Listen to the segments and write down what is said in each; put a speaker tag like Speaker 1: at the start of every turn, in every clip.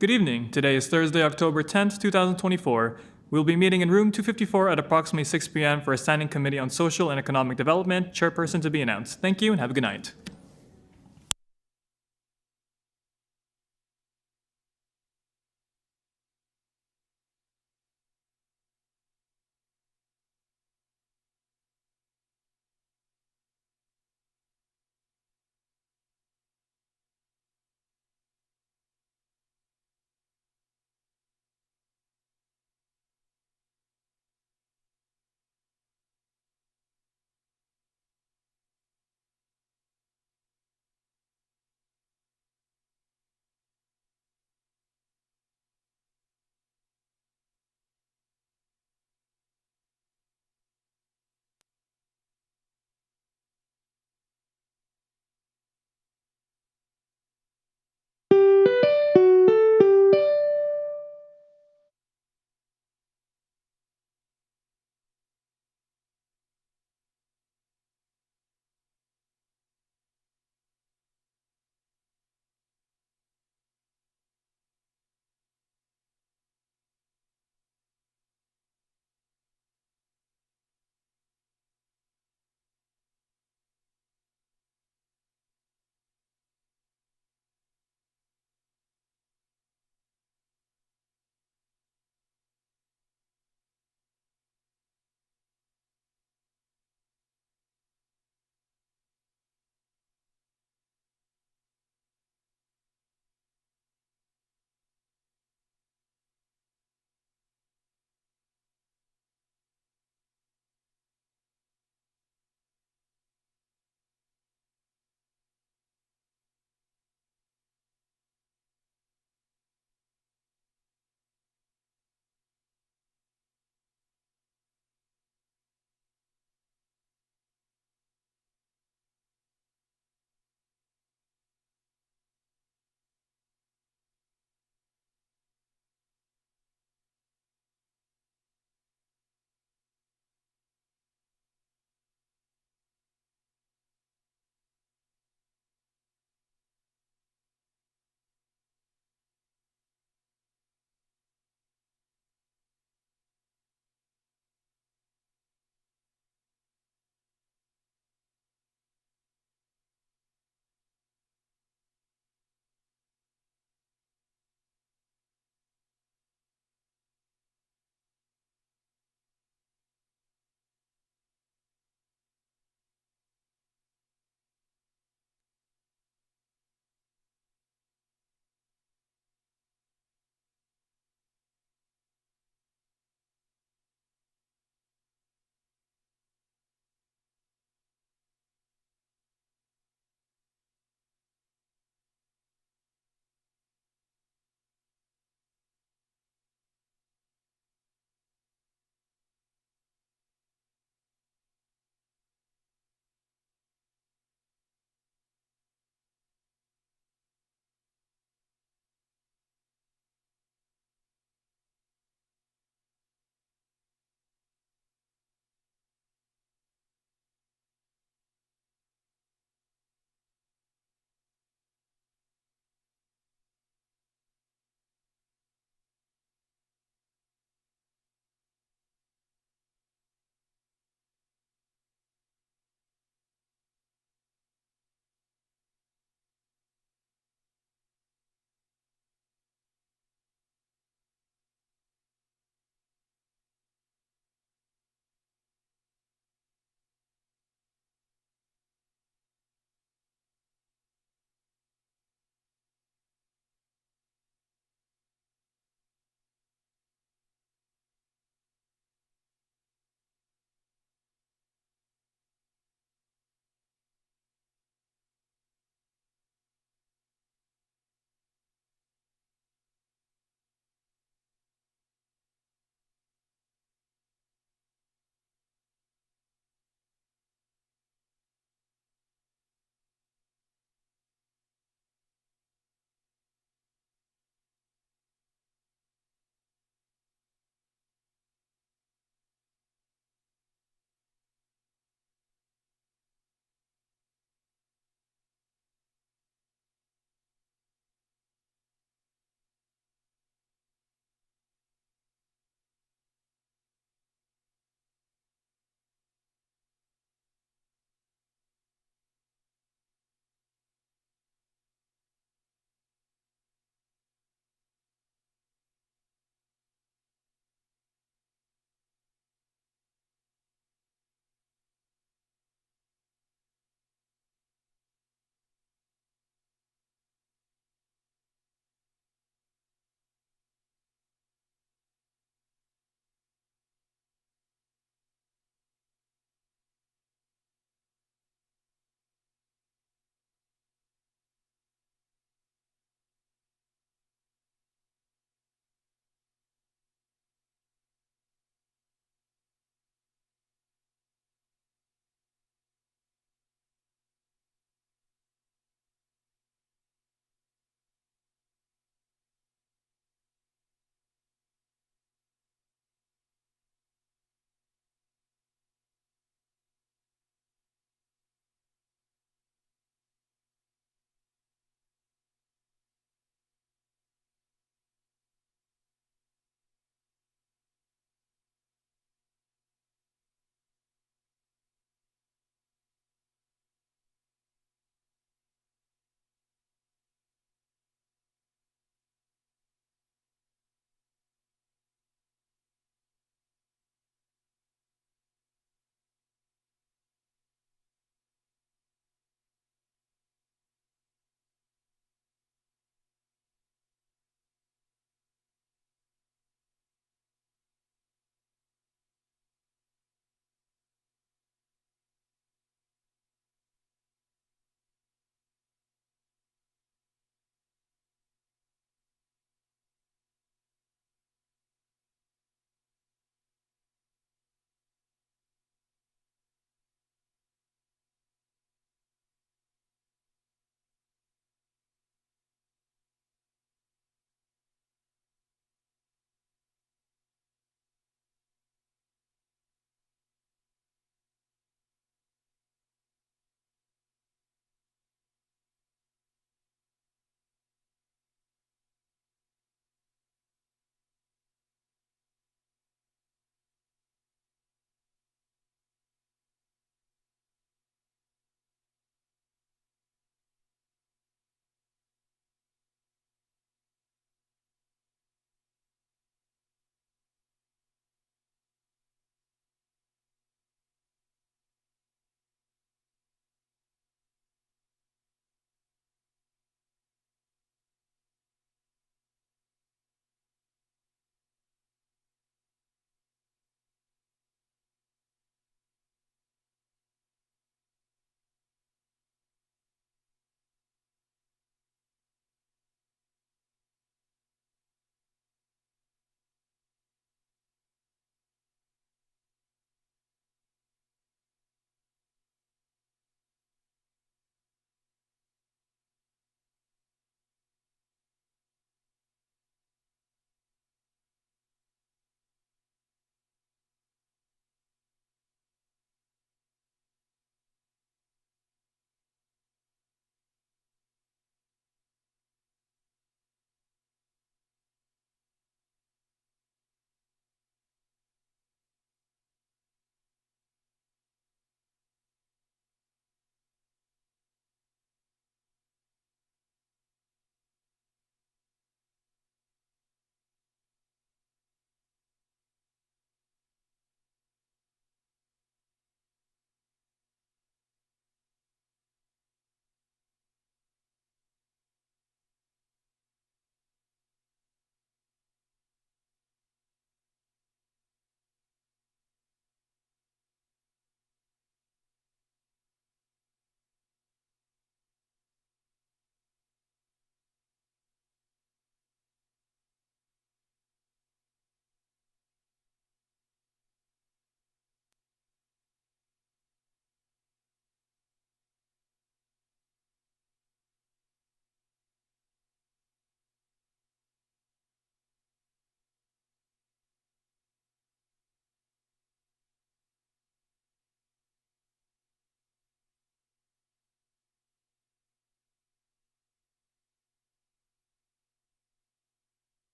Speaker 1: Good evening. Today is Thursday, October 10th, 2024. We'll be meeting in room 254 at approximately 6 p.m. for a standing committee on social and economic development. Chairperson to be announced. Thank you and have a good night.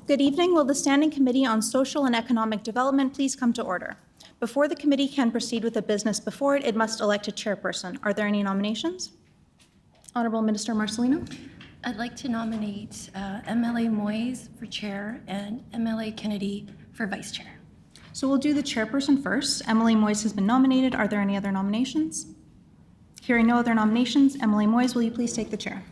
Speaker 2: Good evening. Will the Standing Committee on Social and Economic Development please come to order? Before the committee can proceed with the business before it, it must elect a chairperson. Are there any nominations? Honourable Minister Marcelino.
Speaker 3: I'd like to nominate MLA Moyes for chair and MLA Kennedy for vice chair.
Speaker 2: So we'll do the chairperson first. Emily Moyes has been nominated. Are there any other nominations? Hearing no other nominations, Emily Moyes, will you please take the chair?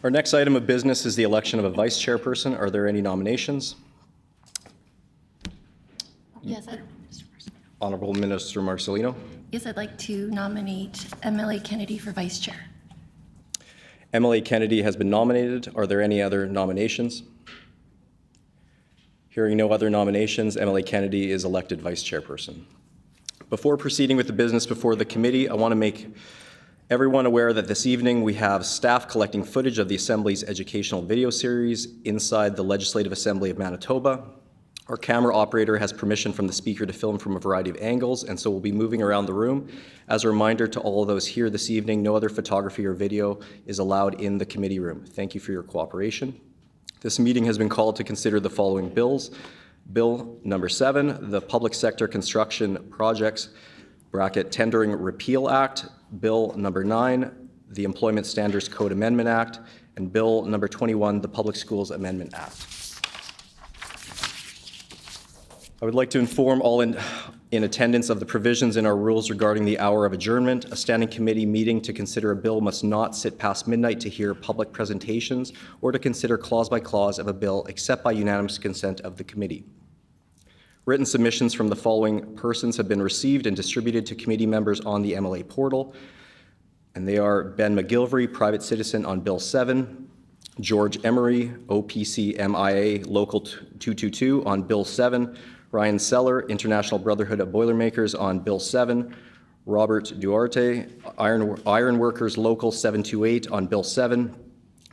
Speaker 4: Our next item of business is the election of a vice chairperson. Are there any nominations?
Speaker 3: Yes,
Speaker 4: Honourable Minister Marcelino.
Speaker 3: yes, I'd like to nominate MLA Kennedy for vice chair.
Speaker 4: Emily Kennedy has been nominated. Are there any other nominations? Hearing no other nominations, Emily Kennedy is elected vice chairperson. Before proceeding with the business before the committee, I want to make everyone aware that this evening we have staff collecting footage of the Assembly's educational video series inside the Legislative Assembly of Manitoba. Our camera operator has permission from the speaker to film from a variety of angles, and so we'll be moving around the room. As a reminder to all of those here this evening, no other photography or video is allowed in the committee room. Thank you for your cooperation. This meeting has been called to consider the following bills. Bill number 7, the Public Sector Construction Projects (Tendering Repeal Act), Bill number 9, the Employment Standards Code Amendment Act, and Bill number 21, the Public Schools Amendment Act. I would like to inform all in attendance of the provisions in our rules regarding the hour of adjournment. A standing committee meeting to consider a bill must not sit past midnight to hear public presentations or to consider clause by clause of a bill except by unanimous consent of the committee. Written submissions from the following persons have been received and distributed to committee members on the MLA portal, and they are Ben McGilvery, private citizen, on Bill 7, George Emery, OPC MIA Local 222 on Bill 7, Ryan Seller, International Brotherhood of Boilermakers on Bill 7, Robert Duarte, Iron Workers Local 728 on Bill 7,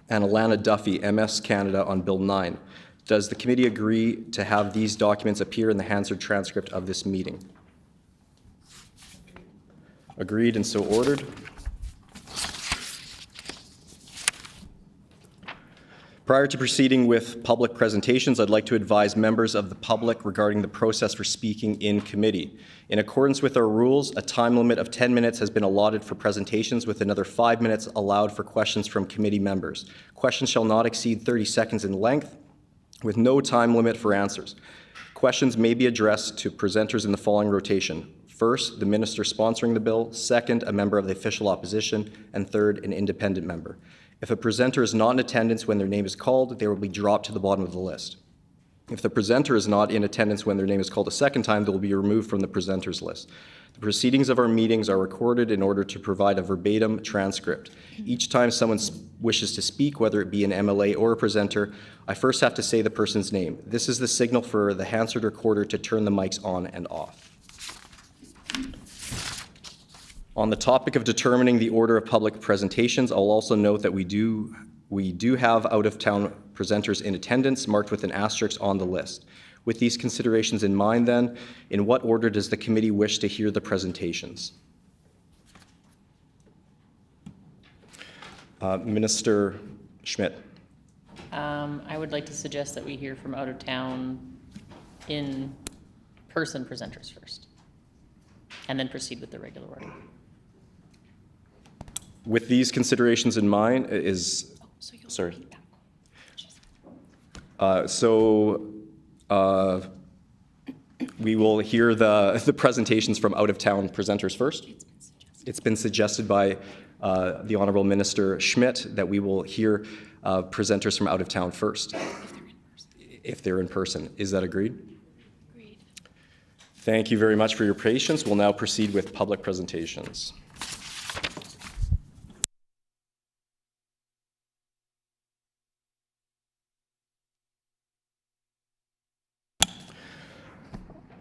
Speaker 4: and Alana Duffy, MS Canada, on Bill 9. Does the committee agree to have these documents appear in the Hansard transcript of this meeting? Agreed and so ordered. Prior to proceeding with public presentations, I'd like to advise members of the public regarding the process for speaking in committee. In accordance with our rules, a time limit of 10 minutes has been allotted for presentations, with another 5 minutes allowed for questions from committee members. Questions shall not exceed 30 seconds in length, with no time limit for answers. Questions may be addressed to presenters in the following rotation. First, the minister sponsoring the bill. Second, a member of the official opposition. And third, an independent member. If a presenter is not in attendance when their name is called, they will be dropped to the bottom of the list. If the presenter is not in attendance when their name is called a second time, they will be removed from the presenters list. The proceedings of our meetings are recorded in order to provide a verbatim transcript. Each time someone wishes to speak, whether it be an MLA or a presenter, I first have to say the person's name. This is the signal for the Hansard recorder to turn the mics on and off. On the topic of determining the order of public presentations, I'll also note that we do have out-of-town presenters in attendance marked with an asterisk on the list. With these considerations in mind, then, in what order does the committee wish to hear the presentations? Minister Schmidt.
Speaker 5: I would like to suggest that we hear from out-of-town in-person presenters first, and then proceed with the regular order.
Speaker 4: With these considerations in mind, we will hear the presentations from out-of-town presenters first. It's been suggested by the Honourable Minister Schmidt that we will hear presenters from out-of-town first, if they're in person. Is that agreed? Agreed. Thank you very much for your patience. We'll now proceed with public presentations.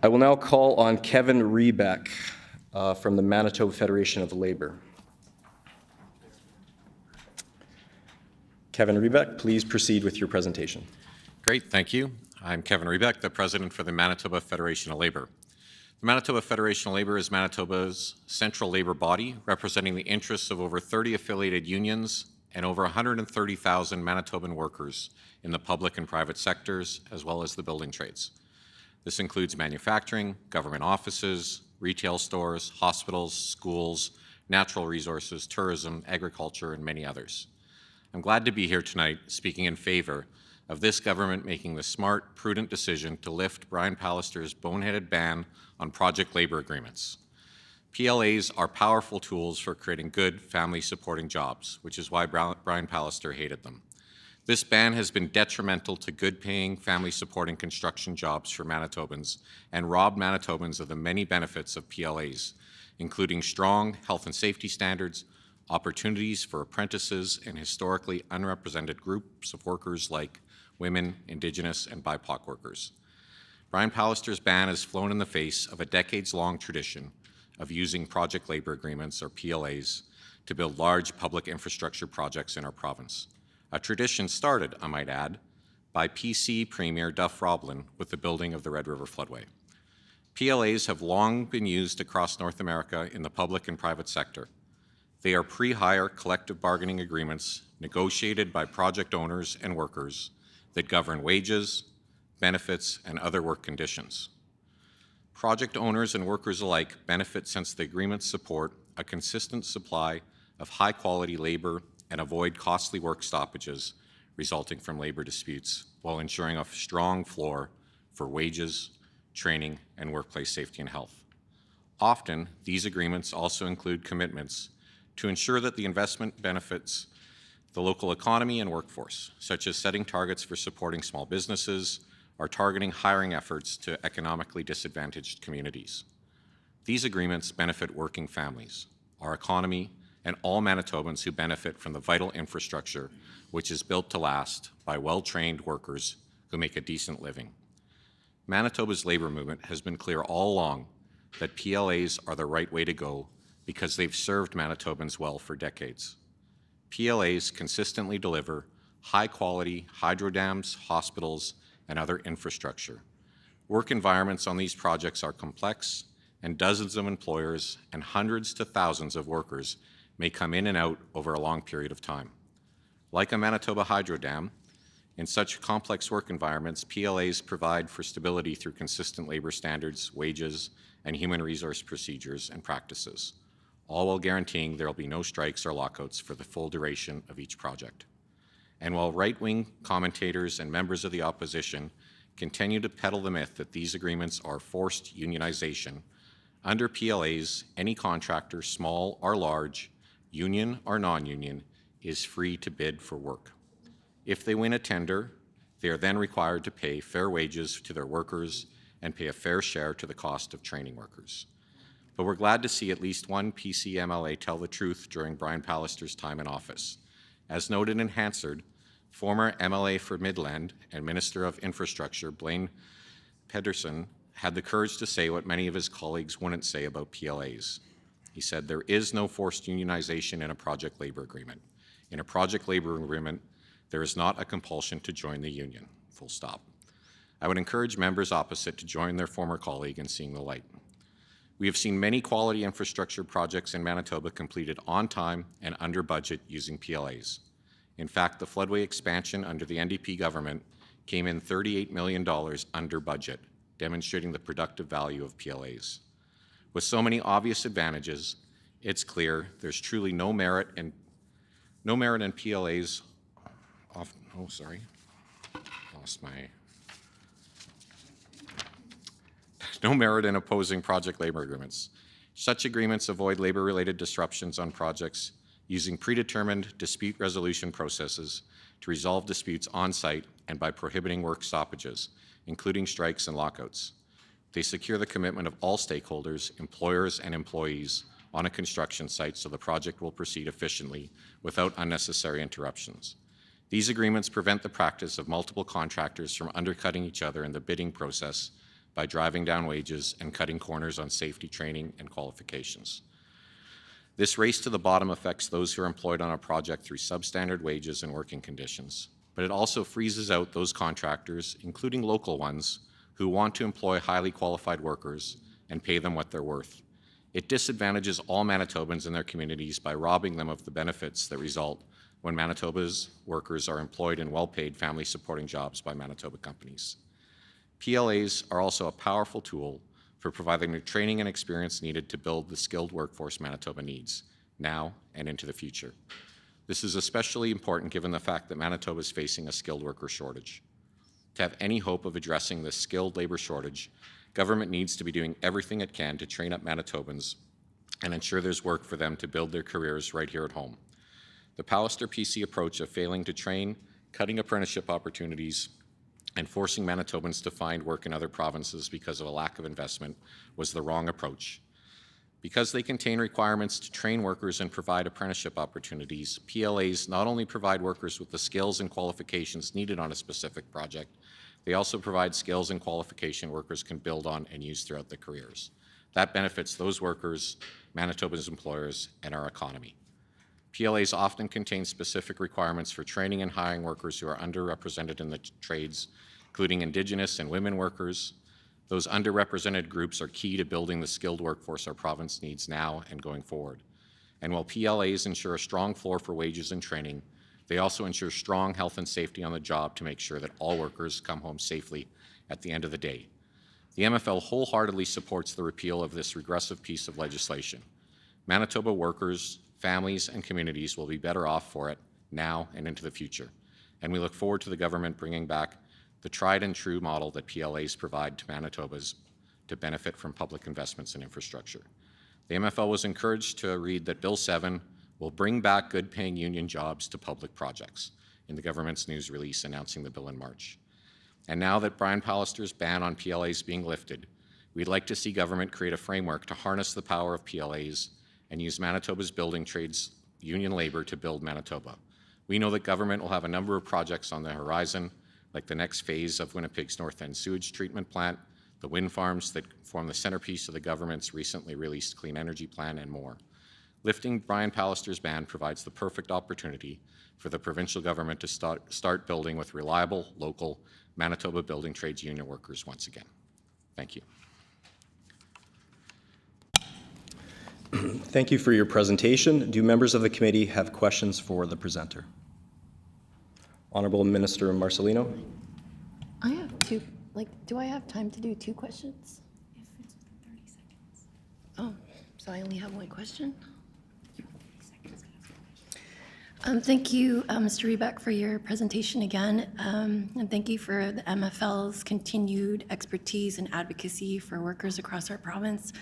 Speaker 4: I will now call on Kevin Rebeck from the Manitoba Federation of Labour. Kevin Rebeck, please proceed with your presentation.
Speaker 6: Great, thank you. I'm Kevin Rebeck, the president for the Manitoba Federation of Labour. The Manitoba Federation of Labour is Manitoba's central labour body, representing the interests of over 30 affiliated unions and over 130,000 Manitoban workers in the public and private sectors, as well as the building trades. This includes manufacturing, government offices, retail stores, hospitals, schools, natural resources, tourism, agriculture, and many others. I'm glad to be here tonight speaking in favor of this government making the smart, prudent decision to lift Brian Pallister's boneheaded ban on project labour agreements. PLAs are powerful tools for creating good family-supporting jobs, which is why Brian Pallister hated them. This ban has been detrimental to good-paying, family-supporting construction jobs for Manitobans and robbed Manitobans of the many benefits of PLAs, including strong health and safety standards, opportunities for apprentices and historically unrepresented groups of workers like women, Indigenous, and BIPOC workers. Brian Pallister's ban has flown in the face of a decades-long tradition of using project labour agreements, or PLAs, to build large public infrastructure projects in our province. A tradition started, I might add, by PC Premier Duff Roblin with the building of the Red River Floodway. PLAs have long been used across North America in the public and private sector. They are pre-hire collective bargaining agreements negotiated by project owners and workers that govern wages, benefits, and other work conditions. Project owners and workers alike benefit since the agreements support a consistent supply of high-quality labor and avoid costly work stoppages resulting from labor disputes, while ensuring a strong floor for wages, training, and workplace safety and health. Often, these agreements also include commitments to ensure that the investment benefits the local economy and workforce, such as setting targets for supporting small businesses or targeting hiring efforts to economically disadvantaged communities. These agreements benefit working families, our economy, and all Manitobans who benefit from the vital infrastructure which is built to last by well-trained workers who make a decent living. Manitoba's labour movement has been clear all along that PLAs are the right way to go because they've served Manitobans well for decades. PLAs consistently deliver high-quality hydro dams, hospitals, and other infrastructure. Work environments on these projects are complex, and dozens of employers and hundreds to thousands of workers may come in and out over a long period of time. Like a Manitoba hydro dam, in such complex work environments, PLAs provide for stability through consistent labor standards, wages, and human resource procedures and practices, all while guaranteeing there will be no strikes or lockouts for the full duration of each project. And while right-wing commentators and members of the opposition continue to peddle the myth that these agreements are forced unionization, under PLAs, any contractor, small or large, union or non-union, is free to bid for work. If they win a tender, they are then required to pay fair wages to their workers and pay a fair share to the cost of training workers. But we're glad to see at least one PC MLA tell the truth during Brian Pallister's time in office. As noted in Hansard, former MLA for Midland and Minister of Infrastructure Blaine Pedersen had the courage to say what many of his colleagues wouldn't say about PLAs. He said, "There is no forced unionization in a project labor agreement. In a project labor agreement, there is not a compulsion to join the union, full stop." I would encourage members opposite to join their former colleague in seeing the light. We have seen many quality infrastructure projects in Manitoba completed on time and under budget using PLAs. In fact, the floodway expansion under the NDP government came in $38 million under budget, demonstrating the productive value of PLAs. With so many obvious advantages, it's clear there's truly no merit in PLAs. No merit in opposing project labor agreements. Such agreements avoid labor-related disruptions on projects using predetermined dispute resolution processes to resolve disputes on-site and by prohibiting work stoppages, including strikes and lockouts. They secure the commitment of all stakeholders, employers and employees on a construction site so the project will proceed efficiently without unnecessary interruptions. These agreements prevent the practice of multiple contractors from undercutting each other in the bidding process by driving down wages and cutting corners on safety training and qualifications. This race to the bottom affects those who are employed on a project through substandard wages and working conditions, but it also freezes out those contractors, including local ones, who want to employ highly qualified workers and pay them what they're worth. It disadvantages all Manitobans and their communities by robbing them of the benefits that result when Manitoba's workers are employed in well-paid family-supporting jobs by Manitoba companies. PLAs are also a powerful tool for providing the training and experience needed to build the skilled workforce Manitoba needs, now and into the future. This is especially important given the fact that Manitoba is facing a skilled worker shortage. To have any hope of addressing this skilled labor shortage, government needs to be doing everything it can to train up Manitobans and ensure there's work for them to build their careers right here at home. The Pallister PC approach of failing to train, cutting apprenticeship opportunities, and forcing Manitobans to find work in other provinces because of a lack of investment was the wrong approach. Because they contain requirements to train workers and provide apprenticeship opportunities, PLAs not only provide workers with the skills and qualifications needed on a specific project, they also provide skills and qualification workers can build on and use throughout their careers. That benefits those workers, Manitoba's employers, and our economy. PLAs often contain specific requirements for training and hiring workers who are underrepresented in the trades, including Indigenous and women workers. Those underrepresented groups are key to building the skilled workforce our province needs now and going forward. And while PLAs ensure a strong floor for wages and training, they also ensure strong health and safety on the job to make sure that all workers come home safely at the end of the day. The MFL wholeheartedly supports the repeal of this regressive piece of legislation. Manitoba workers, families, and communities will be better off for it now and into the future. And we look forward to the government bringing back the tried and true model that PLAs provide to Manitobas to benefit from public investments in infrastructure. The MFL was encouraged to read that Bill 7 will bring back good-paying union jobs to public projects in the government's news release announcing the bill in March. And now that Brian Pallister's ban on PLAs being lifted, we'd like to see government create a framework to harness the power of PLAs and use Manitoba's building trades union labor to build Manitoba. We know that government will have a number of projects on the horizon, like the next phase of Winnipeg's North End sewage treatment plant, the wind farms that form the centerpiece of the government's recently released clean energy plan, and more. Lifting Brian Pallister's ban provides the perfect opportunity for the provincial government to start building with reliable, local Manitoba building trades union workers once again. Thank you.
Speaker 4: Thank you for your presentation. Do members of the committee have questions for the presenter? Honourable Minister Marcelino.
Speaker 3: I have two, do I have time to do two questions? If it's 30 seconds. Oh, so I only have one question? Thank you, Mr. Rebeck, for your presentation again, and thank you for the MFL's continued expertise and advocacy for workers across our province.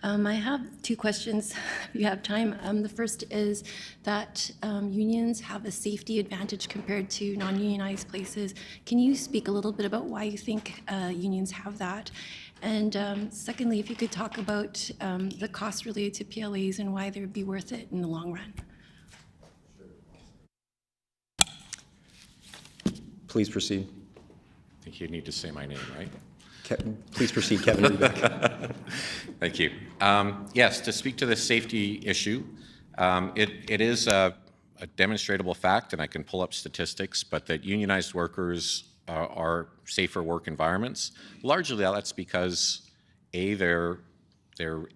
Speaker 3: I have two questions, if you have time. The first is that unions have a safety advantage compared to non-unionized places. Can you speak a little bit about why you think unions have that? And secondly, if you could talk about the costs related to PLAs and why they would be worth it in the long run.
Speaker 4: Please proceed.
Speaker 6: I think you need to say my name, right?
Speaker 4: Please proceed, Kevin Rebeck.
Speaker 6: Thank you. Yes, to speak to the safety issue, it is a demonstrable fact, and I can pull up statistics, but that unionized workers are safer work environments. Largely that's because, A, they're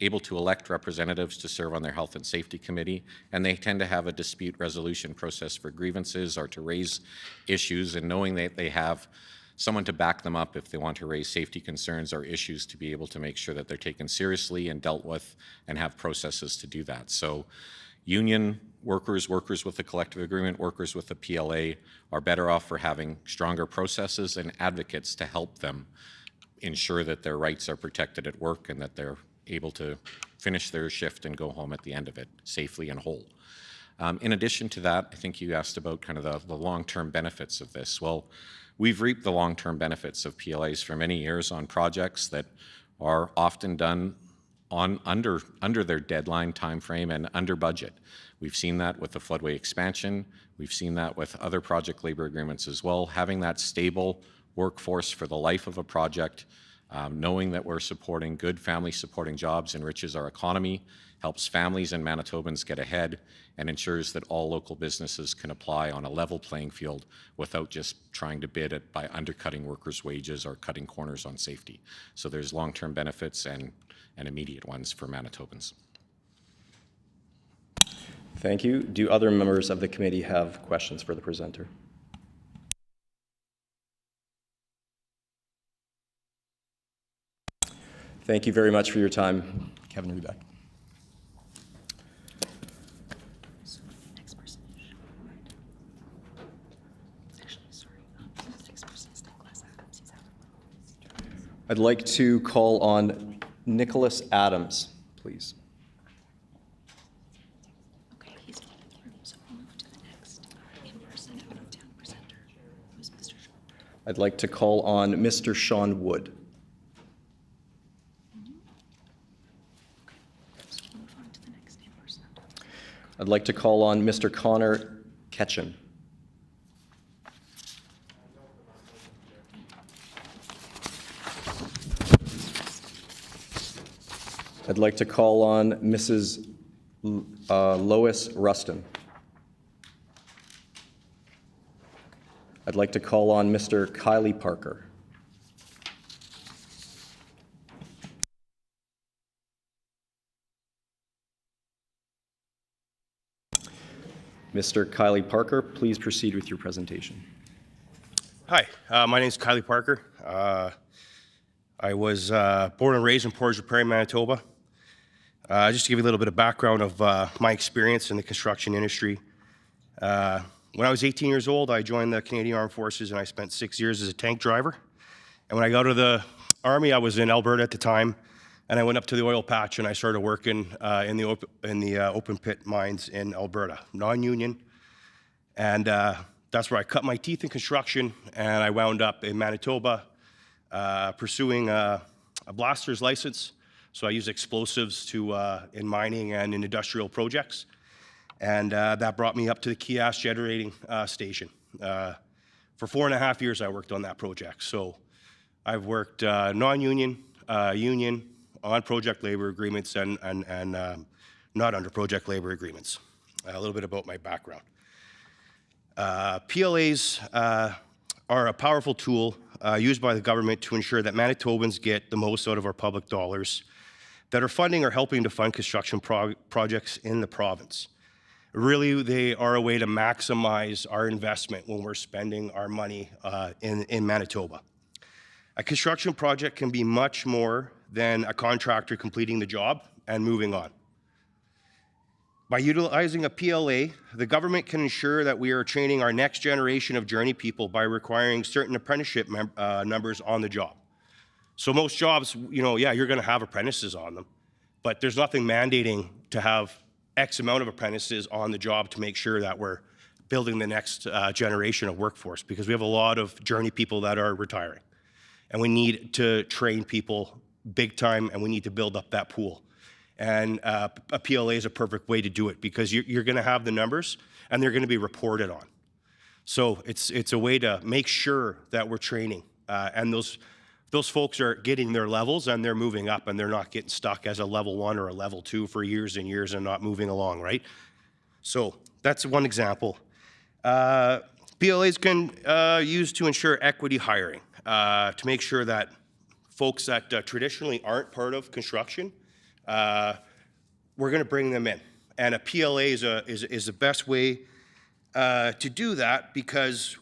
Speaker 6: able to elect representatives to serve on their health and safety committee, and they tend to have a dispute resolution process for grievances or to raise issues, and knowing that they have someone to back them up if they want to raise safety concerns or issues, to be able to make sure that they're taken seriously and dealt with and have processes to do that. So union workers, workers with a collective agreement, workers with a PLA are better off for having stronger processes and advocates to help them ensure that their rights are protected at work and that they're able to finish their shift and go home at the end of it safely and whole. In addition to that, I think you asked about kind of the long-term benefits of this. Well, we've reaped the long-term benefits of PLAs for many years on projects that are often done under their deadline timeframe and under budget. We've seen that with the floodway expansion. We've seen that with other project labor agreements as well. Having that stable workforce for the life of a project Knowing that we're supporting good family-supporting jobs enriches our economy, helps families and Manitobans get ahead, and ensures that all local businesses can apply on a level playing field without just trying to bid it by undercutting workers' wages or cutting corners on safety. So there's long-term benefits and immediate ones for Manitobans.
Speaker 4: Thank you. Do other members of the committee have questions for the presenter? Thank you very much for your time, Kevin Rebeck. I'd like to call on Nicholas Adams, please.
Speaker 2: Okay, he's in the room, so we'll move to the next in-person out-of-town presenter, who's Mr. Sean.
Speaker 4: I'd like to call on Mr. Sean Wood.
Speaker 2: So we'll move on to the next in-person.
Speaker 4: I'd like to call on Mr. Connor Ketchen. I'd like to call on Mrs. Lois Rustin. I'd like to call on Mr. Kylie Parker. Mr. Kylie Parker, please proceed with your presentation.
Speaker 7: Hi, my name is Kylie Parker. I was born and raised in Portage Prairie, Manitoba. Just to give you a little bit of background of my experience in the construction industry. When I was 18 years old, I joined the Canadian Armed Forces and I spent 6 years as a tank driver. And when I got out of the Army, I was in Alberta at the time, and I went up to the oil patch and I started working in the open pit mines in Alberta, non-union. And that's where I cut my teeth in construction, and I wound up in Manitoba pursuing a blaster's license. So I use explosives in mining and in industrial projects. And that brought me up to the Kias generating station. For 4.5 years, I worked on that project. So I've worked non-union, union, on project labor agreements, and not under project labor agreements. A little bit about my background. PLAs are a powerful tool used by the government to ensure that Manitobans get the most out of our public dollars that are funding or helping to fund construction projects in the province. Really, they are a way to maximize our investment when we're spending our money in Manitoba. A construction project can be much more than a contractor completing the job and moving on. By utilizing a PLA, the government can ensure that we are training our next generation of journey people by requiring certain apprenticeship numbers on the job. So most jobs, yeah, you're going to have apprentices on them, but there's nothing mandating to have X amount of apprentices on the job to make sure that we're building the next generation of workforce, because we have a lot of journey people that are retiring. And we need to train people big time, and we need to build up that pool. And a PLA is a perfect way to do it, because you're going to have the numbers and they're going to be reported on. So it's a way to make sure that we're training and those folks are getting their levels and they're moving up, and they're not getting stuck as a level 1 or a level 2 for years and years and not moving along, right? So that's one example. PLAs can use to ensure equity hiring, to make sure that folks that traditionally aren't part of construction, we're going to bring them in. And a PLA is the best way to do that, because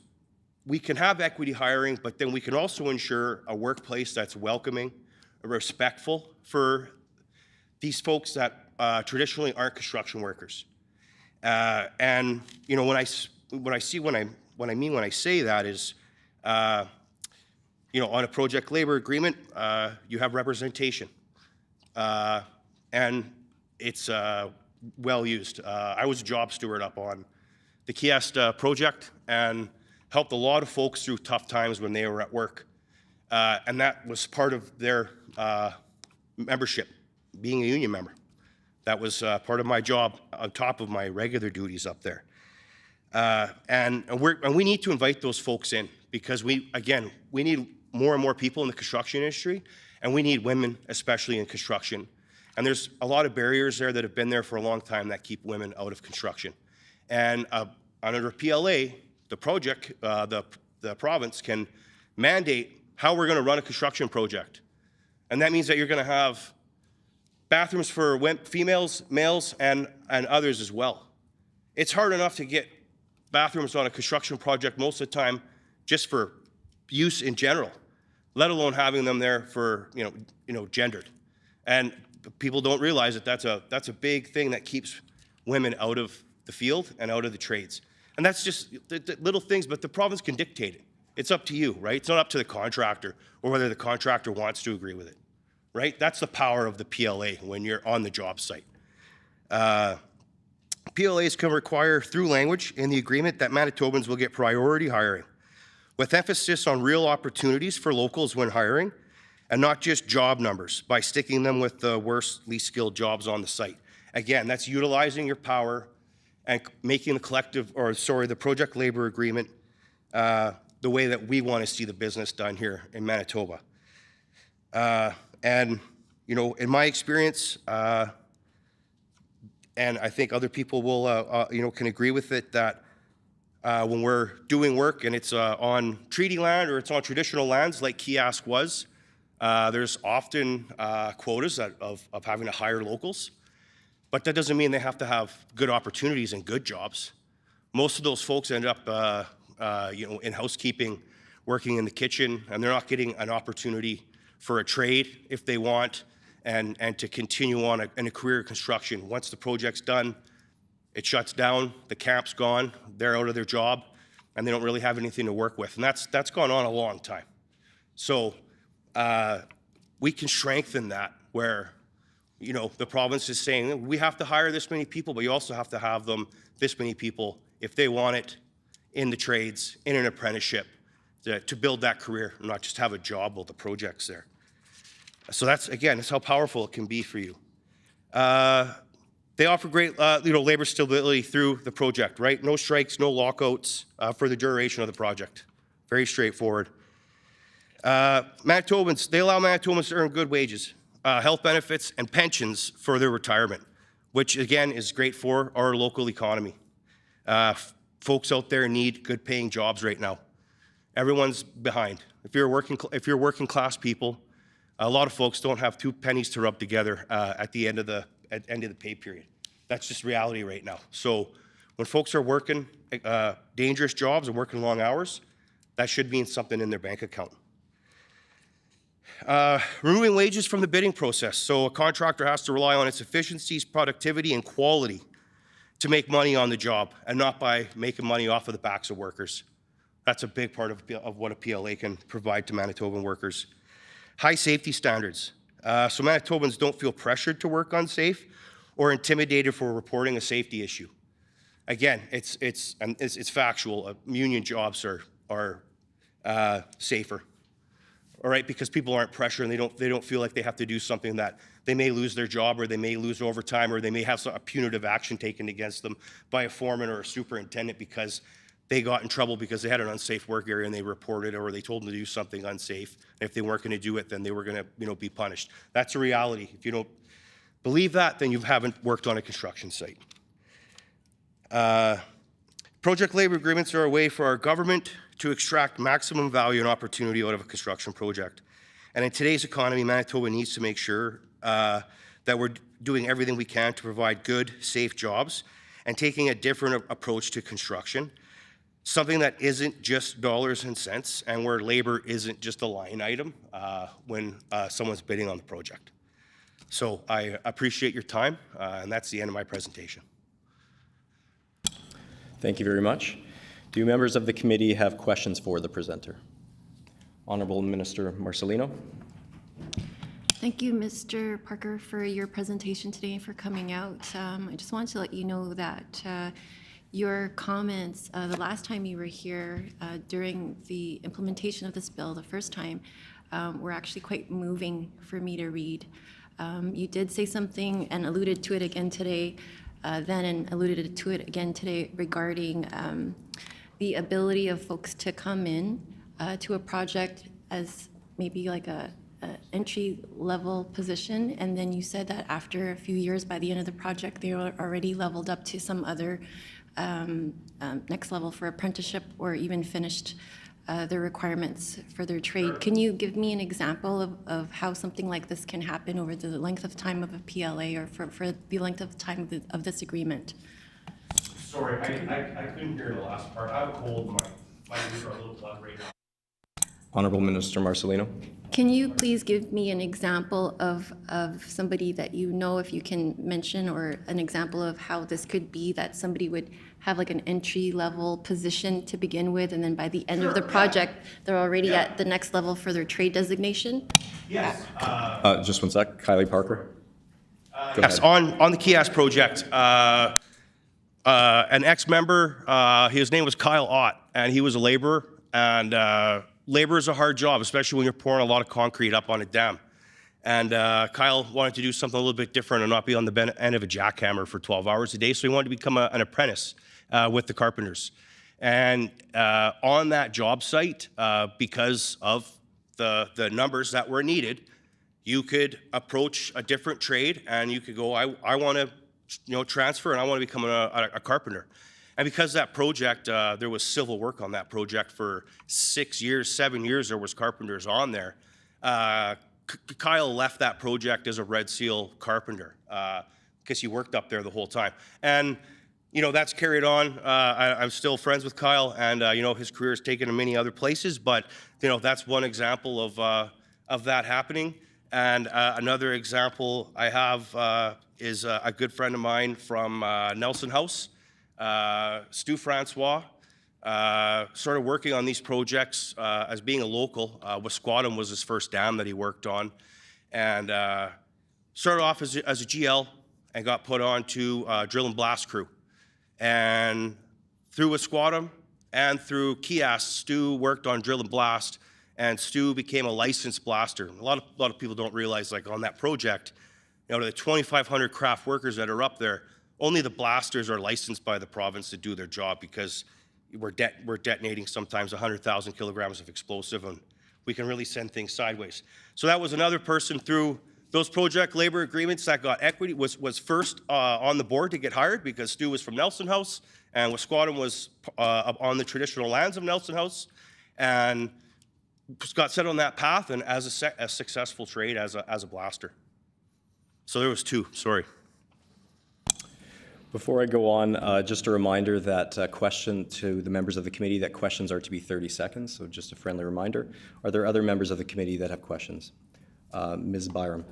Speaker 7: we can have equity hiring, but then we can also ensure a workplace that's welcoming, respectful for these folks that traditionally aren't construction workers. And when I say that is, on a project labor agreement, you have representation, and it's well used. I was a job steward up on the Kiest project and helped a lot of folks through tough times when they were at work, and that was part of their membership, being a union member. That was part of my job on top of my regular duties up there. And we need to invite those folks in, because we need more and more people in the construction industry, and we need women, especially in construction. And there's a lot of barriers there that have been there for a long time that keep women out of construction. And under PLA, the project, the province can mandate how we're going to run a construction project. And that means that you're going to have bathrooms for females, males, and others as well. It's hard enough to get bathrooms on a construction project most of the time just for use in general, let alone having them there for, gendered. And people don't realize that that's a big thing that keeps women out of the field and out of the trades. And that's just the little things, but the province can dictate it. It's up to you, right? It's not up to the contractor or whether the contractor wants to agree with it, right? That's the power of the PLA when you're on the job site. PLAs can require through language in the agreement that Manitobans will get priority hiring, with emphasis on real opportunities for locals when hiring, and not just job numbers by sticking them with the worst, least skilled jobs on the site. Again, that's utilizing your power and making the project labor agreement the way that we want to see the business done here in Manitoba. And, in my experience, and I think other people will, can agree with it, that when we're doing work and it's on treaty land or it's on traditional lands like Kiosk was, there's often quotas of having to hire locals, but that doesn't mean they have to have good opportunities and good jobs. Most of those folks end up, in housekeeping, working in the kitchen, and they're not getting an opportunity for a trade if they want, and to continue on in a career of construction. Once the project's done, it shuts down, the camp's gone, they're out of their job, and they don't really have anything to work with. And that's gone on a long time. So we can strengthen that where, the province is saying, we have to hire this many people, but you also have to have them, this many people, if they want it, in the trades, in an apprenticeship, to build that career, not just have a job while the project's there. So that's how powerful it can be for you. They offer great, labor stability through the project, right? No strikes, no lockouts for the duration of the project. Very straightforward. Manitobans, they allow Manitobans to earn good wages, health benefits, and pensions for their retirement, which again is great for our local economy. Folks out there need good paying jobs right now. Everyone's behind. If you're working class people, a lot of folks don't have 2 pennies to rub together at the end of the pay period. That's just reality right now. So when folks are working dangerous jobs and working long hours, that should mean something in their bank account. Removing wages from the bidding process. So a contractor has to rely on its efficiencies, productivity, and quality to make money on the job, and not by making money off of the backs of workers. That's a big part of what a PLA can provide to Manitoban workers. High safety standards. So Manitobans don't feel pressured to work unsafe or intimidated for reporting a safety issue. Again, it's factual. Union jobs are safer. All right, because people aren't pressured and they don't feel like they have to do something that they may lose their job, or they may lose overtime, or they may have a punitive action taken against them by a foreman or a superintendent because they got in trouble because they had an unsafe work area and they reported, or they told them to do something unsafe. And if they weren't going to do it, then they were going to be punished. That's a reality. If you don't believe that, then you haven't worked on a construction site. Project labor agreements are a way for our government to extract maximum value and opportunity out of a construction project. And in today's economy, Manitoba needs to make sure that we're doing everything we can to provide good, safe jobs and taking a different approach to construction, something that isn't just dollars and cents, and where labor isn't just a line item when someone's bidding on the project. So I appreciate your time, and that's the end of my presentation.
Speaker 4: Thank you very much. Do members of the committee have questions for the presenter? Honourable Minister Marcelino.
Speaker 3: Thank you, Mr. Parker, for your presentation today and for coming out. I just wanted to let you know that your comments the last time you were here during the implementation of this bill the first time were actually quite moving for me to read. You did say something and alluded to it again today, then and alluded to it again today regarding the ability of folks to come in to a project as maybe like a entry-level position, and then you said that after a few years, by the end of the project, they were already leveled up to some other next level for apprenticeship or even finished their requirements for their trade. Can you give me an example of how something like this can happen over the length of time of a PLA or for the length of time of this agreement?
Speaker 7: Sorry, I couldn't hear the last part. I have a cold. My ears are a little blood right now.
Speaker 4: Honourable Minister Marcelino.
Speaker 3: Can you please give me an example of somebody that you know, if you can mention, or an example of how this could be that somebody would have like an entry-level position to begin with, and then by the end of the project, they're already at the next level for their trade designation?
Speaker 7: Yes.
Speaker 4: Just one sec. Kylie Parker. Go
Speaker 7: Yes,
Speaker 4: ahead.
Speaker 7: on the Kiosk project, an ex-member, his name was Kyle Ott, and he was a laborer, and labor is a hard job, especially when you're pouring a lot of concrete up on a dam. And Kyle wanted to do something a little bit different and not be on the end of a jackhammer for 12 hours a day, so he wanted to become an apprentice with the carpenters. And on that job site, because of the numbers that were needed, you could approach a different trade and you could go, I want to transfer and I want to become a carpenter. And because that project, there was civil work on that project for 6 years, 7 years, there was carpenters on there. Kyle left that project as a Red Seal carpenter because he worked up there the whole time. And, that's carried on. I'm still friends with Kyle, and, his career has taken him many other places, but, that's one example of that happening. And another example I have is a good friend of mine from Nelson House. Stu Francois started working on these projects as being a local. Wasquatum was his first dam that he worked on, and started off as a GL and got put on to drill and blast crew. And through Wasquatum and through Kias, Stu worked on drill and blast, and Stu became a licensed blaster. A lot of people don't realize, like on that project, the 2,500 craft workers that are up there, only the blasters are licensed by the province to do their job, because we're detonating sometimes 100,000 kilograms of explosive, and we can really send things sideways. So that was another person through those project labor agreements that got equity, was first on the board to get hired, because Stu was from Nelson House and Wasquatum was on the traditional lands of Nelson House, and got set on that path and as a successful trade as a blaster. So there was two, sorry.
Speaker 4: Before I go on, just a reminder that question to the members of the committee that questions are to be 30 seconds, so just a friendly reminder. Are there other members of the committee that have questions? Ms. Byram.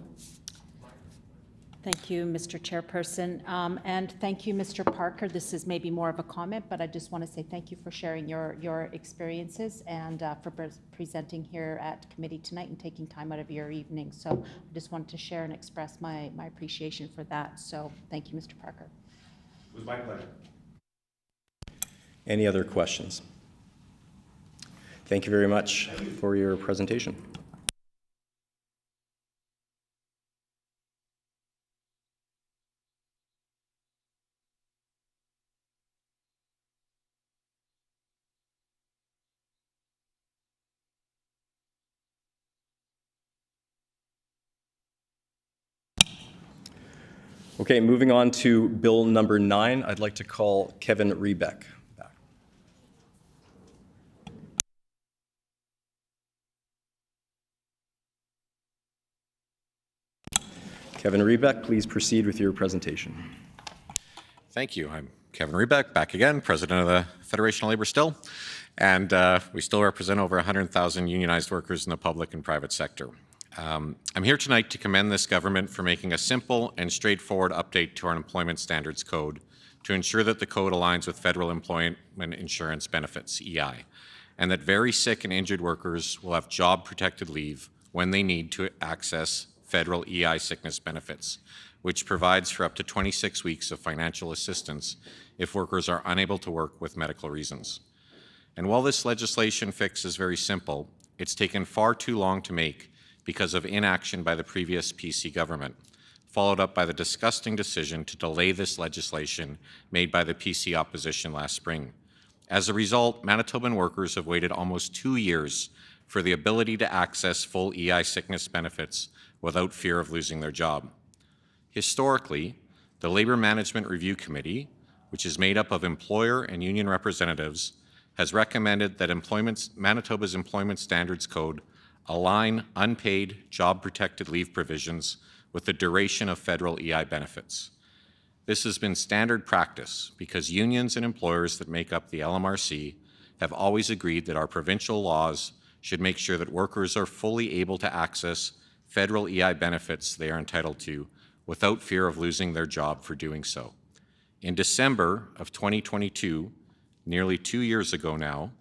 Speaker 8: Thank you, Mr. Chairperson, and thank you, Mr. Parker. This is maybe more of a comment, but I just want to say thank you for sharing your experiences and for presenting here at committee tonight and taking time out of your evening. So I just wanted to share and express my appreciation for that. So thank you, Mr. Parker.
Speaker 7: It was my pleasure.
Speaker 4: Any other questions? Thank you very much for your presentation. Okay, moving on to Bill number 9, I'd like to call Kevin Rebeck back. Kevin Rebeck, please proceed with your presentation.
Speaker 6: Thank you. I'm Kevin Rebeck, back again, President of the Federation of Labor still, and we still represent over 100,000 unionized workers in the public and private sector. I'm here tonight to commend this government for making a simple and straightforward update to our Employment Standards Code to ensure that the code aligns with federal employment insurance benefits, EI, and that very sick and injured workers will have job-protected leave when they need to access federal EI sickness benefits, which provides for up to 26 weeks of financial assistance if workers are unable to work with medical reasons. And while this legislation fix is very simple, it's taken far too long to make because of inaction by the previous PC government, followed up by the disgusting decision to delay this legislation made by the PC opposition last spring. As a result, Manitoban workers have waited almost 2 years for the ability to access full EI sickness benefits without fear of losing their job. Historically, the Labour Management Review Committee, which is made up of employer and union representatives, has recommended that Manitoba's Employment Standards Code align unpaid job-protected leave provisions with the duration of federal EI benefits. This has been standard practice because unions and employers that make up the LMRC have always agreed that our provincial laws should make sure that workers are fully able to access federal EI benefits they are entitled to without fear of losing their job for doing so. In December of 2022, nearly 2 years ago now,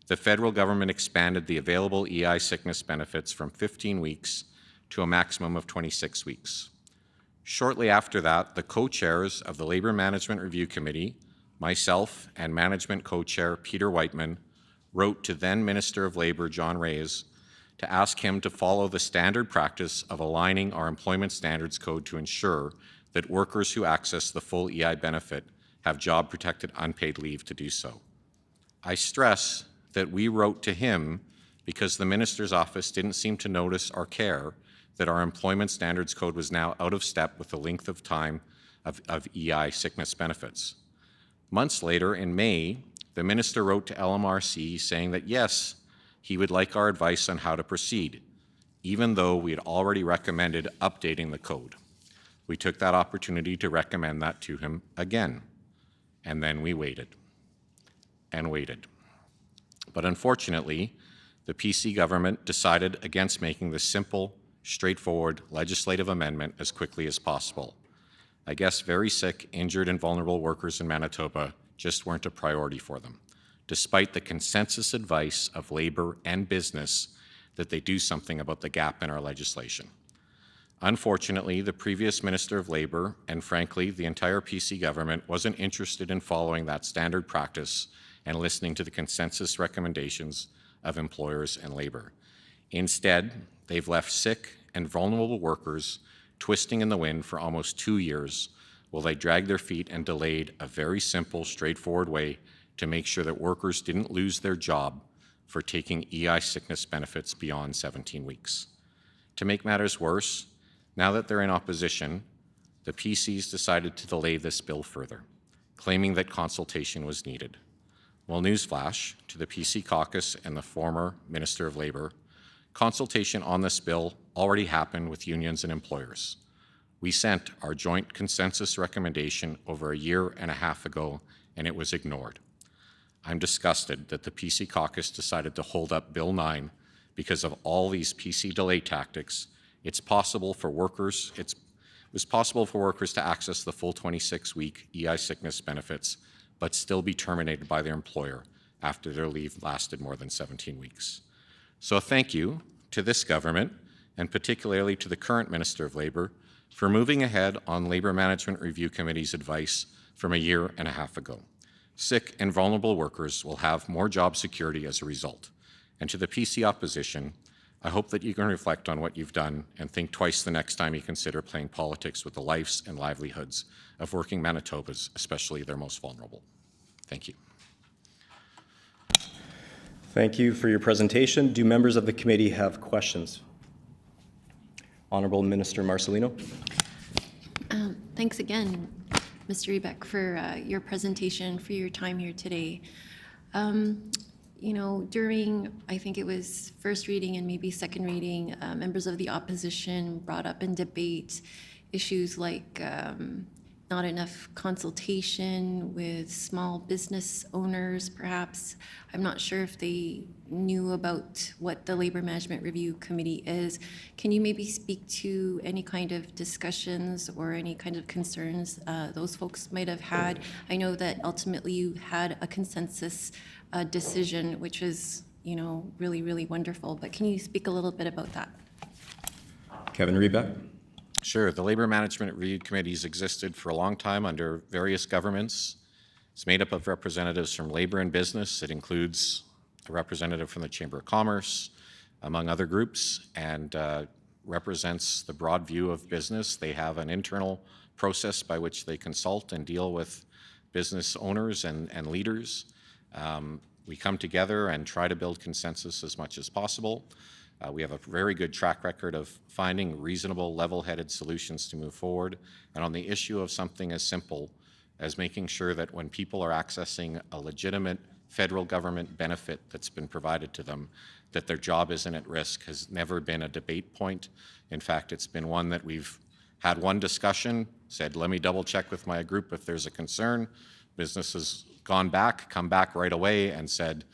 Speaker 6: the federal government expanded the available EI sickness benefits from 15 weeks to a maximum of 26 weeks. Shortly after that, the co-chairs of the Labour Management Review Committee, myself and Management Co-Chair Peter Whiteman, wrote to then Minister of Labour John Reyes to ask him to follow the standard practice of aligning our Employment Standards Code to ensure that workers who access the full EI benefit have job-protected unpaid leave to do so. I stress that we wrote to him because the minister's office didn't seem to notice or care that our Employment Standards Code was now out of step with the length of time of EI sickness benefits. Months later, in May, the minister wrote to LMRC saying that yes, he would like our advice on how to proceed, even though we had already recommended updating the code. We took that opportunity to recommend that to him again, and then we waited and waited. But unfortunately, the PC government decided against making this simple, straightforward legislative amendment as quickly as possible. I guess very sick, injured, and vulnerable workers in Manitoba just weren't a priority for them, despite the consensus advice of Labour and business that they do something about the gap in our legislation. Unfortunately, the previous Minister of Labour, and frankly, the entire PC government, wasn't interested in following that standard practice and listening to the consensus recommendations of employers and Labour. Instead, they've left sick and vulnerable workers twisting in the wind for almost 2 years while they dragged their feet and delayed a very simple, straightforward way to make sure that workers didn't lose their job for taking EI sickness benefits beyond 17 weeks. To make matters worse, now that they're in opposition, the PCs decided to delay this bill further, claiming that consultation was needed. Well, newsflash to the PC caucus and the former Minister of Labour, consultation on this bill already happened with unions and employers. We sent our joint consensus recommendation over a year and a half ago, and it was ignored. I'm disgusted that the PC caucus decided to hold up Bill 9 because of all these PC delay tactics. It was possible for workers to access the full 26-week EI sickness benefits, but still be terminated by their employer after their leave lasted more than 17 weeks. So thank you to this government, and particularly to the current Minister of Labour, for moving ahead on Labour Management Review Committee's advice from a year and a half ago. Sick and vulnerable workers will have more job security as a result. And to the PC opposition, I hope that you can reflect on what you've done and think twice the next time you consider playing politics with the lives and livelihoods of working Manitobas, especially their most vulnerable. Thank you.
Speaker 4: Thank you for your presentation. Do members of the committee have questions? Honourable Minister Marcelino.
Speaker 3: Thanks again, Mr. Rebeck, for your presentation, for your time here today. You know, during, I think it was first reading and maybe second reading, members of the opposition brought up in debate issues like not enough consultation with small business owners, perhaps. I'm not sure if they knew about what the Labour Management Review Committee is. Can you maybe speak to any kind of discussions or any kind of concerns those folks might have had? I know that ultimately you had a consensus decision, which is, you know, really, really wonderful. But can you speak a little bit about that?
Speaker 4: Kevin Rebeck.
Speaker 6: Sure. The Labour Management Review Committees existed for a long time under various governments. It's made up of representatives from Labour and business. It includes a representative from the Chamber of Commerce, among other groups, and represents the broad view of business. They have an internal process by which they consult and deal with business owners and leaders. We come together and try to build consensus as much as possible. We have a very good track record of finding reasonable, level-headed solutions to move forward. And on the issue of something as simple as making sure that when people are accessing a legitimate federal government benefit that's been provided to them, that their job isn't at risk, has never been a debate point. In fact, it's been one that we've had one discussion, said, let me double check with my group if there's a concern. Business has gone back, come back right away and said,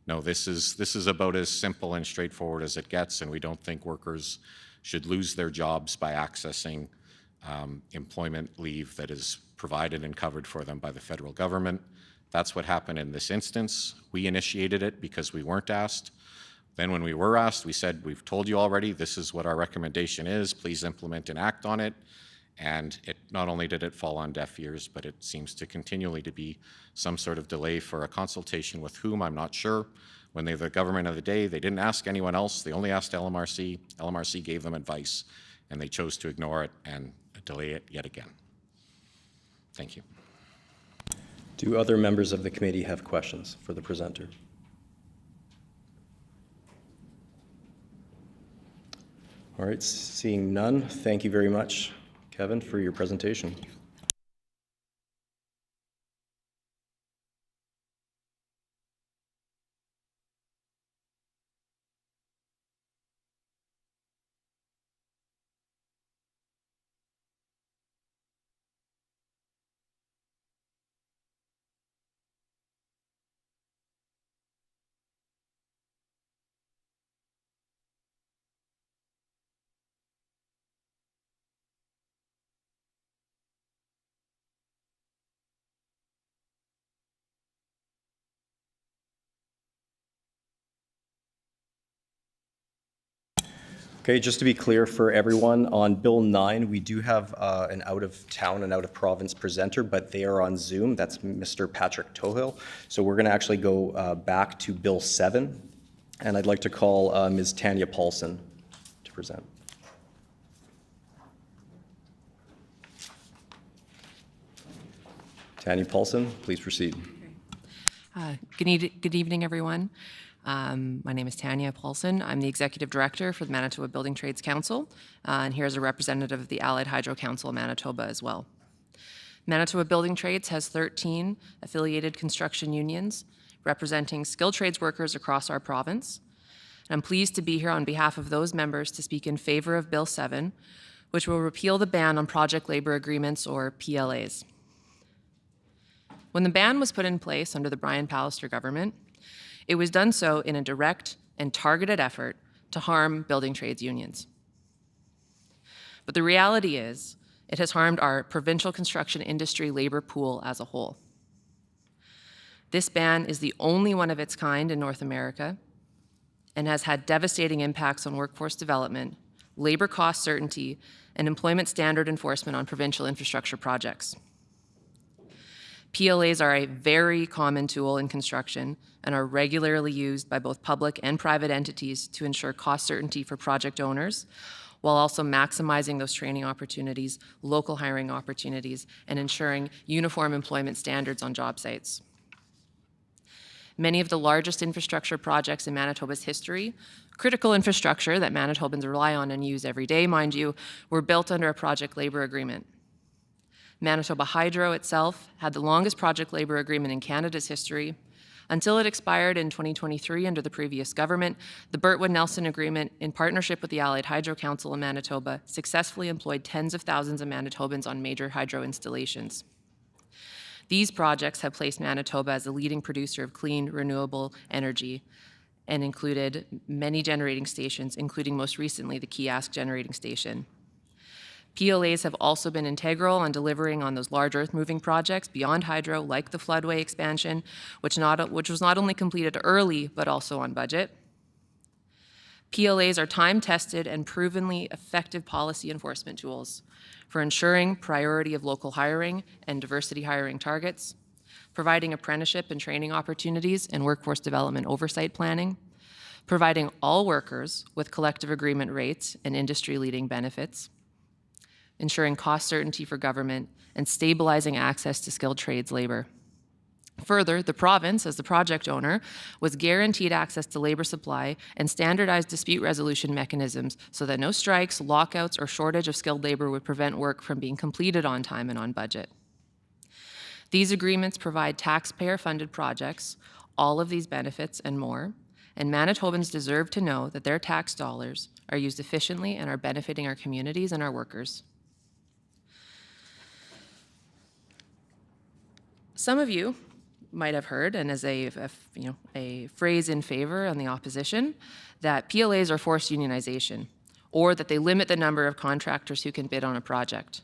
Speaker 6: no, this is about as simple and straightforward as it gets, and we don't think workers should lose their jobs by accessing employment leave that is provided and covered for them by the federal government. That's what happened in this instance. We initiated it because we weren't asked. Then when we were asked, we said, we've told you already, this is what our recommendation is, please implement and act on it. And it not only did it fall on deaf ears, but it seems to continually to be some sort of delay for a consultation with whom, I'm not sure. When they were the government of the day, they didn't ask anyone else, they only asked LMRC. LMRC gave them advice, and they chose to ignore it and delay it yet again. Thank you.
Speaker 4: Do other members of the committee have questions for the presenter? All right, seeing none, thank you very much, Kevin, for your presentation. Okay, just to be clear for everyone, on Bill 9, we do have an out-of-town and out-of-province presenter, but they are on Zoom. That's Mr. Patrick Tohill. So we're going to actually go back to Bill 7, and I'd like to call Ms. Tanya Paulson to present. Tanya Paulson, please proceed.
Speaker 9: Good evening, everyone. My name is Tanya Paulson. I'm the Executive Director for the Manitoba Building Trades Council, and here's a representative of the Allied Hydro Council of Manitoba as well. Manitoba Building Trades has 13 affiliated construction unions representing skilled trades workers across our province. And I'm pleased to be here on behalf of those members to speak in favor of Bill 7, which will repeal the ban on project labor agreements, or PLAs. When the ban was put in place under the Brian Pallister government, it was done so in a direct and targeted effort to harm building trades unions. But the reality is, it has harmed our provincial construction industry labor pool as a whole. This ban is the only one of its kind in North America and has had devastating impacts on workforce development, labor cost certainty, and employment standard enforcement on provincial infrastructure projects. PLAs are a very common tool in construction and are regularly used by both public and private entities to ensure cost certainty for project owners, while also maximizing those training opportunities, local hiring opportunities, and ensuring uniform employment standards on job sites. Many of the largest infrastructure projects in Manitoba's history, critical infrastructure that Manitobans rely on and use every day, mind you, were built under a project labor agreement. Manitoba Hydro itself had the longest project labor agreement in Canada's history. Until it expired in 2023 under the previous government, the Birtwood-Nelson Agreement, in partnership with the Allied Hydro Council in Manitoba, successfully employed tens of thousands of Manitobans on major hydro installations. These projects have placed Manitoba as a leading producer of clean, renewable energy and included many generating stations, including most recently the Kiosk generating station. PLAs have also been integral on delivering on those large earth-moving projects beyond hydro, like the floodway expansion, which was not only completed early, but also on budget. PLAs are time-tested and provenly effective policy enforcement tools for ensuring priority of local hiring and diversity hiring targets, providing apprenticeship and training opportunities and workforce development oversight planning, providing all workers with collective agreement rates and industry-leading benefits, ensuring cost certainty for government, and stabilizing access to skilled trades labor. Further, the province, as the project owner, was guaranteed access to labor supply and standardized dispute resolution mechanisms so that no strikes, lockouts, or shortage of skilled labor would prevent work from being completed on time and on budget. These agreements provide taxpayer-funded projects, all of these benefits and more, and Manitobans deserve to know that their tax dollars are used efficiently and are benefiting our communities and our workers. Some of you might have heard, and as a phrase in favor on the opposition, that PLAs are forced unionization, or that they limit the number of contractors who can bid on a project.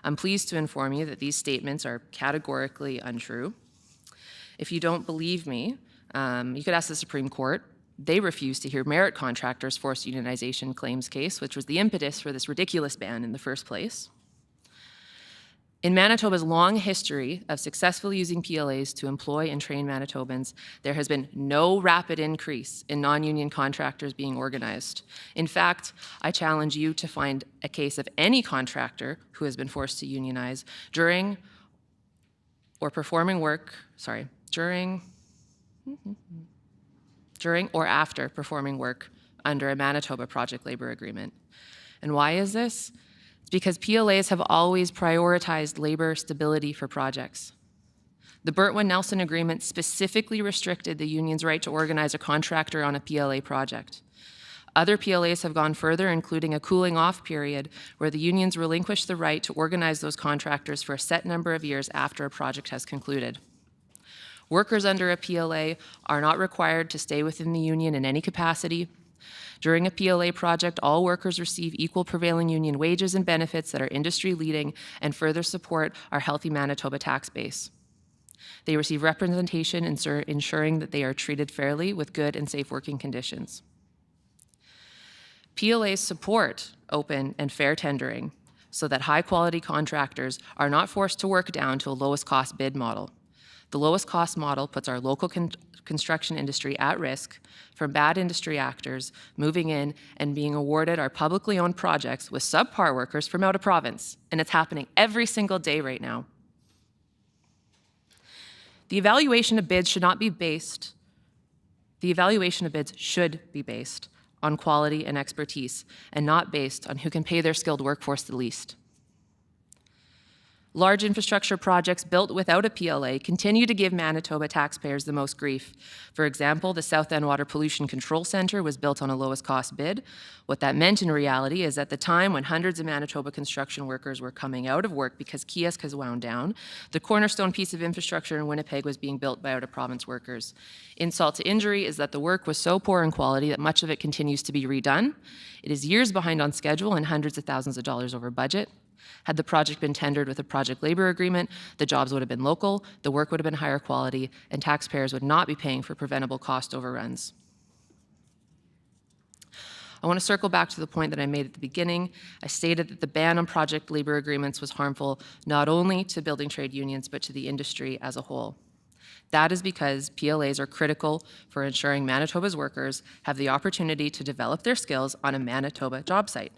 Speaker 9: I'm pleased to inform you that these statements are categorically untrue. If you don't believe me, you could ask the Supreme Court. They refused to hear merit contractors' forced unionization claims case, which was the impetus for this ridiculous ban in the first place. In Manitoba's long history of successfully using PLAs to employ and train Manitobans, there has been no rapid increase in non-union contractors being organized. In fact, I challenge you to find a case of any contractor who has been forced to unionize during or after performing work under a Manitoba project labor agreement. And why is this? Because PLAs have always prioritized labor stability for projects. The Birtwin-Nelson Agreement specifically restricted the union's right to organize a contractor on a PLA project. Other PLAs have gone further, including a cooling off period where the unions relinquish the right to organize those contractors for a set number of years after a project has concluded. Workers under a PLA are not required to stay within the union in any capacity. During a PLA project, all workers receive equal prevailing union wages and benefits that are industry leading and further support our healthy Manitoba tax base. They receive representation ensuring that they are treated fairly with good and safe working conditions. PLAs support open and fair tendering so that high quality contractors are not forced to work down to a lowest cost bid model. The lowest cost model puts our local construction industry at risk from bad industry actors moving in and being awarded our publicly owned projects with subpar workers from out of province, and it's happening every single day right now. The evaluation of bids should be based on quality and expertise, and not based on who can pay their skilled workforce the least. Large infrastructure projects built without a PLA continue to give Manitoba taxpayers the most grief. For example, the South End Water Pollution Control Centre was built on a lowest cost bid. What that meant in reality is at the time when hundreds of Manitoba construction workers were coming out of work because kiosk has wound down, the cornerstone piece of infrastructure in Winnipeg was being built by out-of-province workers. Insult to injury is that the work was so poor in quality that much of it continues to be redone. It is years behind on schedule and hundreds of thousands of dollars over budget. Had the project been tendered with a project labor agreement, the jobs would have been local, the work would have been higher quality, and taxpayers would not be paying for preventable cost overruns. I want to circle back to the point that I made at the beginning. I stated that the ban on project labor agreements was harmful not only to building trade unions, but to the industry as a whole. That is because PLAs are critical for ensuring Manitoba's workers have the opportunity to develop their skills on a Manitoba job site.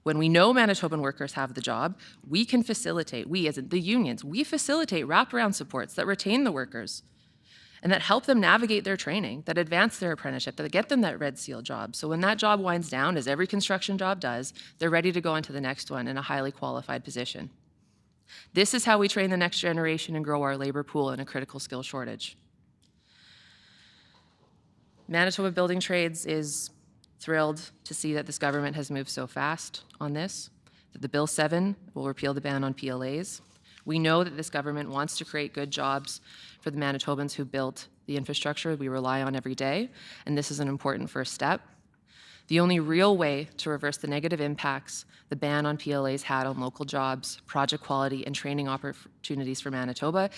Speaker 9: When we know Manitoban workers have the job, we can facilitate, we as in the unions, we facilitate wraparound supports that retain the workers and that help them navigate their training, that advance their apprenticeship, that get them that Red Seal job. So when that job winds down, as every construction job does, they're ready to go into the next one in a highly qualified position. This is how we train the next generation and grow our labor pool in a critical skill shortage. Manitoba Building Trades is thrilled to see that this government has moved so fast on this, that the Bill 7 will repeal the ban on PLAs. We know that this government wants to create good jobs for the Manitobans who built the infrastructure we rely on every day, and this is an important first step. The only real way to reverse the negative impacts the ban on PLAs had on local jobs, project quality, and training opportunities for Manitoba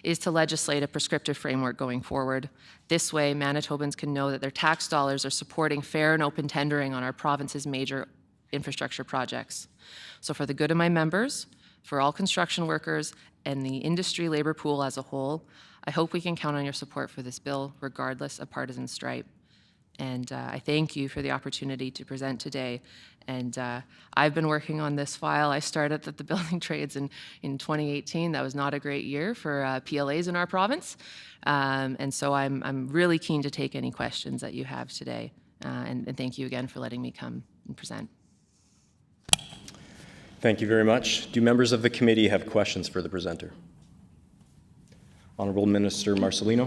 Speaker 9: is to legislate a prescriptive framework going forward. This way, Manitobans can know that their tax dollars are supporting fair and open tendering on our province's major infrastructure projects. So for the good of my members, for all construction workers, and the industry labor pool as a whole, I hope we can count on your support for this bill, regardless of partisan stripe. And I thank you for the opportunity to present today. And I've been working on this file. I started at the building trades in 2018. That was not a great year for PLAs in our province. And so I'm really keen to take any questions that you have today. And thank you again for letting me come and present.
Speaker 4: Thank you very much. Do members of the committee have questions for the presenter? Honourable Minister Marcelino.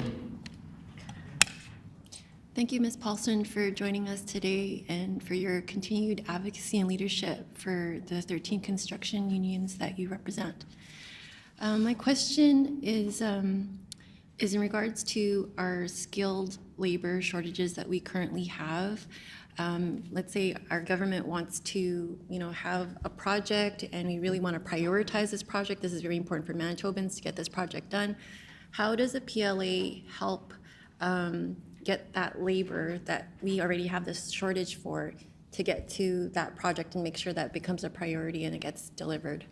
Speaker 3: Thank you, Ms. Paulson, for joining us today and for your continued advocacy and leadership for the 13 construction unions that you represent. My question is in regards to our skilled labor shortages that we currently have. Let's say our government wants to, have a project and we really want to prioritize this project. This is very important for Manitobans to get this project done. How does a PLA help get that labor that we already have this shortage for to get to that project and make sure that becomes a priority and it gets delivered?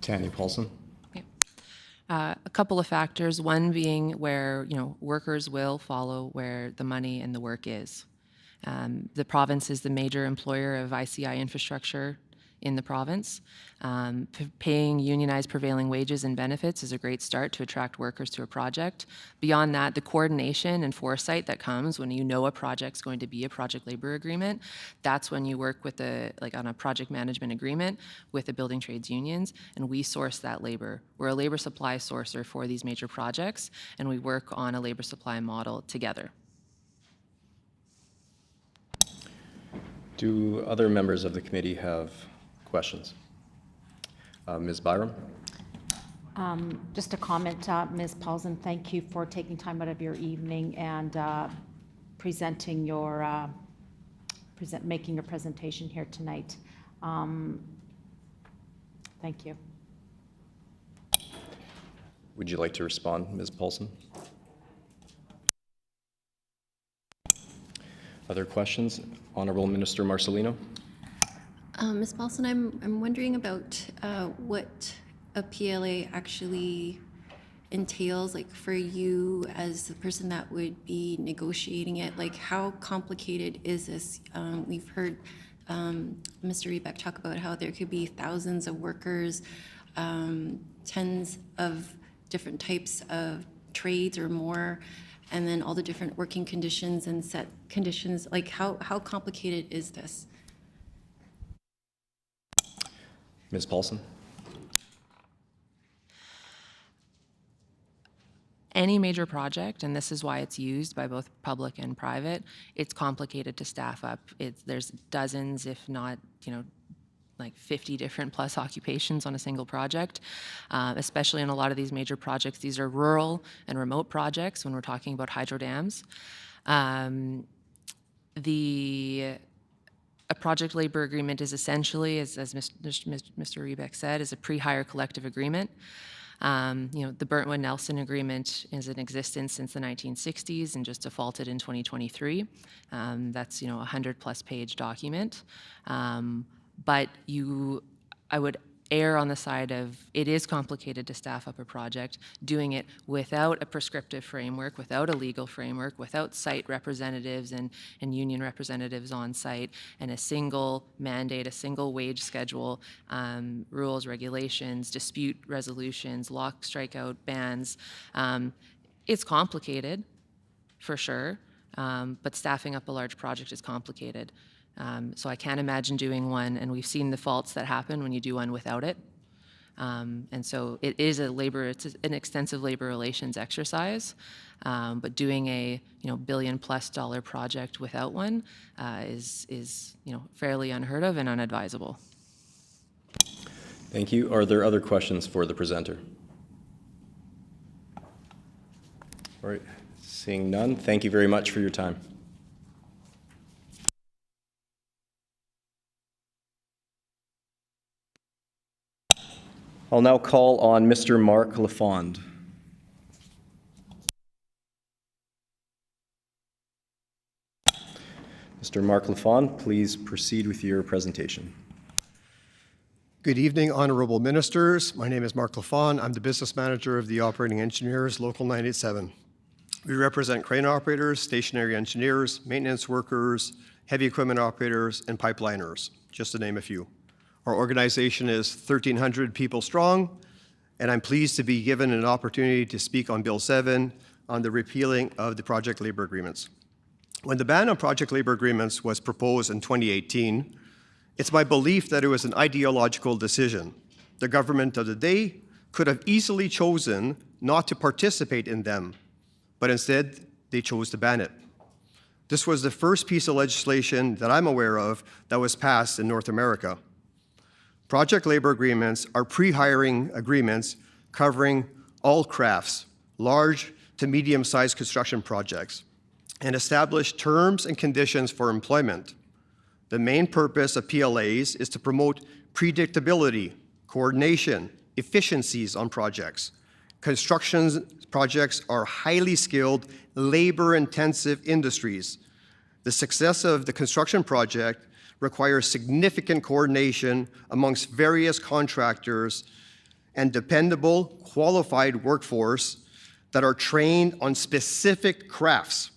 Speaker 4: Tanya Paulson.
Speaker 9: A couple of factors, one being where, workers will follow where the money and the work is. The province is the major employer of ICI infrastructure in the province. Paying unionized prevailing wages and benefits is a great start to attract workers to a project. Beyond that, the coordination and foresight that comes when you know a project's going to be a project labor agreement, that's when you work with on a project management agreement with the building trades unions, and we source that labor. We're a labor supply sourcer for these major projects, and we work on a labor supply model together.
Speaker 4: Do other members of the committee have questions? Ms. Byram?
Speaker 8: Just a comment, Ms. Paulson, thank you for taking time out of your evening and presenting your, making your presentation here tonight. Thank you.
Speaker 4: Would you like to respond, Ms. Paulson? Other questions? Honourable Minister Marcelino.
Speaker 3: Ms. Paulson, I'm wondering about what a PLA actually entails, like for you as the person that would be negotiating it. Like, how complicated is this? We've heard Mr. Rebeck talk about how there could be thousands of workers, tens of different types of trades or more, and then all the different working conditions and set conditions. Like, how complicated is this?
Speaker 4: Ms. Paulson.
Speaker 9: Any major project, and this is why it's used by both public and private, it's complicated to staff up. There's dozens, if not, like 50 different plus occupations on a single project, especially in a lot of these major projects. These are rural and remote projects when we're talking about hydro dams. A project labor agreement is essentially, as Mr. Rebeck said, is a pre-hire collective agreement. The Burntwood-Nelson Agreement is in existence since the 1960s and just defaulted in 2023. That's, a 100-plus page document. But I would err on the side of it is complicated to staff up a project, doing it without a prescriptive framework, without a legal framework, without site representatives and union representatives on site, and a single mandate, a single wage schedule, rules, regulations, dispute resolutions, lock, strikeout, bans. It's complicated, for sure, but staffing up a large project is complicated. So I can't imagine doing one, and we've seen the faults that happen when you do one without it. And so it is it's an extensive labor relations exercise, but doing a $1 billion+ project without one is fairly unheard of and unadvisable.
Speaker 4: Thank you. Are there other questions for the presenter? All right, seeing none, thank you very much for your time. I'll now call on Mr. Mark Lafond. Mr. Mark Lafond, please proceed with your presentation.
Speaker 10: Good evening, honorable ministers. My name is Mark Lafond. I'm the business manager of the Operating Engineers, Local 987. We represent crane operators, stationary engineers, maintenance workers, heavy equipment operators, and pipeliners, just to name a few. Our organization is 1,300 people strong, and I'm pleased to be given an opportunity to speak on Bill 7 on the repealing of the project labor agreements. When the ban on project labor agreements was proposed in 2018, it's my belief that it was an ideological decision. The government of the day could have easily chosen not to participate in them, but instead they chose to ban it. This was the first piece of legislation that I'm aware of that was passed in North America. Project labor agreements are pre-hiring agreements covering all crafts, large to medium-sized construction projects, and establish terms and conditions for employment. The main purpose of PLAs is to promote predictability, coordination, efficiencies on projects. Construction projects are highly skilled, labor-intensive industries. The success of the construction project requires significant coordination amongst various contractors and dependable, qualified workforce that are trained on specific crafts.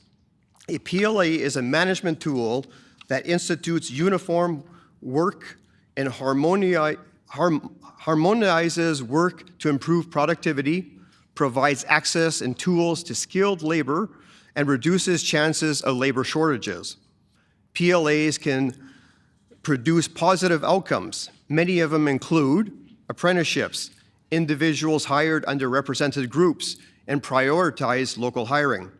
Speaker 10: A PLA is a management tool that institutes uniform work and harmonizes work to improve productivity, provides access and tools to skilled labor, and reduces chances of labor shortages. PLAs can produce positive outcomes. Many of them include apprenticeships, individuals hired under represented groups, and prioritize local hiring.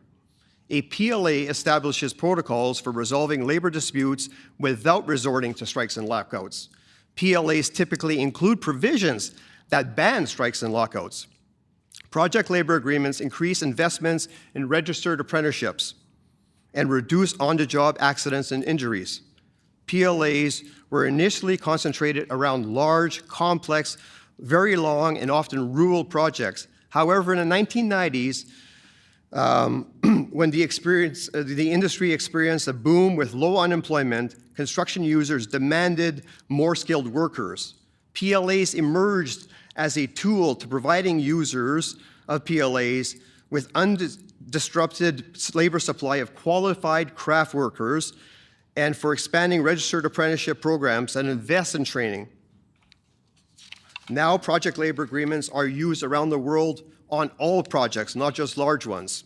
Speaker 10: A PLA establishes protocols for resolving labor disputes without resorting to strikes and lockouts. PLAs typically include provisions that ban strikes and lockouts. Project labor agreements increase investments in registered apprenticeships and reduce on-the-job accidents and injuries. PLAs were initially concentrated around large, complex, very long, and often rural projects. However, in the 1990s, when the industry experienced a boom with low unemployment, construction users demanded more skilled workers. PLAs emerged as a tool to providing users of PLAs with undisrupted labor supply of qualified craft workers and for expanding registered apprenticeship programs that invest in training. Now, project labor agreements are used around the world on all projects, not just large ones.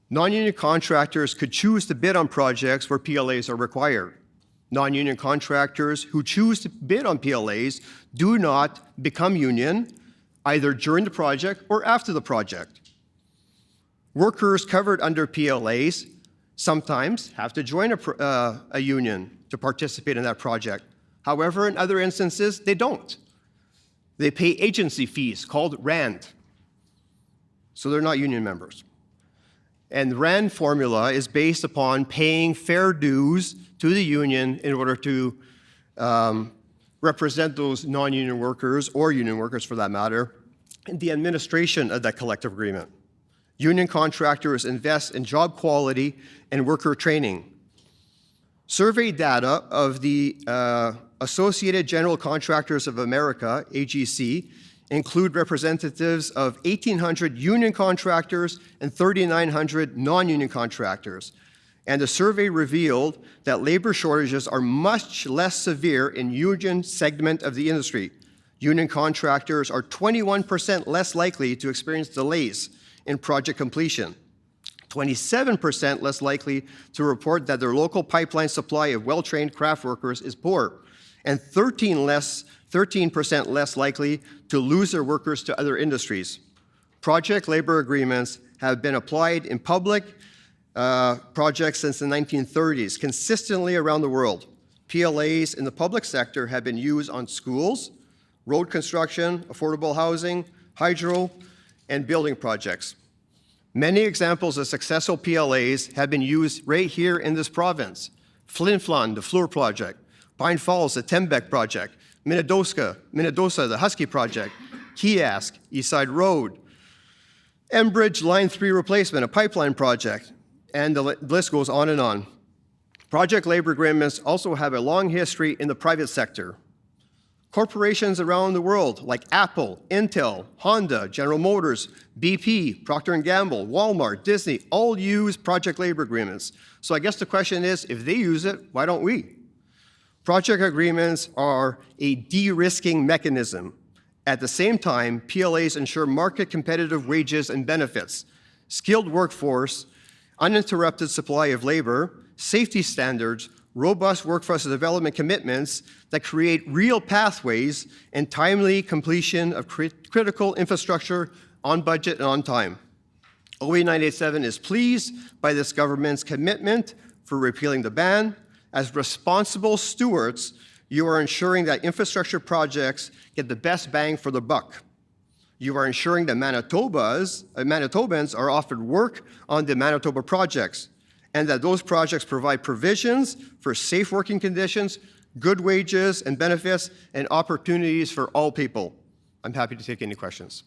Speaker 10: Non-union contractors could choose to bid on projects where PLAs are required. Non-union contractors who choose to bid on PLAs do not become union either during the project or after the project. Workers covered under PLAs sometimes have to join a union to participate in that project. However, in other instances, they don't. They pay agency fees called RAND, so they're not union members. And the RAND formula is based upon paying fair dues to the union in order to represent those non-union workers, or union workers for that matter, in the administration of that collective agreement. Union contractors invest in job quality and worker training. Survey data of the Associated General Contractors of America, AGC, include representatives of 1,800 union contractors and 3,900 non-union contractors. And the survey revealed that labor shortages are much less severe in union segment of the industry. Union contractors are 21% less likely to experience delays in project completion, 27% less likely to report that their local pipeline supply of well-trained craft workers is poor, and 13% less likely to lose their workers to other industries. Project labor agreements have been applied in public projects since the 1930s, consistently around the world. PLAs in the public sector have been used on schools, road construction, affordable housing, hydro, and building projects. Many examples of successful PLAs have been used right here in this province. Flin Flon, the Fleur Project, Pine Falls, the Tembec Project, Minnedosa, the Husky Project, Kiosk, Eastside Road, Enbridge Line 3 replacement, a pipeline project, and the list goes on and on. Project labor agreements also have a long history in the private sector. Corporations around the world like Apple, Intel, Honda, General Motors, BP, Procter & Gamble, Walmart, Disney, all use project labor agreements. So I guess the question is, if they use it, why don't we? Project agreements are a de-risking mechanism. At the same time, PLAs ensure market competitive wages and benefits, skilled workforce, uninterrupted supply of labor, safety standards, robust workforce development commitments that create real pathways and timely completion of critical infrastructure on budget and on time. OE 987 is pleased by this government's commitment for repealing the ban. As responsible stewards, you are ensuring that infrastructure projects get the best bang for the buck. You are ensuring that Manitobans are offered work on the Manitoba projects, and that those projects provide provisions for safe working conditions, good wages and benefits, and opportunities for all people. I'm happy to take any questions.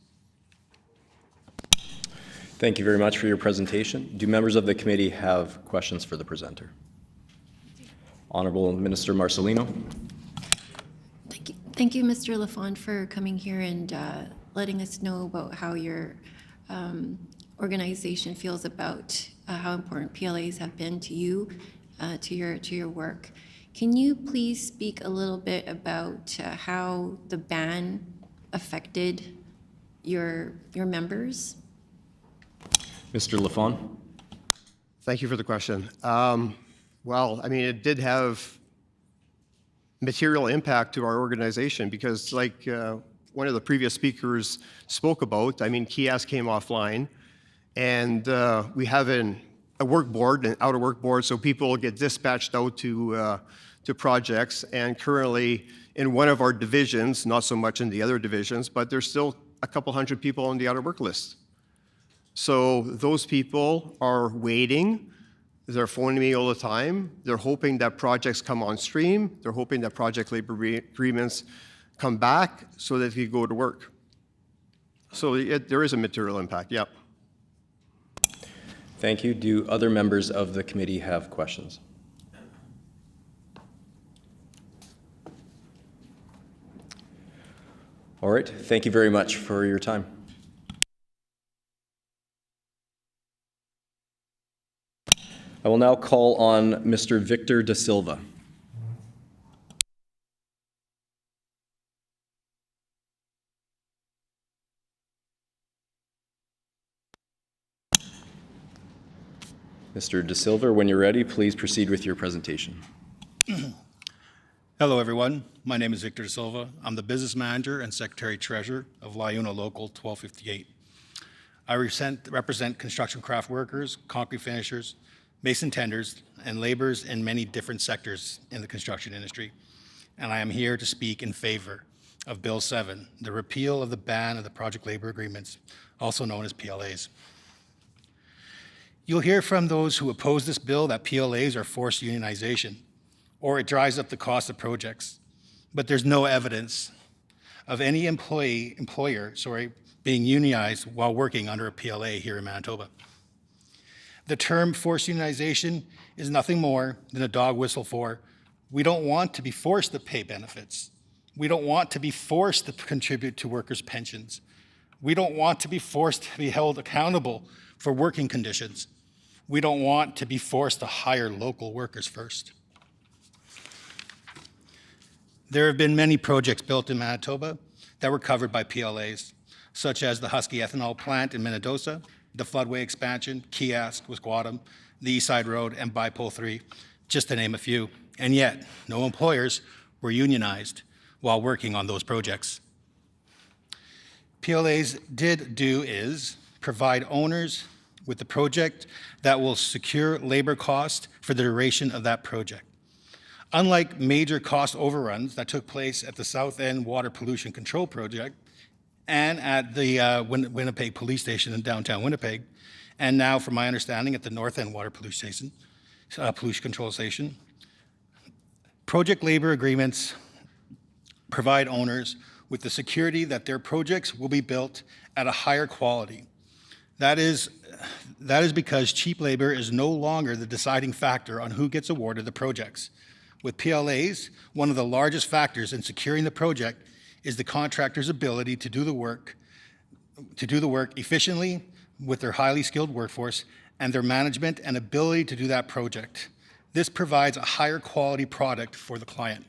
Speaker 4: Thank you very much for your presentation. Do members of the committee have questions for the presenter? Honorable Minister Marcelino.
Speaker 3: Thank you, Mr. Lafond, for coming here and letting us know about how your organization feels about how important PLAs have been to you, to your work. Can you please speak a little bit about how the ban affected your members?
Speaker 4: Mr. Lafond.
Speaker 10: Thank you for the question. Well, I mean, it did have material impact to our organization because, like one of the previous speakers spoke about, I mean, Kiosk came offline, and we have a work board, an outer work board, so people get dispatched out to projects. And currently, in one of our divisions, not so much in the other divisions, but there's still a couple hundred people on the outer work list. So those people are waiting. They're phoning me all the time. They're hoping that projects come on stream. They're hoping that project labor agreements come back so that they can go to work. So there is a material impact, yep.
Speaker 4: Thank you. Do other members of the committee have questions? All right. Thank you very much for your time. I will now call on Mr. Victor Da Silva. Mr. Da Silva, when you're ready, please proceed with your presentation.
Speaker 11: Hello, everyone. My name is Victor Da Silva. I'm the business manager and secretary-treasurer of LiUNA Local 1258. I represent construction craft workers, concrete finishers, mason tenders, and laborers in many different sectors in the construction industry. And I am here to speak in favor of Bill 7, the repeal of the ban of the project labor agreements, also known as PLAs. You'll hear from those who oppose this bill that PLAs are forced unionization, or it drives up the cost of projects. But there's no evidence of any employer being unionized while working under a PLA here in Manitoba. The term forced unionization is nothing more than a dog whistle for, we don't want to be forced to pay benefits. We don't want to be forced to contribute to workers' pensions. We don't want to be forced to be held accountable for working conditions. We don't want to be forced to hire local workers first. There have been many projects built in Manitoba that were covered by PLAs, such as the Husky Ethanol Plant in Minnedosa, the Floodway Expansion, Kiosk, Wisquatam, the East Side Road, and Bipole 3, just to name a few. And yet, no employers were unionized while working on those projects. PLAs is provide owners with the project that will secure labor cost for the duration of that project. Unlike major cost overruns that took place at the South End Water Pollution Control Project and at the Winnipeg Police Station in downtown Winnipeg, and now, from my understanding, at the North End Water Pollution Control Station, project labor agreements provide owners with the security that their projects will be built at a higher quality. That is because cheap labor is no longer the deciding factor on who gets awarded the projects. With PLAs, one of the largest factors in securing the project is the contractor's ability to do the work efficiently with their highly skilled workforce and their management and ability to do that project. This provides a higher quality product for the client.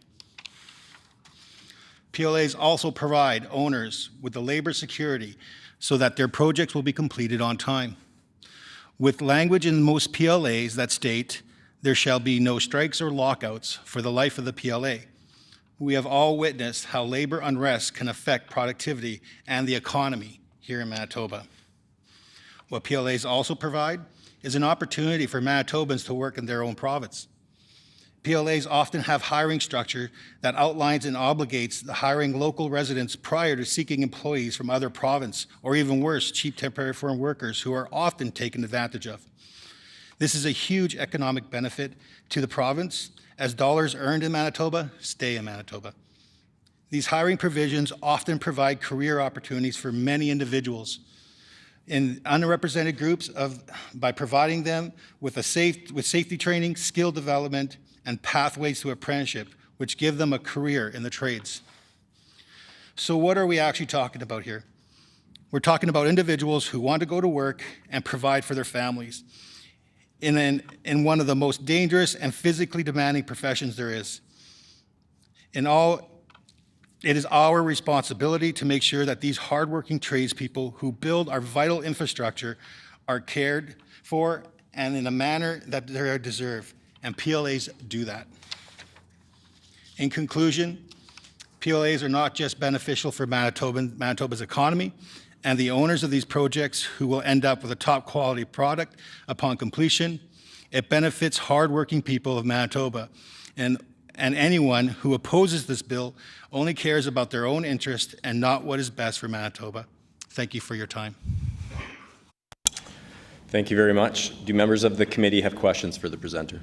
Speaker 11: PLAs also provide owners with the labor security so that their projects will be completed on time. With language in most PLAs that state there shall be no strikes or lockouts for the life of the PLA, we have all witnessed how labor unrest can affect productivity and the economy here in Manitoba. What PLAs also provide is an opportunity for Manitobans to work in their own province. PLAs often have hiring structure that outlines and obligates the hiring local residents prior to seeking employees from other province, or even worse, cheap temporary foreign workers who are often taken advantage of. This is a huge economic benefit to the province, as dollars earned in Manitoba stay in Manitoba. These hiring provisions often provide career opportunities for many individuals in underrepresented groups by providing them with safety training, skill development, and pathways to apprenticeship, which give them a career in the trades. So what are we actually talking about here? We're talking about individuals who want to go to work and provide for their families in one of the most dangerous and physically demanding professions there is. It is our responsibility to make sure that these hardworking tradespeople who build our vital infrastructure are cared for and in a manner that they deserve, and PLAs do that. In conclusion, PLAs are not just beneficial for Manitoba's economy and the owners of these projects who will end up with a top quality product upon completion. It benefits hardworking people of Manitoba, and anyone who opposes this bill only cares about their own interest and not what is best for Manitoba. Thank you for your time.
Speaker 4: Thank you very much. Do members of the committee have questions for the presenter?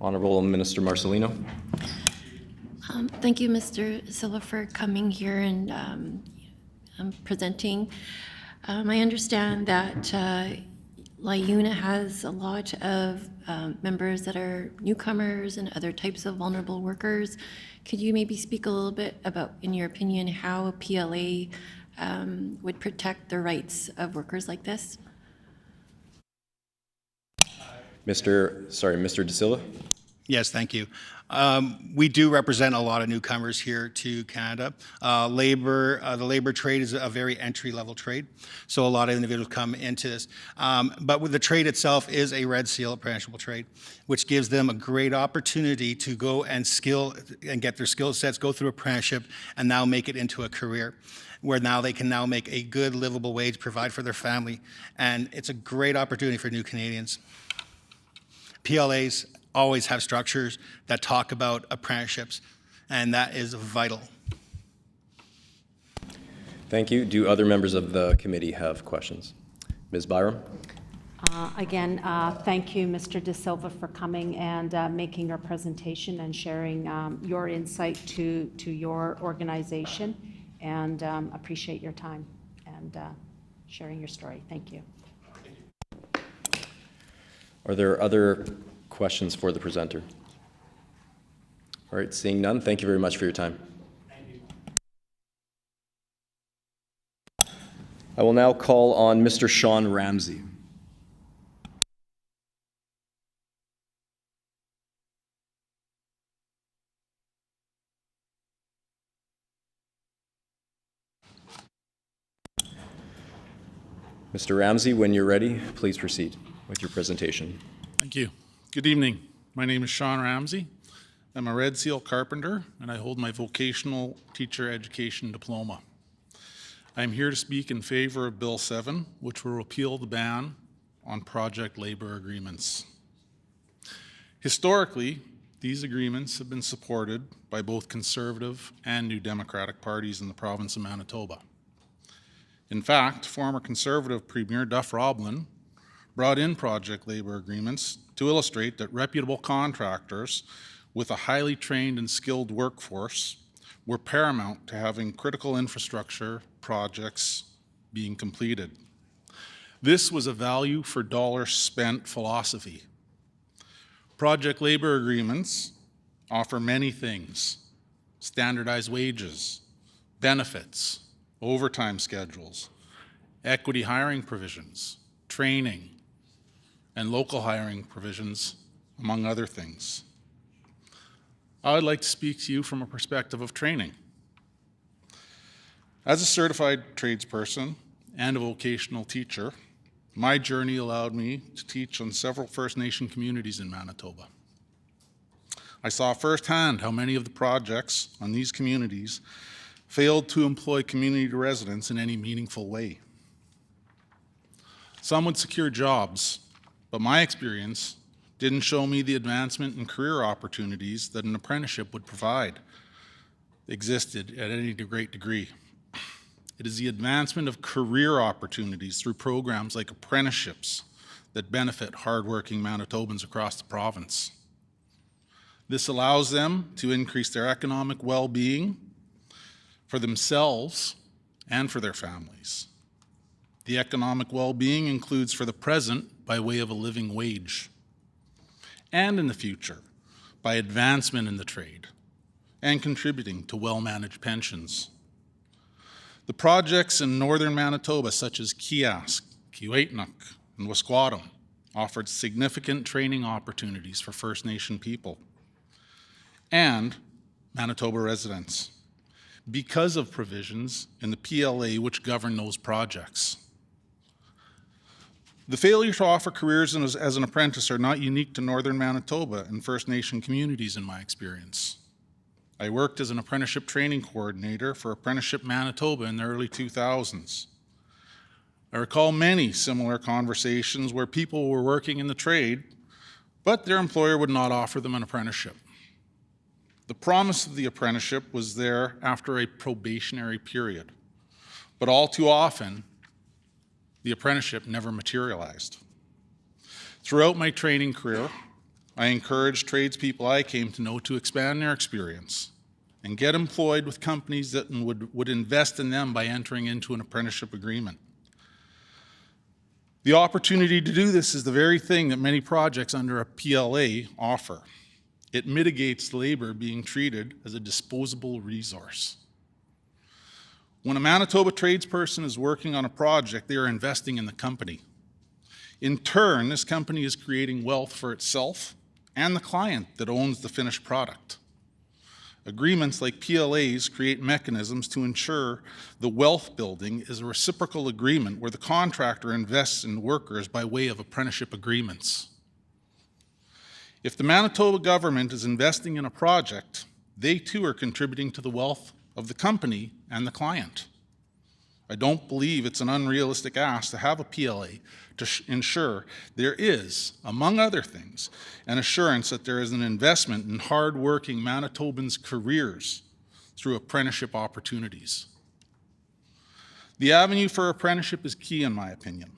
Speaker 4: Honourable Minister Marcelino.
Speaker 3: Thank you, Mr. Silva, for coming here and presenting. I understand that LIUNA has a lot of members that are newcomers and other types of vulnerable workers. Could you maybe speak a little bit about, in your opinion, how a PLA would protect the rights of workers like this?
Speaker 4: Mr. De Silva.
Speaker 11: Yes, thank you. We do represent a lot of newcomers here to Canada. The labor trade is a very entry-level trade, so a lot of individuals come into this. But with the trade itself is a Red Seal apprenticeship trade, which gives them a great opportunity to go and get their skill sets, go through apprenticeship, and now make it into a career, where now they can now make a good livable wage, provide for their family, and it's a great opportunity for new Canadians. PLAs always have structures that talk about apprenticeships, and that is vital.
Speaker 4: Thank you. Do other members of the committee have questions? Ms. Byram?
Speaker 8: Again, thank you, Mr. De Silva, for coming and making your presentation and sharing your insight to your organization, and appreciate your time and sharing your story. Thank you.
Speaker 4: Are there other questions for the presenter? All right, seeing none, thank you very much for your time.
Speaker 1: Thank you.
Speaker 4: I will now call on Mr. Sean Ramsey. Mr. Ramsey, when you're ready, please proceed with your presentation.
Speaker 12: Thank you. Good evening. My name is Sean Ramsey. I'm a Red Seal carpenter, and I hold my vocational teacher education diploma. I am here to speak in favor of Bill 7, which will repeal the ban on project labor agreements. Historically, these agreements have been supported by both Conservative and New Democratic parties in the province of Manitoba. In fact, former Conservative Premier Duff Roblin brought in project labor agreements to illustrate that reputable contractors with a highly trained and skilled workforce were paramount to having critical infrastructure projects being completed. This was a value for dollar spent philosophy. Project labor agreements offer many things: standardized wages, benefits, overtime schedules, equity hiring provisions, training, and local hiring provisions, among other things. I would like to speak to you from a perspective of training. As a certified tradesperson and a vocational teacher, my journey allowed me to teach on several First Nation communities in Manitoba. I saw firsthand how many of the projects on these communities failed to employ community residents in any meaningful way. Some would secure jobs, but my experience didn't show me the advancement and career opportunities that an apprenticeship would provide existed at any great degree. It is the advancement of career opportunities through programs like apprenticeships that benefit hardworking Manitobans across the province. This allows them to increase their economic well-being for themselves and for their families. The economic well-being includes for the present by way of a living wage, and in the future by advancement in the trade and contributing to well-managed pensions. The projects in northern Manitoba, such as Kiask, Kiwetinook, and Wasquatum, offered significant training opportunities for First Nation people and Manitoba residents because of provisions in the PLA which govern those projects. The failure to offer careers as an apprentice are not unique to northern Manitoba and First Nation communities in my experience. I worked as an apprenticeship training coordinator for Apprenticeship Manitoba in the early 2000s. I recall many similar conversations where people were working in the trade, but their employer would not offer them an apprenticeship. The promise of the apprenticeship was there after a probationary period, but all too often, the apprenticeship never materialized. Throughout my training career, I encouraged tradespeople I came to know to expand their experience and get employed with companies that would invest in them by entering into an apprenticeship agreement. The opportunity to do this is the very thing that many projects under a PLA offer. It mitigates labor being treated as a disposable resource. When a Manitoba tradesperson is working on a project, they are investing in the company. In turn, this company is creating wealth for itself and the client that owns the finished product. Agreements like PLAs create mechanisms to ensure the wealth building is a reciprocal agreement where the contractor invests in workers by way of apprenticeship agreements. If the Manitoba government is investing in a project, they too are contributing to the wealth of the company and the client. I don't believe it's an unrealistic ask to have a PLA to ensure there is, among other things, an assurance that there is an investment in hard-working Manitobans' careers through apprenticeship opportunities. The avenue for apprenticeship is key in my opinion.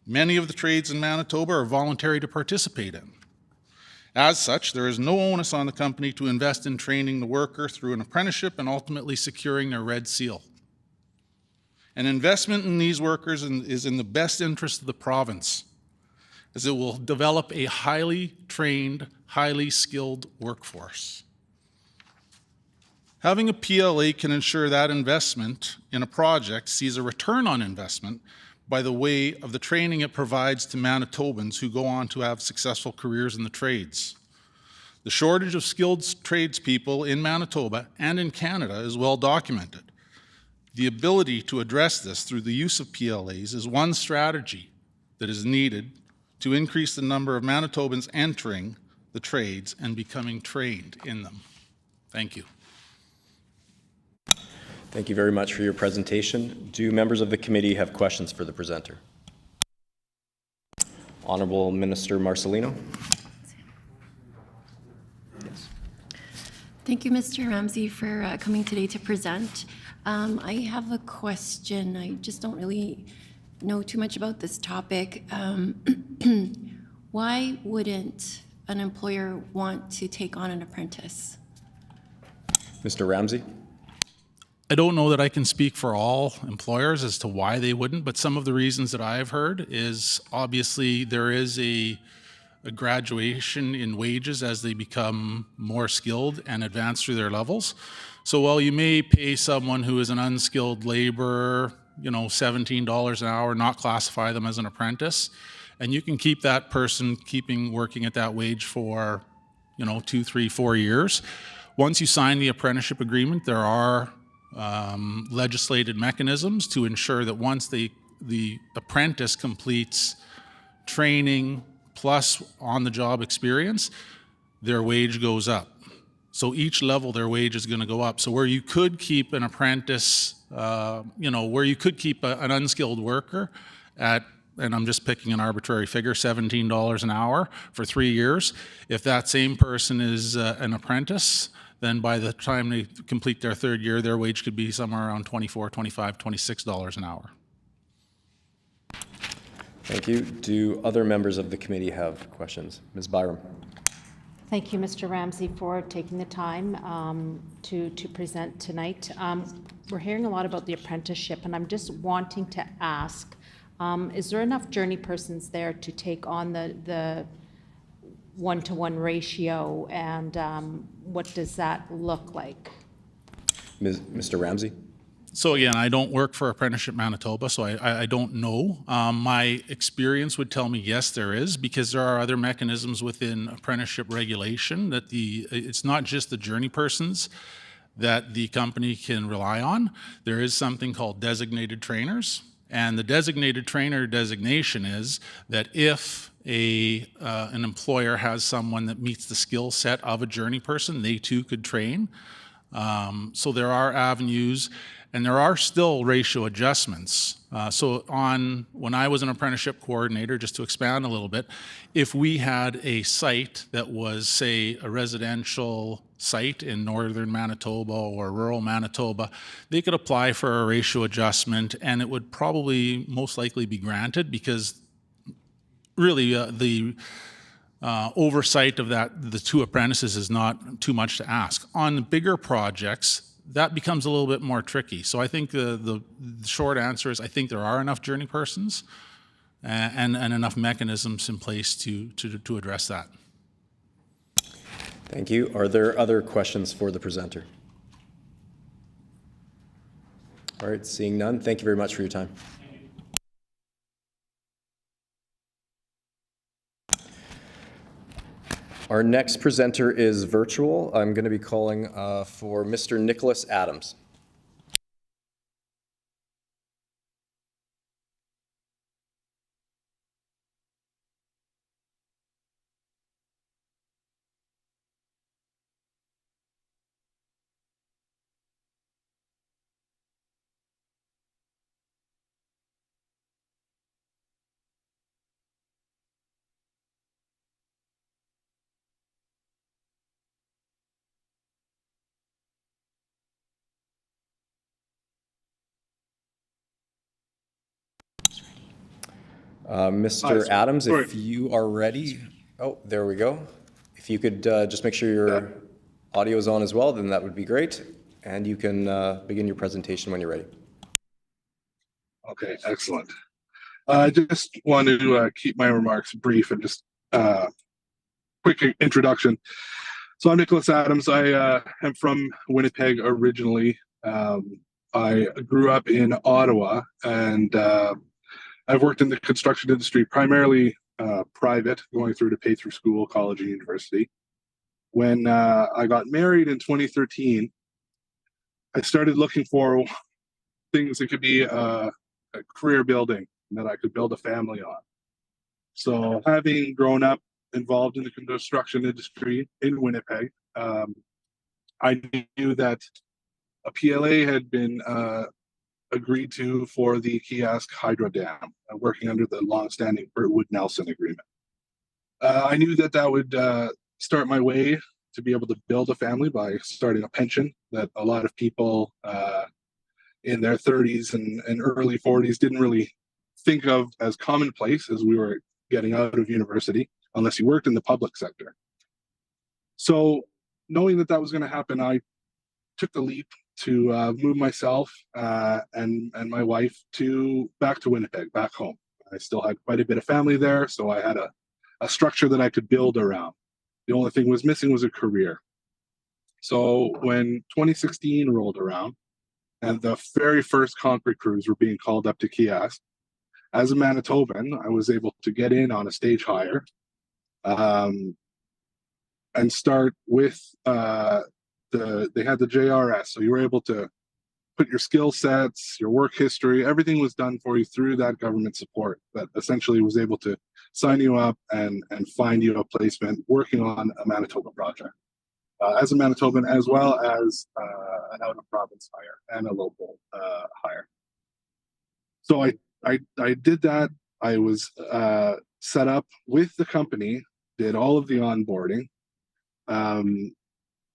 Speaker 12: Many of the trades in Manitoba are voluntary to participate in. As such, there is no onus on the company to invest in training the worker through an apprenticeship and ultimately securing their red seal. An investment in these workers is in the best interest of the province, as it will develop a highly trained, highly skilled workforce. Having a PLA can ensure that investment in a project sees a return on investment by the way of the training it provides to Manitobans who go on to have successful careers in the trades. The shortage of skilled tradespeople in Manitoba and in Canada is well documented. The ability to address this through the use of PLAs is one strategy that is needed to increase the number of Manitobans entering the trades and becoming trained in them. Thank you.
Speaker 4: Thank you very much for your presentation. Do members of the committee have questions for the presenter? Honourable Minister Marcelino. Yes.
Speaker 3: Thank you, Mr. Ramsey, for coming today to present. I have a question. I just don't really know too much about this topic. Why wouldn't an employer want to take on an apprentice?
Speaker 4: Mr. Ramsey.
Speaker 12: I don't know that I can speak for all employers as to why they wouldn't, but some of the reasons that I've heard is obviously there is a a graduation in wages as they become more skilled and advance through their levels. So while you may pay someone who is an unskilled laborer, $17 an hour, not classify them as an apprentice, and you can keep that person working at that wage for, 2, 3, 4 years. Once you sign the apprenticeship agreement, there are legislated mechanisms to ensure that once the apprentice completes training plus on-the-job experience, their wage goes up. So each level, their wage is going to go up. So where you could keep an apprentice, where you could keep an unskilled worker at, and I'm just picking an arbitrary figure, $17 an hour for 3 years, if that same person is an apprentice, then by the time they complete their 3rd year, their wage could be somewhere around $24, $25, $26 an hour.
Speaker 4: Thank you. Do other members of the committee have questions? Ms. Byram.
Speaker 8: Thank you, Mr. Ramsey, for taking the time to present tonight. We're hearing a lot about the apprenticeship, and I'm just wanting to ask, is there enough journey persons there to take on the one-to-one ratio, and what does that look like?
Speaker 4: Mr. Ramsey.
Speaker 12: So again, I don't work for Apprenticeship Manitoba, so I don't know. My experience would tell me yes, there is, because there are other mechanisms within apprenticeship regulation that it's not just the journey persons that the company can rely on. There is something called designated trainers, and the designated trainer designation is that if an employer has someone that meets the skill set of a journey person, they too could train. So there are avenues, and there are still ratio adjustments. When I was an apprenticeship coordinator, just to expand a little bit, if we had a site that was, say, a residential site in northern Manitoba or rural Manitoba, they could apply for a ratio adjustment, and it would probably most likely be granted, because really the oversight of the 2 apprentices is not too much to ask. On bigger projects, that becomes a little bit more tricky. So I think the short answer is I think there are enough journey persons and enough mechanisms in place to address that.
Speaker 4: Thank you. Are there other questions for the presenter? All right, seeing none, thank you very much for your time. Our next presenter is virtual. I'm going to be calling for Mr. Nicholas Adams. Mr. Adams, if you are ready. Oh, there we go. If you could just make sure your audio is on as well, then that would be great. And you can begin your presentation when you're ready.
Speaker 13: Okay, excellent. I just wanted to keep my remarks brief and just quick introduction. So I'm Nicholas Adams. I am from Winnipeg originally. I grew up in Ottawa, and I've worked in the construction industry, primarily private, going through to pay through school, college, and university. When I got married in 2013, I started looking for things that could be a career building that I could build a family on. So having grown up involved in the construction industry in Winnipeg, I knew that a PLA had been agreed to for the Kiosk Hydro Dam, working under the long-standing Burtwood-Nelson agreement. I knew that that would start my way to be able to build a family by starting a pension that a lot of people in their 30s and early 40s didn't really think of as commonplace as we were getting out of university, unless you worked in the public sector. So knowing that that was going to happen, I took the leap to move myself and my wife back to Winnipeg, back home. I still had quite a bit of family there, so I had a structure that I could build around. The only thing was missing was a career. So when 2016 rolled around and the very first concrete crews were being called up to Kiosk, as a Manitoban, I was able to get in on a stage hire and start with they had the JRS. So you were able to put your skill sets, your work history, everything was done for you through that government support that essentially was able to sign you up and find you a placement working on a Manitoba project. As a Manitoban, as well as an out-of-province hire and a local hire. So I did that. I was set up with the company, did all of the onboarding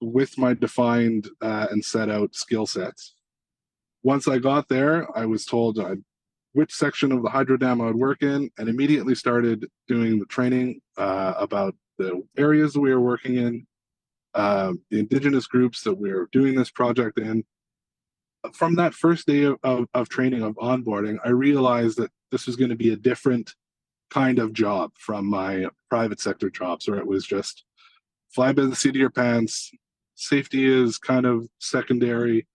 Speaker 13: with my defined and set out skill sets. Once I got there, I was told which section of the hydro dam I would work in, and immediately started doing the training about the areas that we were working in, the Indigenous groups that we were doing this project in. From that first day of training, of onboarding, I realized that this was going to be a different kind of job from my private sector jobs, where it was just fly by the seat of your pants. Safety is kind of secondary,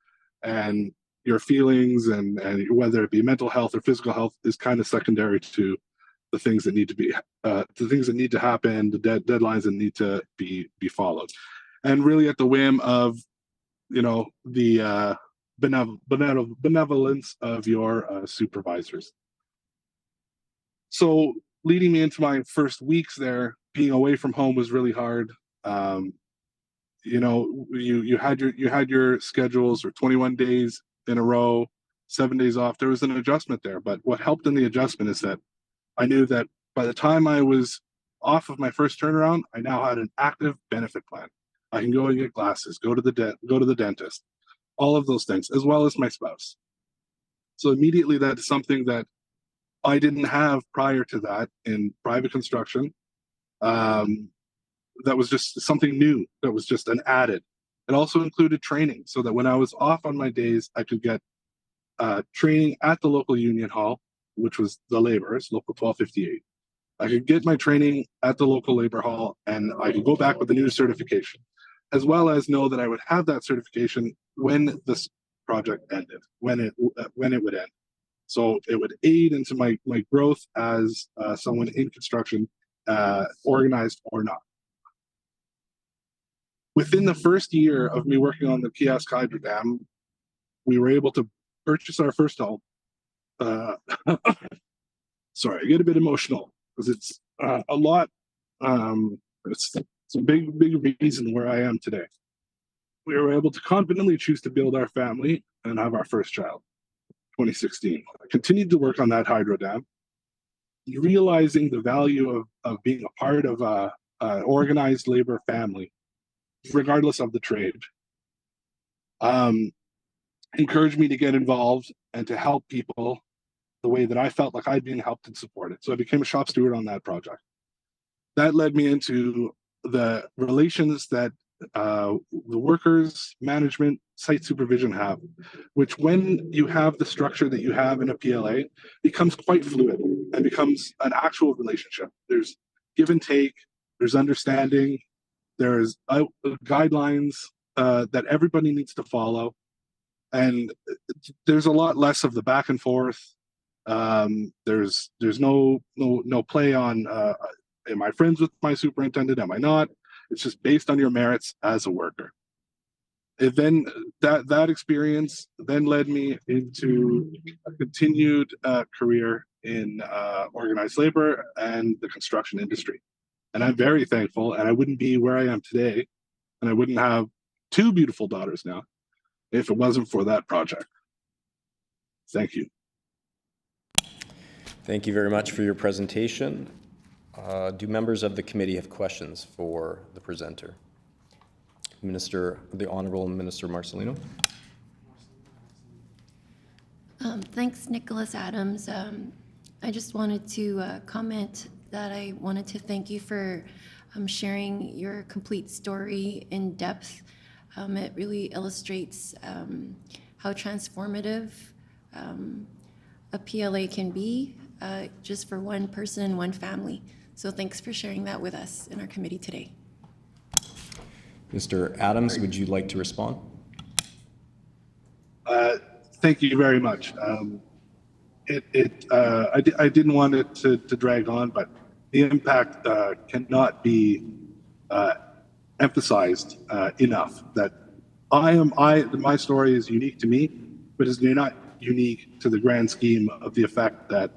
Speaker 13: and your feelings and whether it be mental health or physical health is kind of secondary to the things that need to be the things that need to happen, the deadlines that need to be followed, and really at the whim of the benevolence of your supervisors. So leading me into my first weeks there, being away from home was really hard. You had your schedules or 21 days in a row, 7 days off. There was an adjustment there, but what helped in the adjustment is that I knew that by the time I was off of my first turnaround, I now had an active benefit plan. I can go and get glasses, go to the dentist, all of those things, as well as my spouse. So immediately that's something that I didn't have prior to that in private construction. That was just something new. That was just an added. It also included training, so that when I was off on my days, I could get training at the local union hall, which was the laborers, local 1258. I could get my training at the local labor hall, and I could go back with a new certification, as well as know that I would have that certification when this project ended, when it would end. So it would aid into my growth as someone in construction, organized or not. Within the first year of me working on the Kiosk Hydro Dam, we were able to purchase our first home. Sorry, I get a bit emotional because it's a lot. It's a big reason where I am today. We were able to confidently choose to build our family and have our first child, 2016. I continued to work on that hydro dam, realizing the value of being a part of an organized labor family, regardless of the trade. Encouraged me to get involved and to help people the way that I felt like I'd been helped and supported. So I became a shop steward on that project. That led me into the relations that the workers, management, site supervision have, which when you have the structure that you have in a PLA, becomes quite fluid and becomes an actual relationship. There's give and take, there's understanding, there's guidelines that everybody needs to follow. And there's a lot less of the back and forth. There's no play on am I friends with my superintendent? Am I not? It's just based on your merits as a worker. And then that experience then led me into a continued career in organized labor and the construction industry. And I'm very thankful, and I wouldn't be where I am today, and I wouldn't have two beautiful daughters now if it wasn't for that project. Thank you.
Speaker 4: Thank you very much for your presentation. Do members of the committee have questions for the presenter? The Honorable Minister Marcelino.
Speaker 3: Thanks, Nicholas Adams. I just wanted to comment that I wanted to thank you for sharing your complete story in depth. It really illustrates how transformative a PLA can be just for one person and one family. So thanks for sharing that with us in our committee today.
Speaker 4: Mr. Adams, would you like to respond?
Speaker 13: Thank you very much. I didn't want it to drag on, but the impact cannot be emphasized enough. That my story is unique to me, but is not unique to the grand scheme of the effect that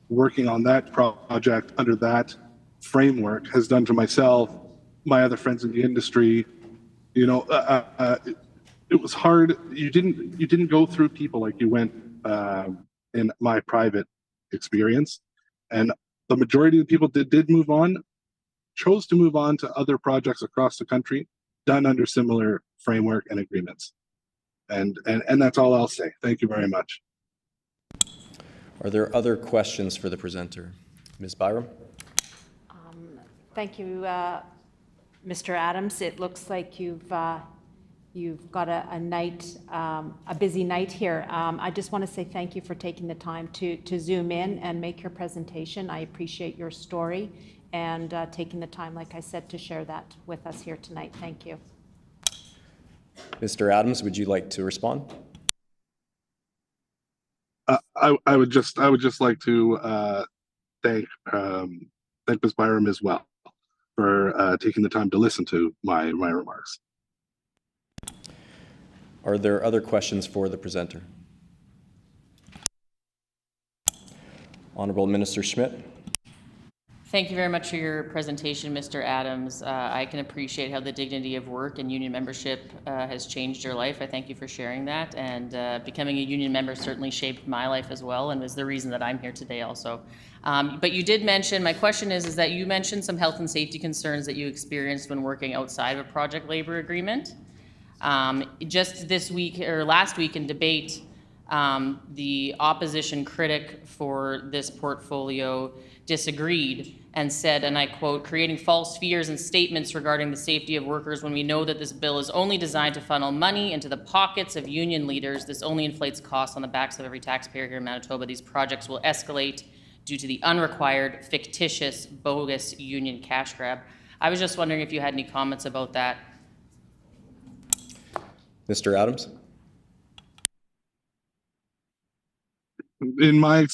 Speaker 13: working on that project under that framework has done to myself, my other friends in the industry. You know, it was hard. You didn't go through people like you went in my private experience, and the majority of the people that did move on chose to move on to other projects across the country done under similar framework and agreements. And that's all I'll say. Thank you very much.
Speaker 4: Are there other questions for the presenter? Ms. Byram?
Speaker 8: Thank you, Mr. Adams. It looks like you've got a busy night here. I just want to say thank you for taking the time to zoom in and make your presentation. I appreciate your story and taking the time, like I said, to share that with us here tonight. Thank you.
Speaker 4: Mr. Adams, would you like to respond?
Speaker 13: I would just like to thank Ms. Byram as well for taking the time to listen to my remarks.
Speaker 4: Are there other questions for the presenter? Honourable Minister Schmidt.
Speaker 5: Thank you very much for your presentation, Mr. Adams. I can appreciate how the dignity of work and union membership has changed your life. I thank you for sharing that. And becoming a union member certainly shaped my life as well, and was the reason that I'm here today also. But you did mention, my question is that you mentioned some health and safety concerns that you experienced when working outside of a project labor agreement. Just this week, or last week in debate, the opposition critic for this portfolio disagreed and said, and I quote, "creating false fears and statements regarding the safety of workers when we know that this bill is only designed to funnel money into the pockets of union leaders. This only inflates costs on the backs of every taxpayer here in Manitoba. These projects will escalate due to the unrequired, fictitious, bogus union cash grab." I was just wondering if you had any comments about that.
Speaker 4: Mr. Adams?
Speaker 13: In my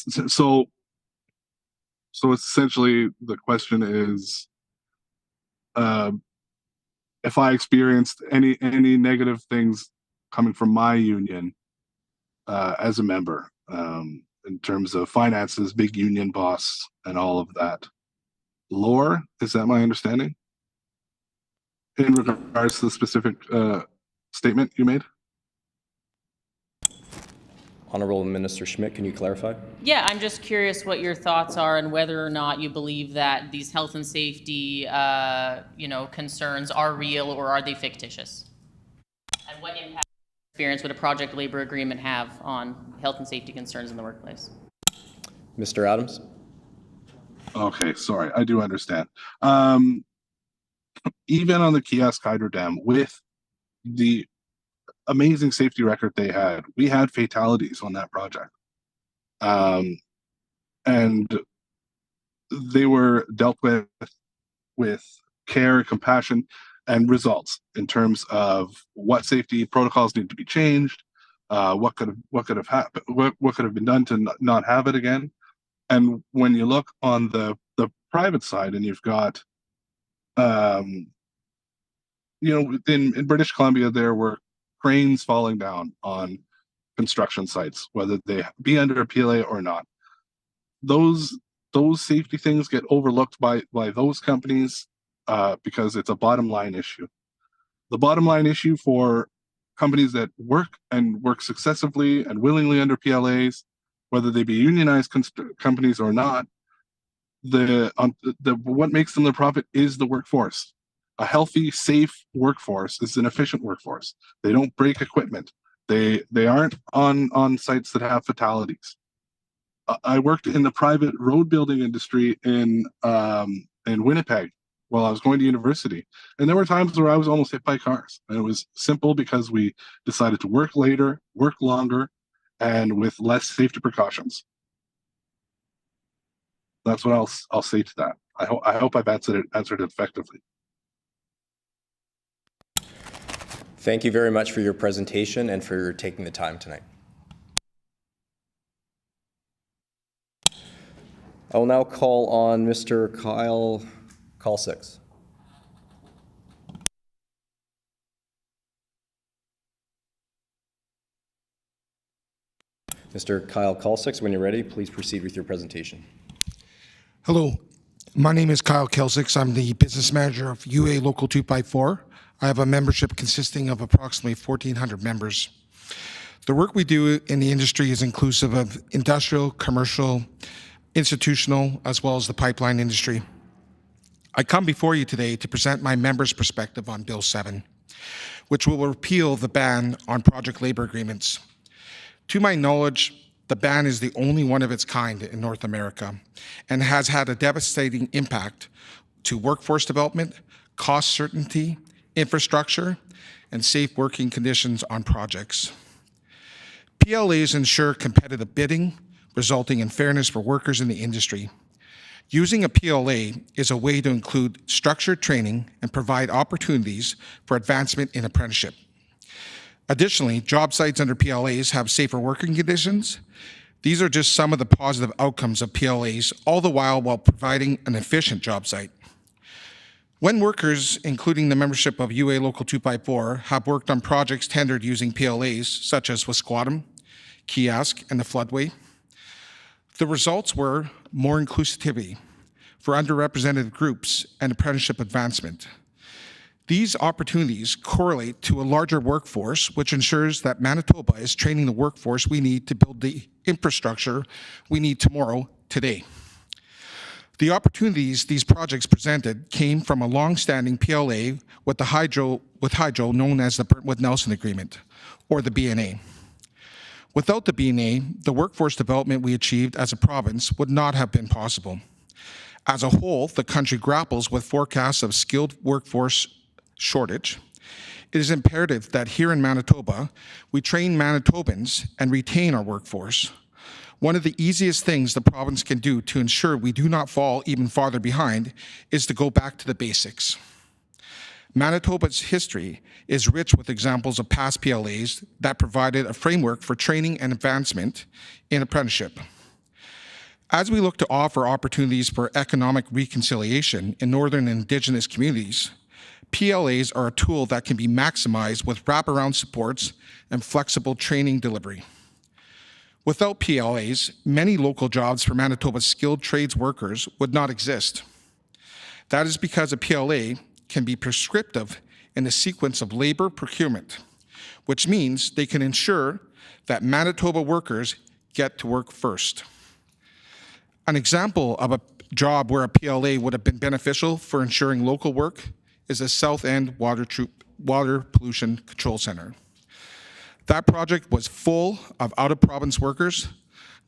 Speaker 13: so essentially the question is, if I experienced any negative things coming from my union as a member, in terms of finances, big union boss, and all of that. Lore, is that my understanding? In regards to the specific statement you made?
Speaker 4: Honourable Minister Schmidt, can you clarify?
Speaker 5: Yeah, I'm just curious what your thoughts are and whether or not you believe that these health and safety, concerns are real or are they fictitious? And what impact experience would a project labor agreement have on health and safety concerns in the workplace?
Speaker 4: Mr. Adams?
Speaker 13: Okay, sorry, I do understand. Even on the Kiosk Hydro Dam, with the amazing safety record they had, we had fatalities on that project. And they were dealt with care, compassion, and results in terms of what safety protocols need to be changed, what could have happened, what could have been done to not have it again. And when you look on the private side, and you've got, in British Columbia, there were cranes falling down on construction sites, whether they be under a PLA or not. Those safety things get overlooked by those companies because it's a bottom line issue. The bottom line issue for companies that work successively and willingly under PLAs, whether they be unionized companies or not, what makes them the profit is the workforce. A healthy, safe workforce is an efficient workforce. They don't break equipment. They aren't on sites that have fatalities. I worked in the private road building industry in Winnipeg while I was going to university, and there were times where I was almost hit by cars. And it was simple because we decided to work later, work longer, and with less safety precautions. That's what I'll say to that. I hope I've answered it effectively.
Speaker 4: Thank you very much for your presentation and for taking the time tonight. I will now call on Mr. Kyle Kalsix. Mr. Kyle Kalsix, when you're ready, please proceed with your presentation.
Speaker 14: Hello, my name is Kyle Kalsix. I'm the business manager of UA Local 254. I have a membership consisting of approximately 1,400 members. The work we do in the industry is inclusive of industrial, commercial, institutional, as well as the pipeline industry. I come before you today to present my members' perspective on Bill 7, which will repeal the ban on project labor agreements. To my knowledge, the ban is the only one of its kind in North America and has had a devastating impact to workforce development, cost certainty, infrastructure, and safe working conditions on projects. PLAs ensure competitive bidding, resulting in fairness for workers in the industry. Using a PLA is a way to include structured training and provide opportunities for advancement in apprenticeship. Additionally, job sites under PLAs have safer working conditions. These are just some of the positive outcomes of PLAs, all the while providing an efficient job site. When workers, including the membership of UA Local 254, have worked on projects tendered using PLAs, such as Wisquatam, Kiosk, and the Floodway, the results were more inclusivity for underrepresented groups and apprenticeship advancement. These opportunities correlate to a larger workforce, which ensures that Manitoba is training the workforce we need to build the infrastructure we need tomorrow, today. The opportunities these projects presented came from a long-standing PLA with Hydro known as the Burntwood-Nelson Agreement, or the BNA. Without the BNA, the workforce development we achieved as a province would not have been possible. As a whole, the country grapples with forecasts of skilled workforce shortage. It is imperative that here in Manitoba, we train Manitobans and retain our workforce. One of the easiest things the province can do to ensure we do not fall even farther behind is to go back to the basics. Manitoba's history is rich with examples of past PLAs that provided a framework for training and advancement in apprenticeship. As we look to offer opportunities for economic reconciliation in Northern and Indigenous communities, PLAs are a tool that can be maximized with wraparound supports and flexible training delivery. Without PLAs, many local jobs for Manitoba's skilled trades workers would not exist. That is because a PLA can be prescriptive in the sequence of labor procurement, which means they can ensure that Manitoba workers get to work first. An example of a job where a PLA would have been beneficial for ensuring local work is the South End Water Pollution Control Center. That project was full of out-of-province workers,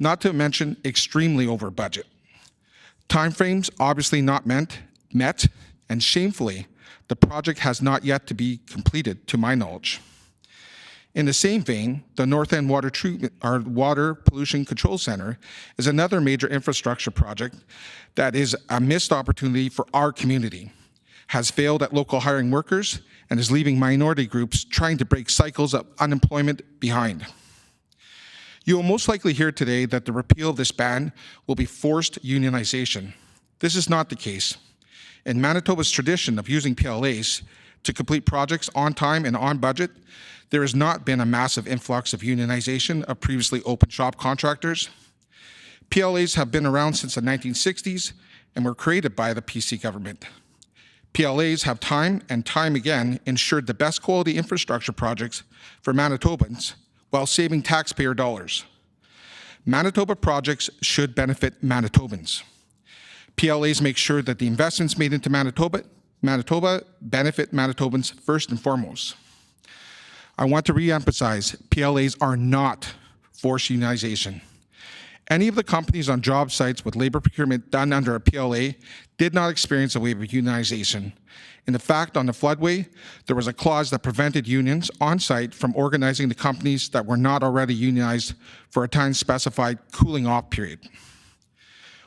Speaker 14: not to mention extremely over budget. Timeframes obviously not met, and shamefully, the project has not yet to be completed, to my knowledge. In the same vein, the North End Water Pollution Control Center is another major infrastructure project that is a missed opportunity for our community, has failed at local hiring workers, and is leaving minority groups trying to break cycles of unemployment behind. You will most likely hear today that the repeal of this ban will be forced unionization. This is not the case. In Manitoba's tradition of using PLAs to complete projects on time and on budget, there has not been a massive influx of unionization of previously open shop contractors. PLAs have been around since the 1960s and were created by the PC government. PLAs have time and time again ensured the best quality infrastructure projects for Manitobans while saving taxpayer dollars. Manitoba projects should benefit Manitobans. PLAs make sure that the investments made into Manitoba benefit Manitobans first and foremost. I want to re-emphasize, PLAs are not forced unionization. Any of the companies on job sites with labor procurement done under a PLA did not experience a wave of unionization. In fact, on the floodway, there was a clause that prevented unions on site from organizing the companies that were not already unionized for a time-specified cooling-off period.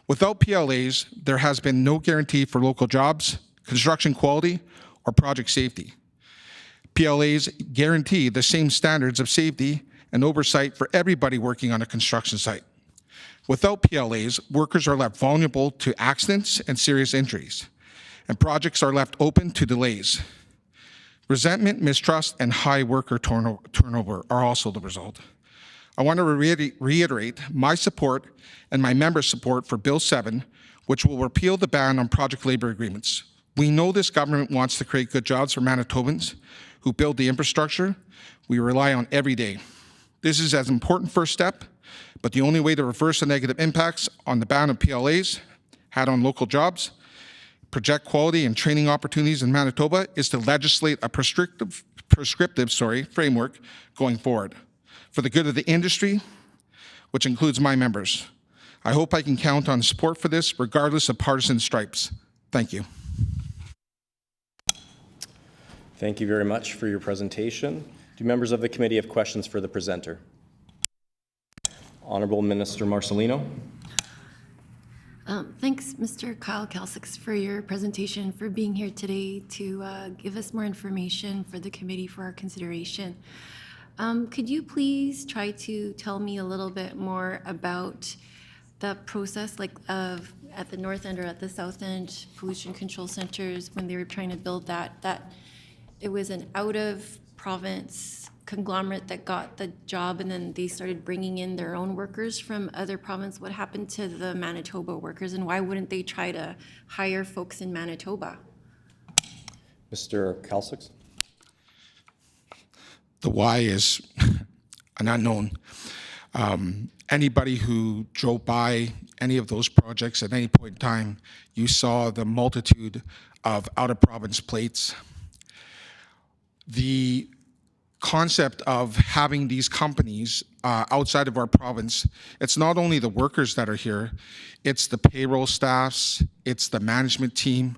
Speaker 14: Without PLAs, there has been no guarantee for local jobs, construction quality, or project safety. PLAs guarantee the same standards of safety and oversight for everybody working on a construction site. Without PLAs, workers are left vulnerable to accidents and serious injuries, and projects are left open to delays. Resentment, mistrust, and high worker turnover are also the result. I want to reiterate my support and my members' support for Bill 7, which will repeal the ban on project labor agreements. We know this government wants to create good jobs for Manitobans who build the infrastructure we rely on every day. This is an important first step, but the only way to reverse the negative impacts on the ban of PLAs had on local jobs, project quality and training opportunities in Manitoba is to legislate a prescriptive framework going forward for the good of the industry, which includes my members. I hope I can count on support for this regardless of partisan stripes. Thank you.
Speaker 4: Thank you very much for your presentation. Do members of the committee have questions for the presenter? Honourable Minister Marcelino.
Speaker 3: Thanks, Mr. Kyle Kalsix, for your presentation, for being here today to give us more information for the committee for our consideration. Could you please try to tell me a little bit more about the process, like at the north end or at the south end pollution control centers when they were trying to build that it was an out-of-province conglomerate that got the job, and then they started bringing in their own workers from other provinces. What happened to the Manitoba workers, and why wouldn't they try to hire folks in Manitoba?
Speaker 4: Mr. Kalsix.
Speaker 14: The why is an unknown. Anybody who drove by any of those projects at any point in time, you saw the multitude of out-of-province plates. The concept of having these companies outside of our province, it's not only the workers that are here, it's the payroll staffs, it's the management team,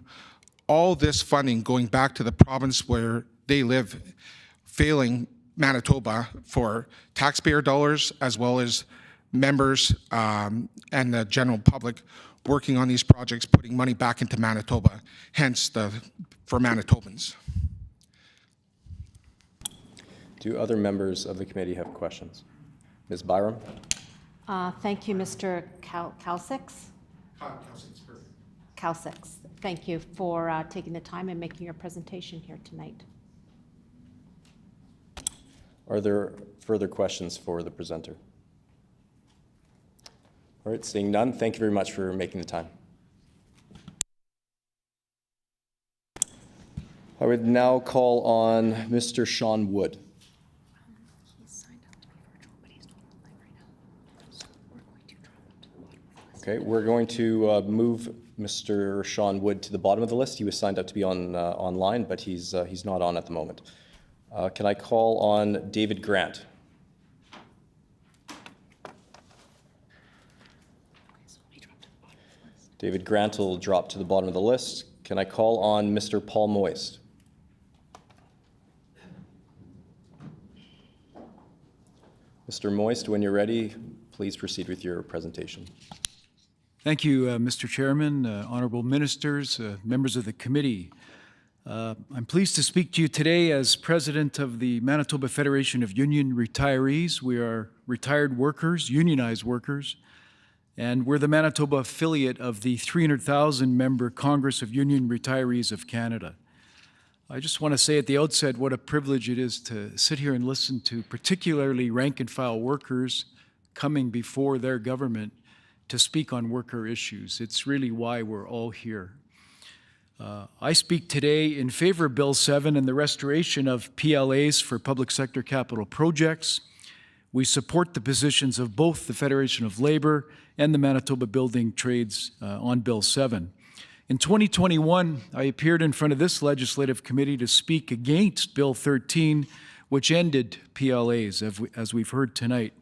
Speaker 14: all this funding going back to the province where they live, failing Manitoba for taxpayer dollars as well as members and the general public working on these projects, putting money back into Manitoba, hence for Manitobans.
Speaker 4: Do other members of the committee have questions? Ms. Byram?
Speaker 8: Thank you, Mr. Kalsix. Kalsix, thank you for taking the time and making your presentation here tonight.
Speaker 4: Are there further questions for the presenter? All right, seeing none, thank you very much for making the time. I would now call on Mr. Sean Wood. Okay, we're going to move Mr. Sean Wood to the bottom of the list. He was signed up to be online, but he's not on at the moment. Can I call on David Grant? David Grant will drop to the bottom of the list. Can I call on Mr. Paul Moist? Mr. Moist, when you're ready, please proceed with your presentation.
Speaker 15: Thank you, Mr. Chairman, honorable ministers, members of the committee. I'm pleased to speak to you today as president of the Manitoba Federation of Union Retirees. We are retired workers, unionized workers, and we're the Manitoba affiliate of the 300,000 member Congress of Union Retirees of Canada. I just want to say at the outset what a privilege it is to sit here and listen to particularly rank and file workers coming before their government to speak on worker issues. It's really why we're all here. I speak today in favor of Bill 7 and the restoration of PLAs for public sector capital projects. We support the positions of both the Federation of Labor and the Manitoba Building Trades on Bill 7. In 2021, I appeared in front of this legislative committee to speak against Bill 13, which ended PLAs, as we've heard tonight.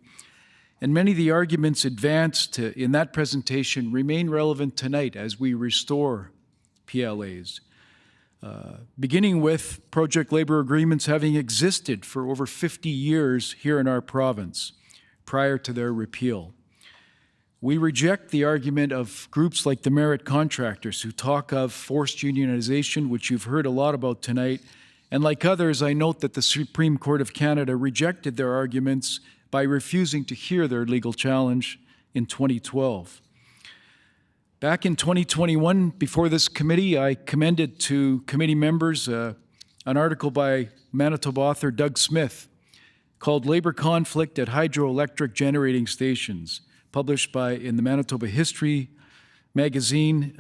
Speaker 15: And many of the arguments advanced in that presentation remain relevant tonight as we restore PLAs, beginning with project labor agreements having existed for over 50 years here in our province prior to their repeal. We reject the argument of groups like the merit contractors who talk of forced unionization, which you've heard a lot about tonight. And like others, I note that the Supreme Court of Canada rejected their arguments by refusing to hear their legal challenge in 2012. Back in 2021, before this committee, I commended to committee members an article by Manitoba author Doug Smith called Labor Conflict at Hydroelectric Generating Stations, published in the Manitoba History magazine,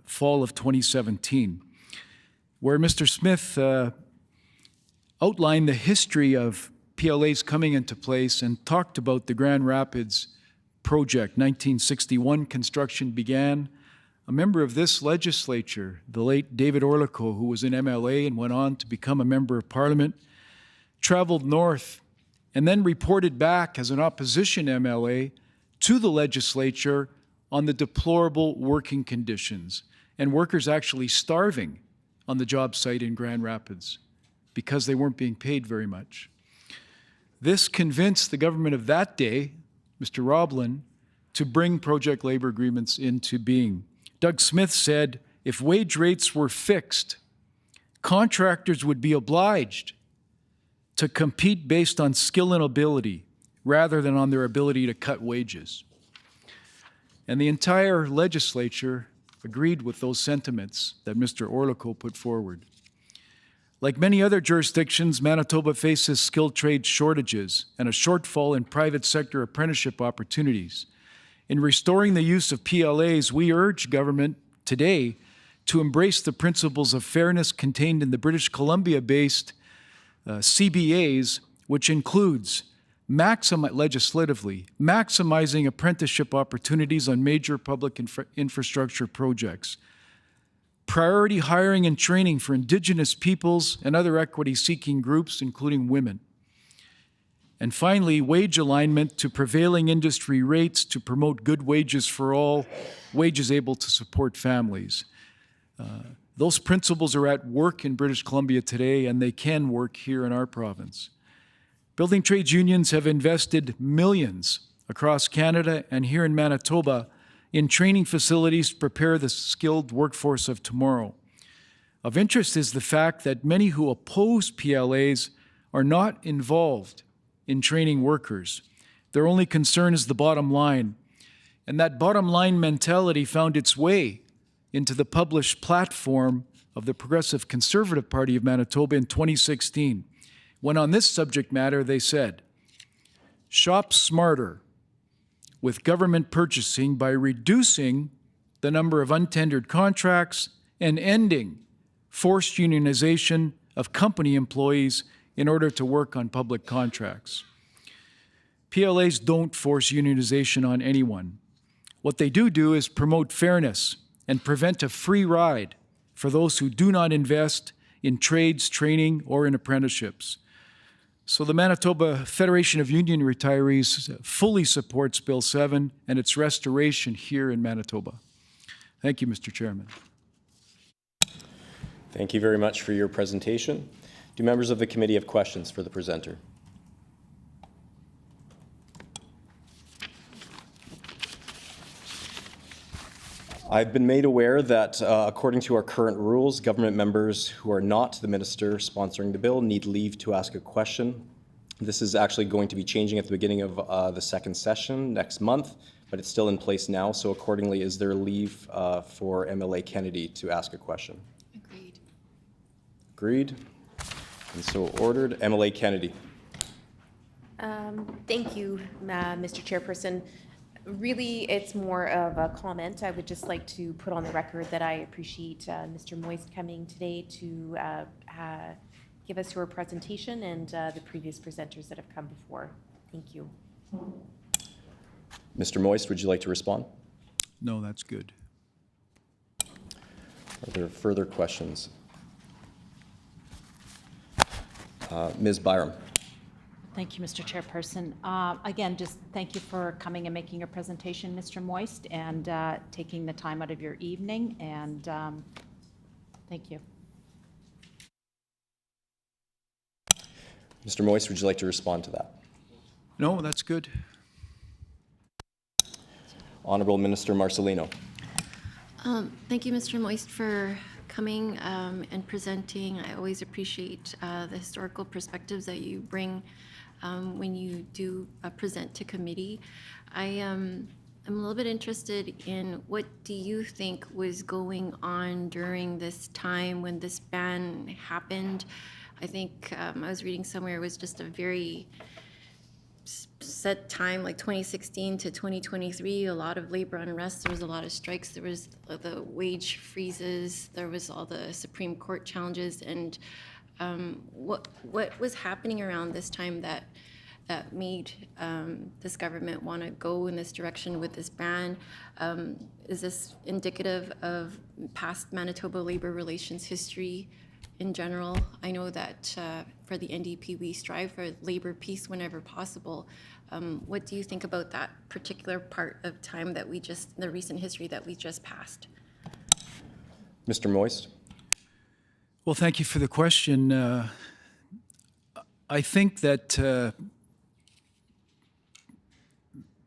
Speaker 15: fall of 2017, where Mr. Smith outlined the history of PLAs coming into place and talked about the Grand Rapids project. 1961, construction began. A member of this legislature, the late David Orlico, who was an MLA and went on to become a member of Parliament, traveled north and then reported back as an opposition MLA to the legislature on the deplorable working conditions and workers actually starving on the job site in Grand Rapids because they weren't being paid very much. This convinced the government of that day, Mr. Roblin, to bring project labor agreements into being. Doug Smith said, if wage rates were fixed, contractors would be obliged to compete based on skill and ability rather than on their ability to cut wages. And the entire legislature agreed with those sentiments that Mr. Orlico put forward. Like many other jurisdictions, Manitoba faces skilled trade shortages and a shortfall in private sector apprenticeship opportunities. In restoring the use of PLAs, we urge government today to embrace the principles of fairness contained in the British Columbia-based CBAs, which includes legislatively maximizing apprenticeship opportunities on major public infrastructure projects, priority hiring and training for Indigenous peoples and other equity-seeking groups, including women. And finally, wage alignment to prevailing industry rates to promote good wages for all, wages able to support families. Those principles are at work in British Columbia today, and they can work here in our province. Building trades unions have invested millions across Canada and here in Manitoba in training facilities to prepare the skilled workforce of tomorrow. Of interest is the fact that many who oppose PLAs are not involved in training workers. Their only concern is the bottom line. And that bottom line mentality found its way into the published platform of the Progressive Conservative Party of Manitoba in 2016, when on this subject matter they said, shop smarter with government purchasing by reducing the number of untendered contracts and ending forced unionization of company employees in order to work on public contracts. PLAs don't force unionization on anyone. What they do is promote fairness and prevent a free ride for those who do not invest in trades, training, or in apprenticeships. So the Manitoba Federation of Union Retirees fully supports Bill 7 and its restoration here in Manitoba. Thank you, Mr. Chairman.
Speaker 4: Thank you very much for your presentation. Do members of the committee have questions for the presenter? I've been made aware that according to our current rules, government members who are not the minister sponsoring the bill need leave to ask a question. This is actually going to be changing at the beginning of the second session next month, but it's still in place now. So accordingly, is there leave for MLA Kennedy to ask a question?
Speaker 3: Agreed.
Speaker 4: Agreed. And so ordered. MLA Kennedy.
Speaker 16: Thank you, Mr. Chairperson. Really, it's more of a comment. I would just like to put on the record that I appreciate Mr. Moist coming today to give us your presentation and the previous presenters that have come before. Thank you.
Speaker 4: Mr. Moist, would you like to respond?
Speaker 15: No, that's good.
Speaker 4: Are there further questions? Ms. Byram.
Speaker 8: Thank you, Mr. Chairperson. Again, just thank you for coming and making your presentation, Mr. Moist, and taking the time out of your evening, and thank you.
Speaker 4: Mr. Moist, would you like to respond to that?
Speaker 15: No, that's good.
Speaker 4: Honourable Minister Marcelino.
Speaker 3: Thank you, Mr. Moist, for coming and presenting. I always appreciate the historical perspectives that you bring when you do present to committee. I'm a little bit interested in what do you think was going on during this time when this ban happened? I think I was reading somewhere it was just a very set time, like 2016 to 2023, a lot of labor unrest, there was a lot of strikes, there was the wage freezes, there was all the Supreme Court challenges, and what was happening around this time that made this government want to go in this direction with this ban? Is this indicative of past Manitoba labor relations history in general? I know that for the NDP, we strive for labor peace whenever possible. What do you think about that particular part of time that the recent history that we just passed?
Speaker 4: Mr. Moist.
Speaker 15: Well, thank you for the question. I think that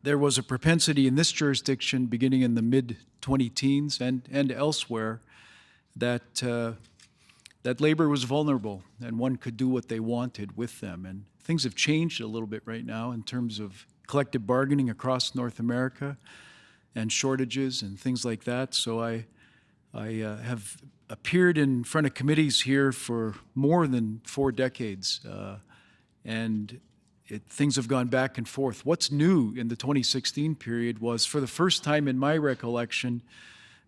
Speaker 15: there was a propensity in this jurisdiction beginning in the mid-2010s and elsewhere that that labor was vulnerable and one could do what they wanted with them. And things have changed a little bit right now in terms of collective bargaining across North America and shortages and things like that. So I have appeared in front of committees here for more than 4 decades, and things have gone back and forth. What's new in the 2016 period was, for the first time in my recollection,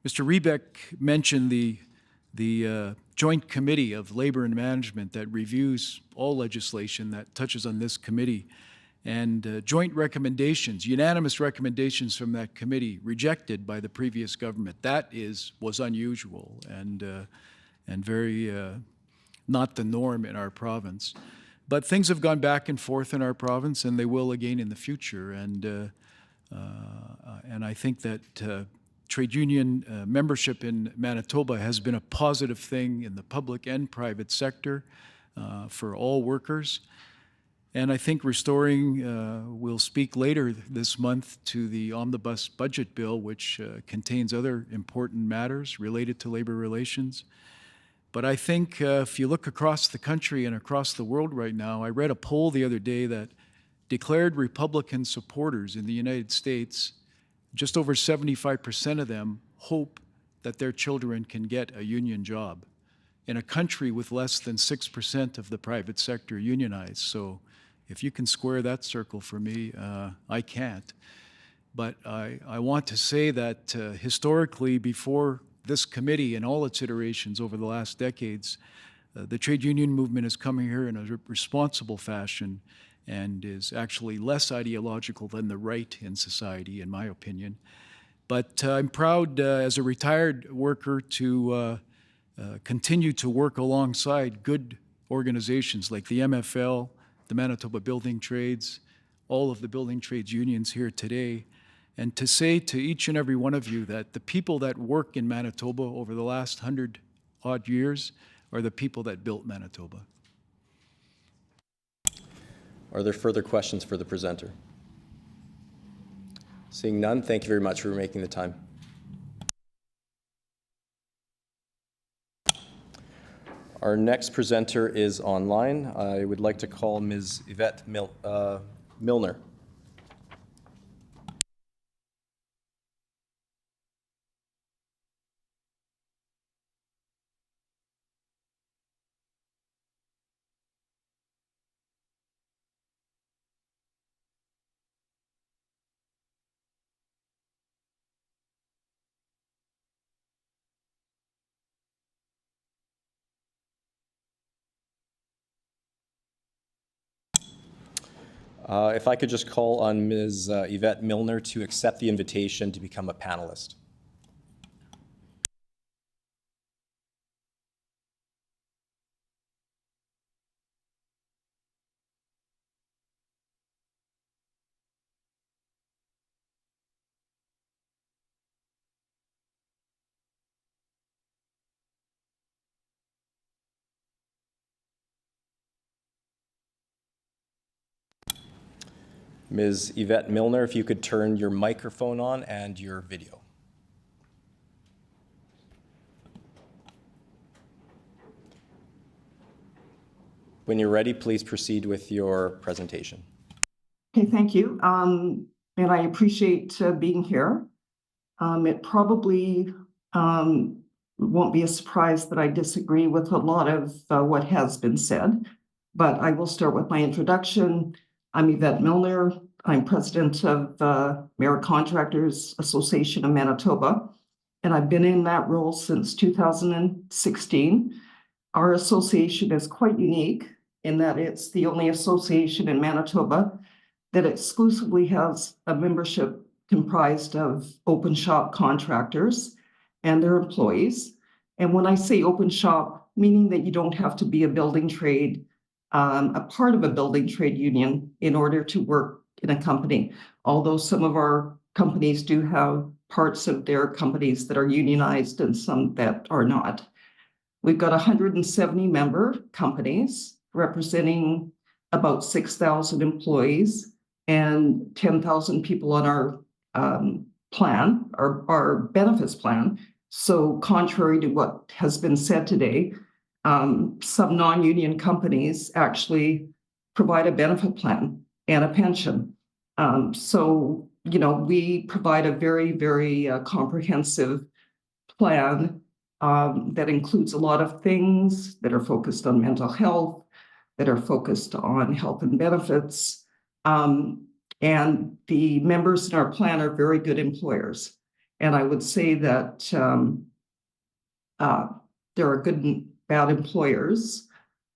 Speaker 15: Mr. Rebeck mentioned the Joint Committee of Labor and Management that reviews all legislation that touches on this committee, and joint recommendations, unanimous recommendations from that committee rejected by the previous government. That was unusual and very not the norm in our province. But things have gone back and forth in our province, and they will again in the future. And I think that trade union membership in Manitoba has been a positive thing in the public and private sector for all workers. And I think restoring, we'll speak later this month to the omnibus budget bill, which contains other important matters related to labor relations. But I think if you look across the country and across the world right now, I read a poll the other day that declared Republican supporters in the United States, just over 75% of them hope that their children can get a union job in a country with less than 6% of the private sector unionized. So if you can square that circle for me, I can't. But I want to say that historically, before this committee and all its iterations over the last decades, the trade union movement is coming here in a responsible fashion and is actually less ideological than the right in society, in my opinion. But I'm proud as a retired worker to continue to work alongside good organizations like the MFL, the Manitoba Building Trades, all of the building trades unions here today, and to say to each and every one of you that the people that work in Manitoba over the last 100-odd years are the people that built Manitoba.
Speaker 4: Are there further questions for the presenter? Seeing none, thank you very much for making the time. Our next presenter is online. I would like to call Ms. Yvette Milner. If I could just call on Ms. Yvette Milner to accept the invitation to become a panelist. Ms. Yvette Milner, if you could turn your microphone on and your video. When you're ready, please proceed with your presentation.
Speaker 17: Okay, thank you. And I appreciate being here. It probably won't be a surprise that I disagree with a lot of what has been said, but I will start with my introduction. I'm Yvette Milner. I'm president of the Merit Contractors Association of Manitoba, and I've been in that role since 2016. Our association is quite unique in that it's the only association in Manitoba that exclusively has a membership comprised of open shop contractors and their employees. And when I say open shop, meaning that you don't have to be a building trade, a part of a building trade union in order to work in a company. Although some of our companies do have parts of their companies that are unionized and some that are not. We've got 170 member companies representing about 6,000 employees and 10,000 people on our plan, our benefits plan. So contrary to what has been said today, some non-union companies actually provide a benefit plan and a pension. So, you know, we provide a very, very comprehensive plan that includes a lot of things that are focused on mental health, that are focused on health and benefits. And the members in our plan are very good employers. And I would say that there are good and bad employers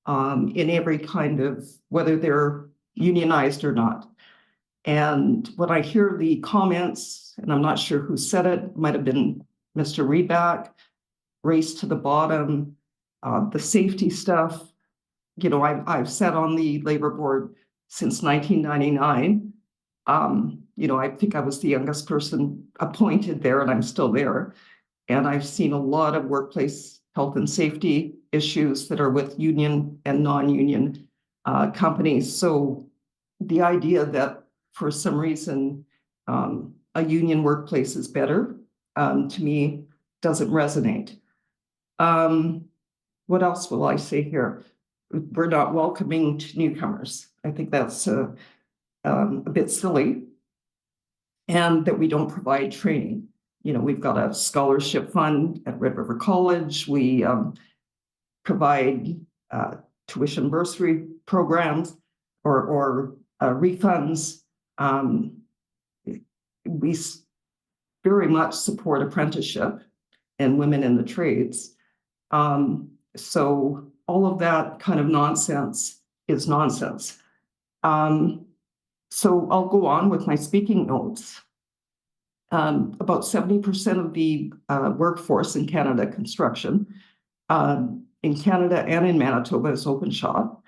Speaker 17: in every kind of, whether they're unionized or not. And when I hear the comments, and I'm not sure who said it, might have been Mr. Reback, race to the bottom, the safety stuff. You know, I've sat on the labor board since 1999. You know, I think I was the youngest person appointed there, and I'm still there. And I've seen a lot of workplace health and safety issues that are with union and non-union companies. So the idea that for some reason a union workplace is better, to me, doesn't resonate. What else will I say here? We're not welcoming to newcomers. I think that's a bit silly, and that we don't provide training. You know, we've got a scholarship fund at Red River College. We provide tuition bursary programs or refunds. We very much support apprenticeship and women in the trades. So all of that kind of nonsense is nonsense. So I'll go on with my speaking notes. About 70% of the workforce in Canada construction, in Canada and in Manitoba, is open shop.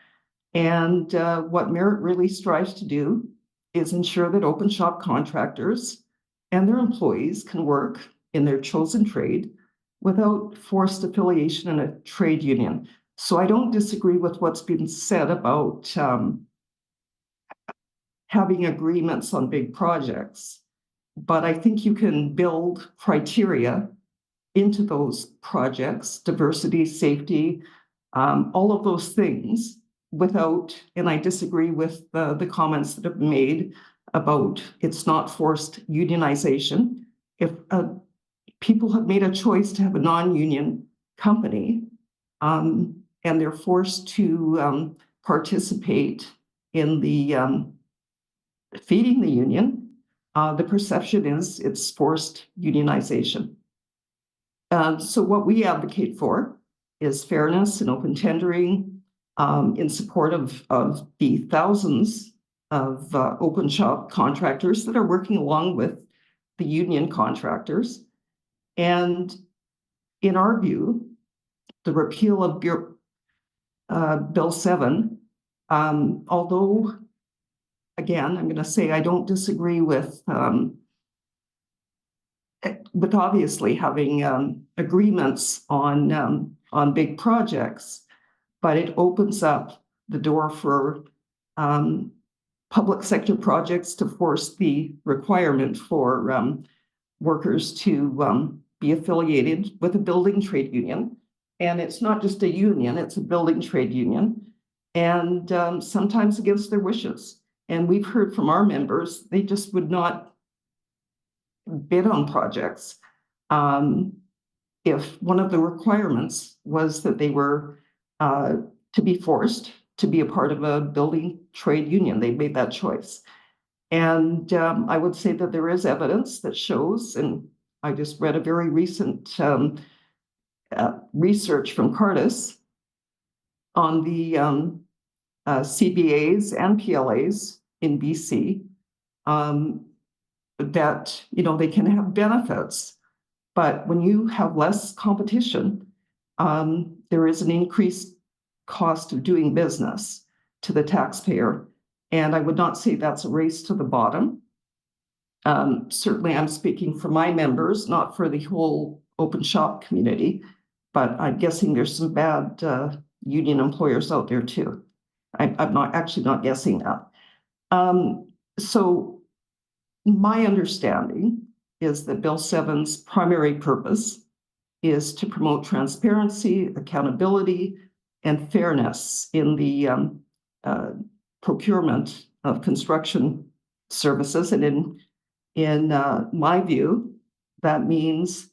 Speaker 17: And what Merit really strives to do is ensure that open shop contractors and their employees can work in their chosen trade without forced affiliation in a trade union. So I don't disagree with what's been said about having agreements on big projects, but I think you can build criteria into those projects, diversity, safety, all of those things without, and I disagree with the comments that have been made about it's not forced unionization. If people have made a choice to have a non-union company and they're forced to participate in the feeding the union, the perception is it's forced unionization. So what we advocate for is fairness and open tendering in support of the thousands of open shop contractors that are working along with the union contractors. And in our view, the repeal of Bill 7, although, again, I'm going to say I don't disagree with obviously having agreements on big projects, but it opens up the door for public sector projects to force the requirement for workers to be affiliated with a building trade union. And it's not just a union, it's a building trade union, and sometimes against their wishes. And we've heard from our members, they just would not bid on projects if one of the requirements was that they were to be forced to be a part of a building trade union. They made that choice. And I would say that there is evidence that shows, and I just read a very recent research from Cardis on the CBAs and PLAs in BC, that, you know, they can have benefits, but when you have less competition, there is an increased cost of doing business to the taxpayer. And I would not say that's a race to the bottom. Certainly I'm speaking for my members, not for the whole open shop community, but I'm guessing there's some bad union employers out there too. I'm not guessing that. So my understanding is that Bill 7's primary purpose is to promote transparency, accountability, and fairness in the procurement of construction services. And in my view, that means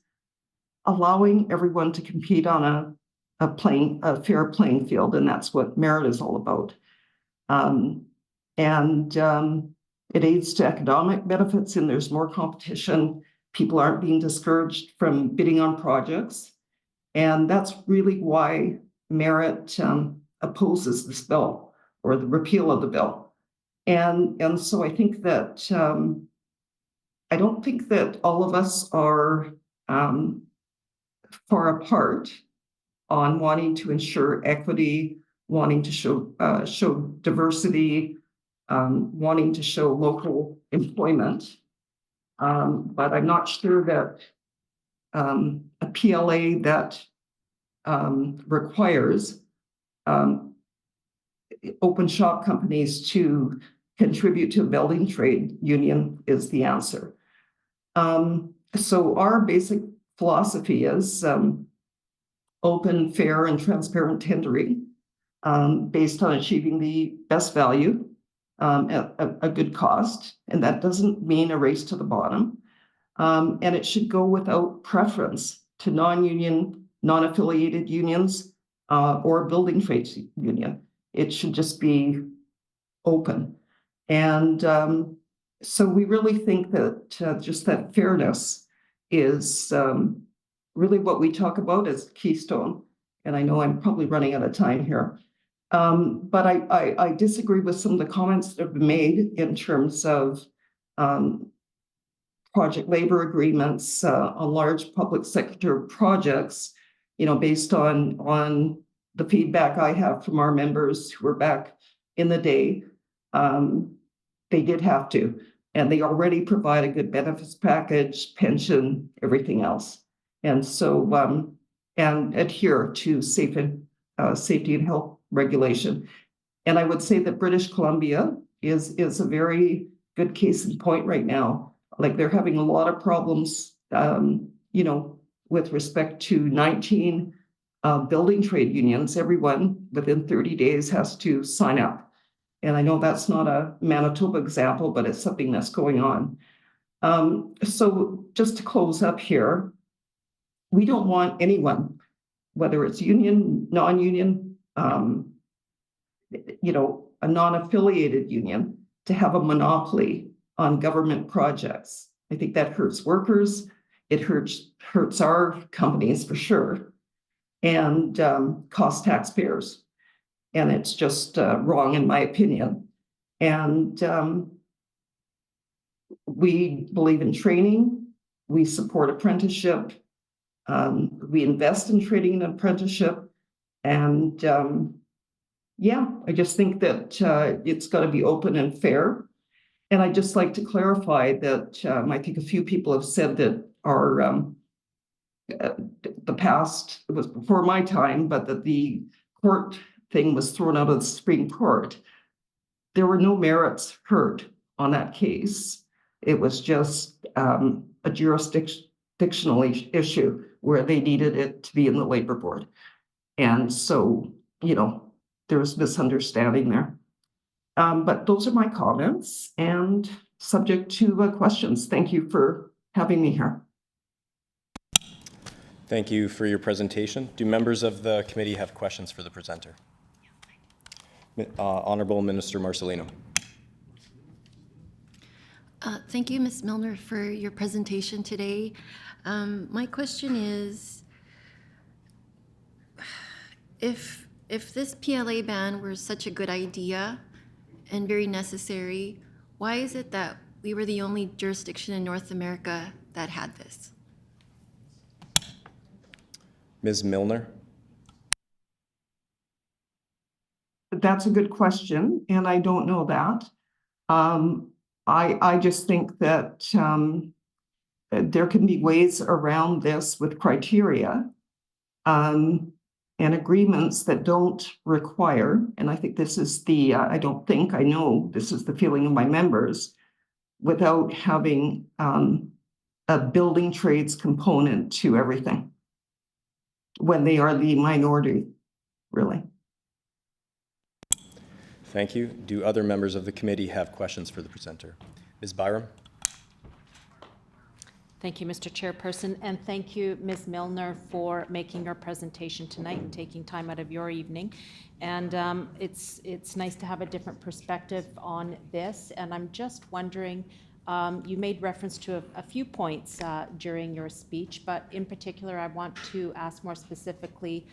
Speaker 17: allowing everyone to compete on a fair playing field, and that's what merit is all about. It aids to economic benefits, and there's more competition. People aren't being discouraged from bidding on projects. And that's really why merit opposes this bill, or the repeal of the bill. And so I think that I don't think that all of us are far apart on wanting to ensure equity, wanting to show diversity, wanting to show local employment. But I'm not sure that a PLA that requires open shop companies to contribute to a building trade union is the answer. So our basic philosophy is open, fair, and transparent tendering based on achieving the best value at a good cost. And that doesn't mean a race to the bottom. And it should go without preference to non-union, non-affiliated unions or building trade union. It should just be open. And so we really think that just that fairness is really what we talk about as keystone. And I know I'm probably running out of time here. But I disagree with some of the comments that have been made in terms of project labor agreements on large public sector projects, you know, based on the feedback I have from our members who were back in the day. They did have to, and they already provide a good benefits package, pension, everything else. And so, and adhere to safety and health regulation. And I would say that British Columbia is a very good case in point right now. Like, they're having a lot of problems, you know, with respect to 19 building trade unions. Everyone within 30 days has to sign up. And I know that's not a Manitoba example, but it's something that's going on. So just to close up here, we don't want anyone, whether it's union, non-union, you know, a non-affiliated union, to have a monopoly on government projects. I think that hurts workers. It hurts our companies for sure, and costs taxpayers. And it's just wrong, in my opinion. And we believe in training. We support apprenticeship. We invest in training and apprenticeship. And yeah, I just think that it's got to be open and fair. And I'd just like to clarify that I think a few people have said that our the past, it was before my time, but that the court thing was thrown out of the Supreme Court. there were no merits heard on that case. It was just a jurisdictional issue where they needed it to be in the labor board. And so, there was misunderstanding there. But those are my comments and subject to questions. Thank you for having me here.
Speaker 4: Thank you for your presentation. Do members of the committee have questions for the presenter? Honorable Minister Marcelino.
Speaker 3: Thank you, Ms. Milner, for your presentation today. My question is, if this PLA ban were such a good idea and very necessary, why is it that we were the only jurisdiction in North America that had this?
Speaker 4: Ms. Milner.
Speaker 17: That's a good question, and I don't know that. I just think that there can be ways around this with criteria and agreements that don't require, and I think this is the, I know this is the feeling of my members, without having a building trades component to everything when they are the minority, really.
Speaker 4: Thank you. Do other members of the committee have questions for the presenter? Ms. Byram?
Speaker 8: Thank you, Mr. Chairperson, and thank you, Ms. Milner, for making your presentation tonight and taking time out of your evening. And it's nice to have a different perspective on this. And I'm just wondering, you made reference to a few points during your speech, but in particular, I want to ask more specifically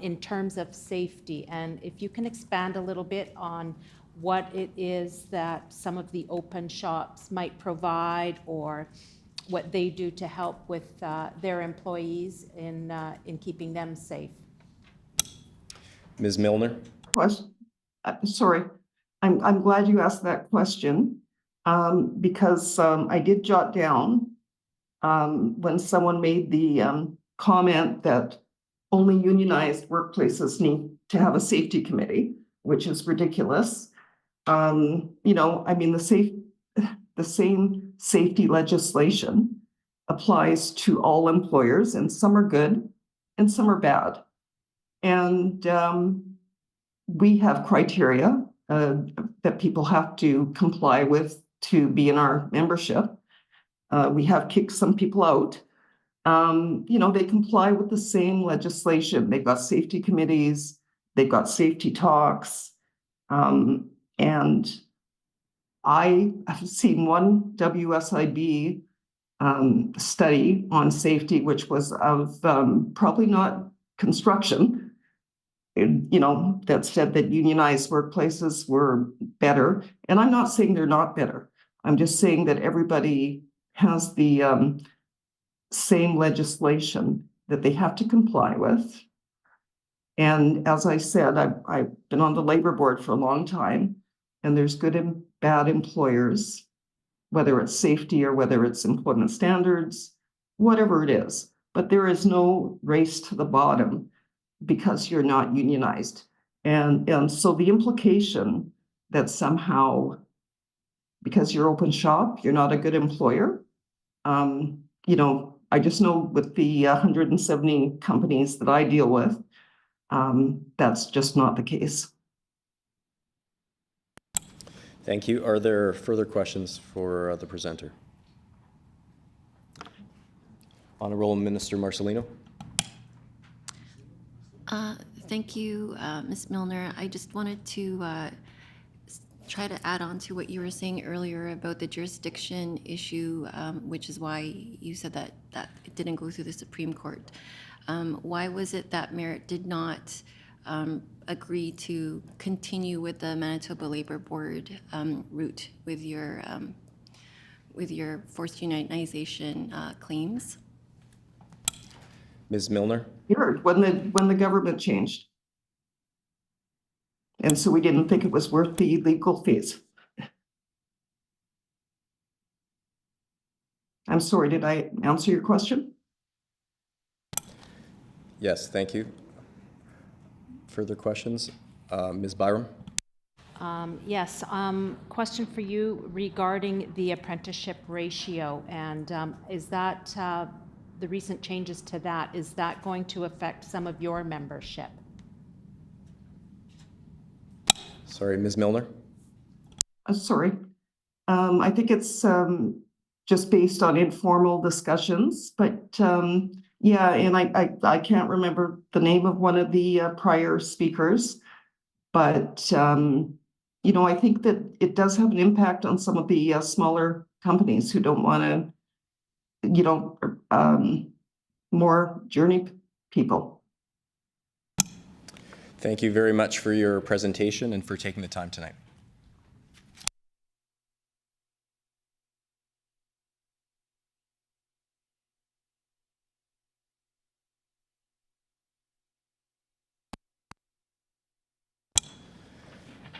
Speaker 8: in terms of safety. And if you can expand a little bit on what it is that some of the open shops might provide, or what they do to help with their employees in keeping them safe.
Speaker 4: Ms. Milner?
Speaker 17: Sorry, I'm glad you asked that question because I did jot down when someone made the comment that only unionized workplaces need to have a safety committee, which is ridiculous. The same safety legislation applies to all employers, and some are good and some are bad. And we have criteria that people have to comply with to be in our membership. We have kicked some people out. They comply with the same legislation. They've got safety committees, they've got safety talks, and I have seen one WSIB study on safety, which was of probably not construction, that said that unionized workplaces were better. And I'm not saying they're not better. I'm just saying that everybody has the same legislation that they have to comply with. And as I said, I've been on the labor board for a long time, and there's good and bad employers, whether it's safety or whether it's employment standards, whatever it is. But there is no race to the bottom because you're not unionized. And so the implication that somehow, because you're open shop, you're not a good employer, I just know with the 170 companies that I deal with, that's just not the case.
Speaker 4: Thank you. Are there further questions for the presenter? Honorable Minister Marcelino.
Speaker 3: Thank you, Ms. Milner. I just wanted to try to add on to what you were saying earlier about the jurisdiction issue, which is why you said that it didn't go through the Supreme Court. Why was it that Merit did not agree to continue with the Manitoba Labour Board route with your forced unionization claims?
Speaker 4: Ms. Milner?
Speaker 17: When the government changed. And so we didn't think it was worth the legal fees. I'm sorry, did I answer your question?
Speaker 4: Yes, thank you. Further questions? Ms. Byram?
Speaker 8: Yes, question for you regarding the apprenticeship ratio, and is that, the recent changes to that, is that going to affect some of your membership?
Speaker 4: Sorry, Ms. Milner?
Speaker 17: Sorry. I think it's just based on informal discussions, but yeah, and I can't remember the name of one of the prior speakers, but you know, I think that it does have an impact on some of the smaller companies who don't want to, you know, more journey people.
Speaker 4: Thank you very much for your presentation and for taking the time tonight.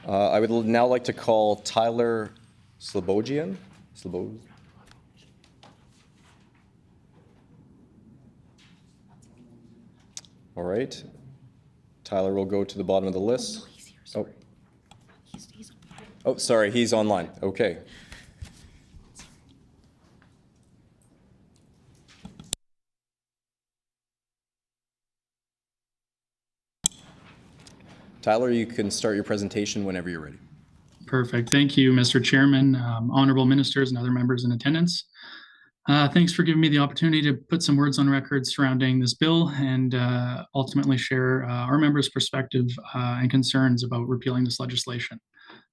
Speaker 4: I would now like to call Tyler Slobodian. All right. Tyler will go to the bottom of the list. Oh, oh, sorry, he's online. Okay. Tyler, you can start your presentation whenever you're ready.
Speaker 18: Perfect. Thank you, Mr. Chairman, honorable ministers, and other members in attendance. Thanks for giving me the opportunity to put some words on record surrounding this bill and ultimately share our members' perspective and concerns about repealing this legislation.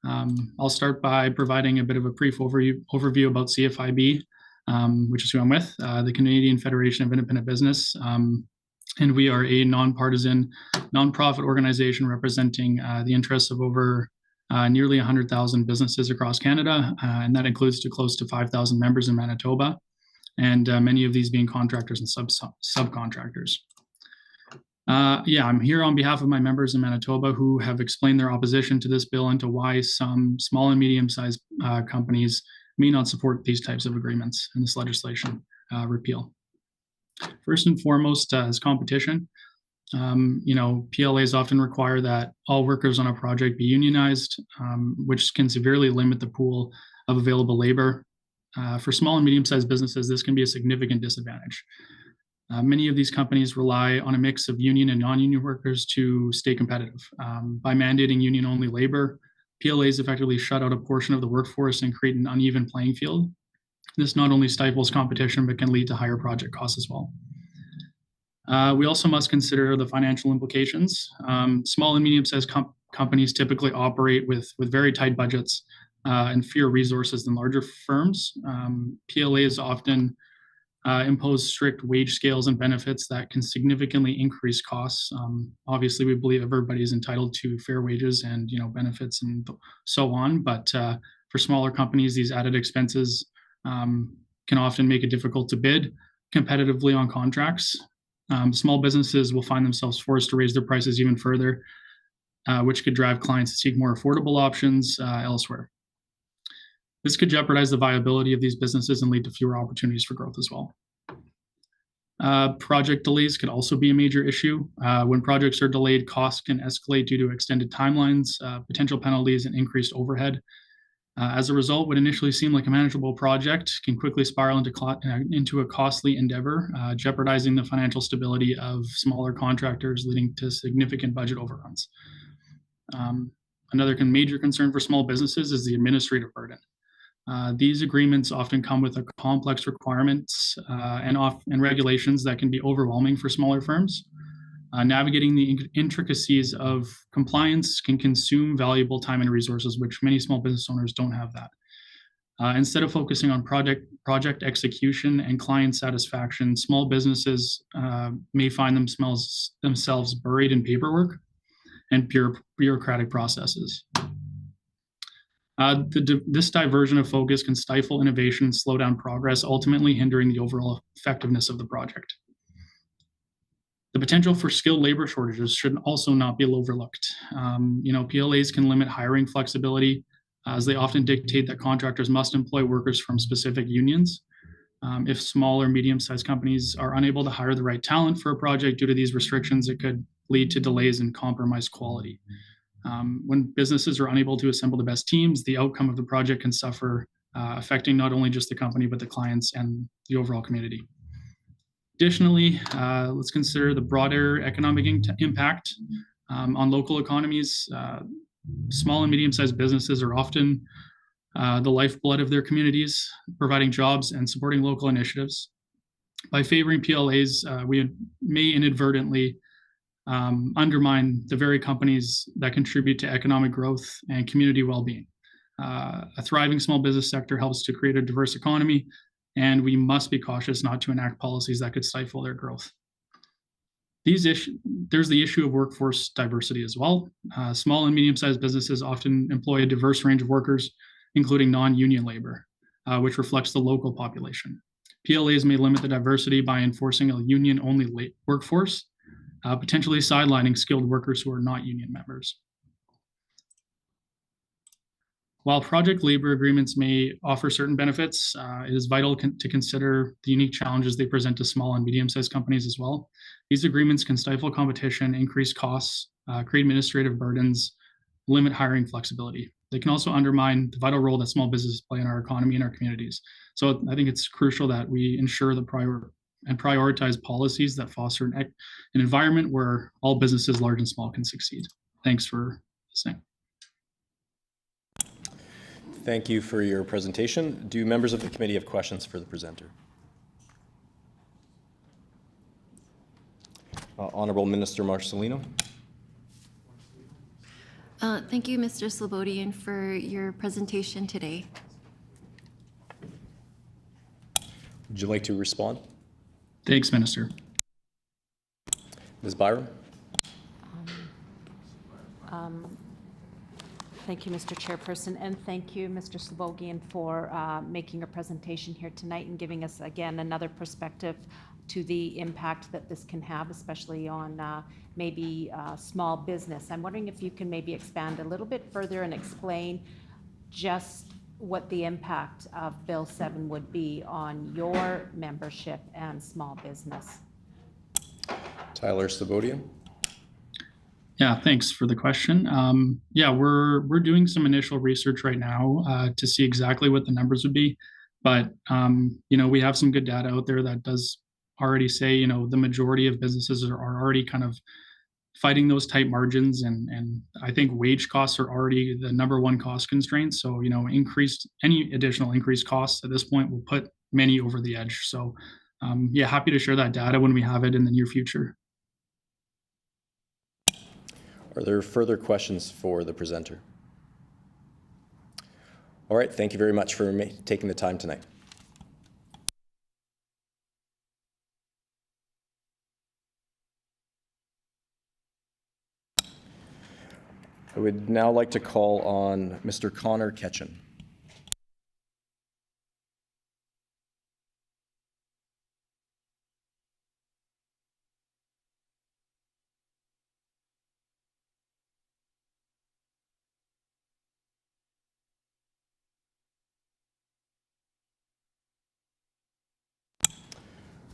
Speaker 18: I'll start by providing a bit of a brief overview about CFIB, which is who I'm with, the Canadian Federation of Independent Business. And we are a nonpartisan, nonprofit organization representing the interests of over nearly 100,000 businesses across Canada, and that includes close to 5,000 members in Manitoba, and many of these being contractors and subcontractors. Yeah, I'm here on behalf of my members in Manitoba who have explained their opposition to this bill and to why some small and medium-sized companies may not support these types of agreements in this legislation repeal. First and foremost is competition. You know, PLAs often require that all workers on a project be unionized, which can severely limit the pool of available labor. For small and medium-sized businesses, this can be a significant disadvantage. Many of these companies rely on a mix of union and non-union workers to stay competitive. By mandating union-only labor, PLAs effectively shut out a portion of the workforce and create an uneven playing field. This not only stifles competition, but can lead to higher project costs as well. We also must consider the financial implications. Small and medium-sized companies typically operate with very tight budgets and fewer resources than larger firms. PLAs often impose strict wage scales and benefits that can significantly increase costs. Obviously, we believe everybody is entitled to fair wages and benefits and so on. But for smaller companies, these added expenses can often make it difficult to bid competitively on contracts. Small businesses will find themselves forced to raise their prices even further, which could drive clients to seek more affordable options elsewhere. This could jeopardize the viability of these businesses and lead to fewer opportunities for growth as well. Project delays could also be a major issue. When projects are delayed, costs can escalate due to extended timelines, potential penalties, and increased overhead. As a result, what initially seemed like a manageable project can quickly spiral into a costly endeavor, jeopardizing the financial stability of smaller contractors, leading to significant budget overruns. Another major concern for small businesses is the administrative burden. These agreements often come with complex requirements and regulations that can be overwhelming for smaller firms. Navigating the intricacies of compliance can consume valuable time and resources, which many small business owners don't have that. Instead of focusing on project execution and client satisfaction, small businesses may find themselves buried in paperwork and bureaucratic processes. This diversion of focus can stifle innovation and slow down progress, ultimately hindering the overall effectiveness of the project. The potential for skilled labor shortages should also not be overlooked. PLAs can limit hiring flexibility as they often dictate that contractors must employ workers from specific unions. If small or medium-sized companies are unable to hire the right talent for a project due to these restrictions, it could lead to delays and compromised quality. When businesses are unable to assemble the best teams, the outcome of the project can suffer, affecting not only just the company, but the clients and the overall community. Additionally, let's consider the broader economic impact on local economies. Small and medium-sized businesses are often the lifeblood of their communities, providing jobs and supporting local initiatives. By favoring PLAs, we may inadvertently undermine the very companies that contribute to economic growth and community well-being. A thriving small business sector helps to create a diverse economy, and we must be cautious not to enact policies that could stifle their growth. There's the issue of workforce diversity as well. Small and medium-sized businesses often employ a diverse range of workers, including non-union labor, which reflects the local population. PLAs may limit the diversity by enforcing a union-only workforce, potentially sidelining skilled workers who are not union members. While project labor agreements may offer certain benefits, it is vital to consider the unique challenges they present to small and medium-sized companies as well. These agreements can stifle competition, increase costs, create administrative burdens, limit hiring flexibility. They can also undermine the vital role that small businesses play in our economy and our communities. So I think it's crucial that we ensure prioritize policies that foster an environment where all businesses, large and small, can succeed. Thanks for listening.
Speaker 4: Thank you for your presentation. Do members of the committee have questions for the presenter? Honourable Minister Marcelino.
Speaker 3: Thank you, Mr. Slobodian, for your presentation today.
Speaker 4: Would you like to respond?
Speaker 18: Thanks, Minister.
Speaker 4: Ms. Byram.
Speaker 8: Thank you, Mr. Chairperson, and thank you, Mr. Slobodian, for making a presentation here tonight and giving us, again, another perspective to the impact that this can have, especially on maybe small business. I'm wondering if you can maybe expand a little bit further and explain just what the impact of Bill 7 would be on your membership and small business.
Speaker 4: Tyler Slobodian.
Speaker 18: Yeah, thanks for the question. Yeah, we're doing some initial research right now to see exactly what the numbers would be, but we have some good data out there that does already say the majority of businesses are already kind of fighting those tight margins, and I think wage costs are already the number one cost constraint. So any additional increased costs at this point will put many over the edge. So yeah, happy to share that data when we have it in the near future.
Speaker 4: Are there further questions for the presenter? All right, thank you very much for taking the time tonight. I would now like to call on Mr. Connor Ketchen.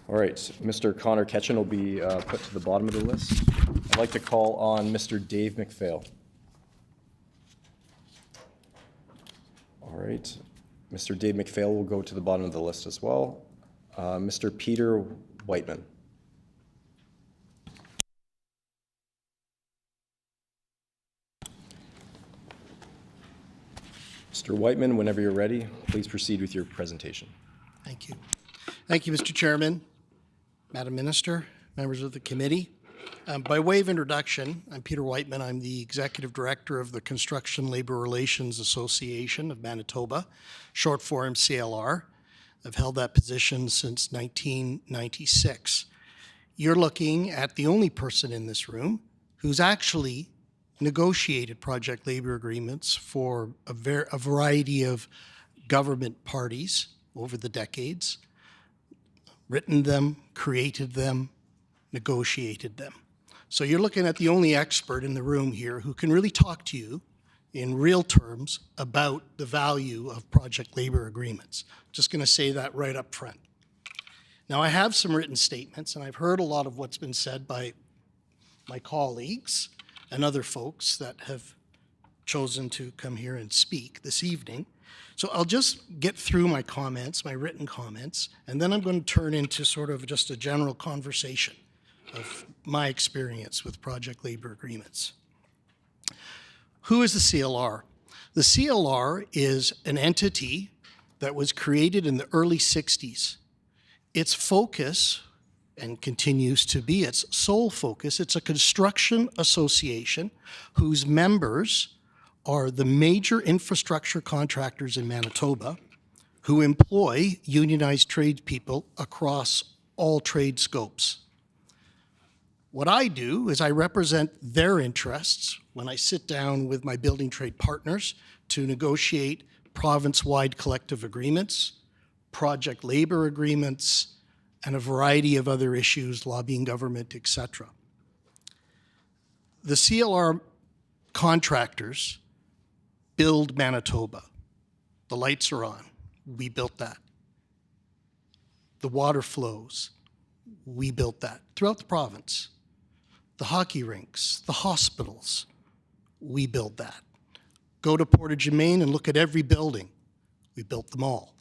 Speaker 4: All right, Mr. Connor Ketchen will be put to the bottom of the list. I'd like to call on Mr. Dave McPhail. All right, Mr. Dave McPhail will go to the bottom of the list as well. Mr. Peter Whiteman. Mr. Whiteman, whenever you're ready, please proceed with your presentation.
Speaker 19: Thank you. Thank you, Mr. Chairman, Madam Minister, members of the committee. By way of introduction, I'm Peter Whiteman. I'm the Executive Director of the Construction Labor Relations Association of Manitoba, short form CLR. I've held that position since 1996. You're looking at the only person in this room who's actually negotiated project labor agreements for a variety of government parties over the decades, written them, created them, negotiated them. So you're looking at the only expert in the room here who can really talk to you in real terms about the value of project labor agreements. Just going to say that right up front. Now, I have some written statements, and I've heard a lot of what's been said by my colleagues and other folks that have chosen to come here and speak this evening. So I'll just get through my comments, my written comments, and then I'm going to turn into sort of just a general conversation of my experience with project labor agreements. Who is the CLR? The CLR is an entity that was created in the early 60s. Its focus, and continues to be its sole focus, it's a construction association whose members are the major infrastructure contractors in Manitoba who employ unionized tradespeople across all trade scopes. What I do is I represent their interests when I sit down with my building trade partners to negotiate province-wide collective agreements, project labor agreements, and a variety of other issues, lobbying government, etc. The CLR contractors build Manitoba. The lights are on. We built that. The water flows. We built that throughout the province. The hockey rinks, the hospitals, we built that. Go to Portage and Main and look at every building. We built them all.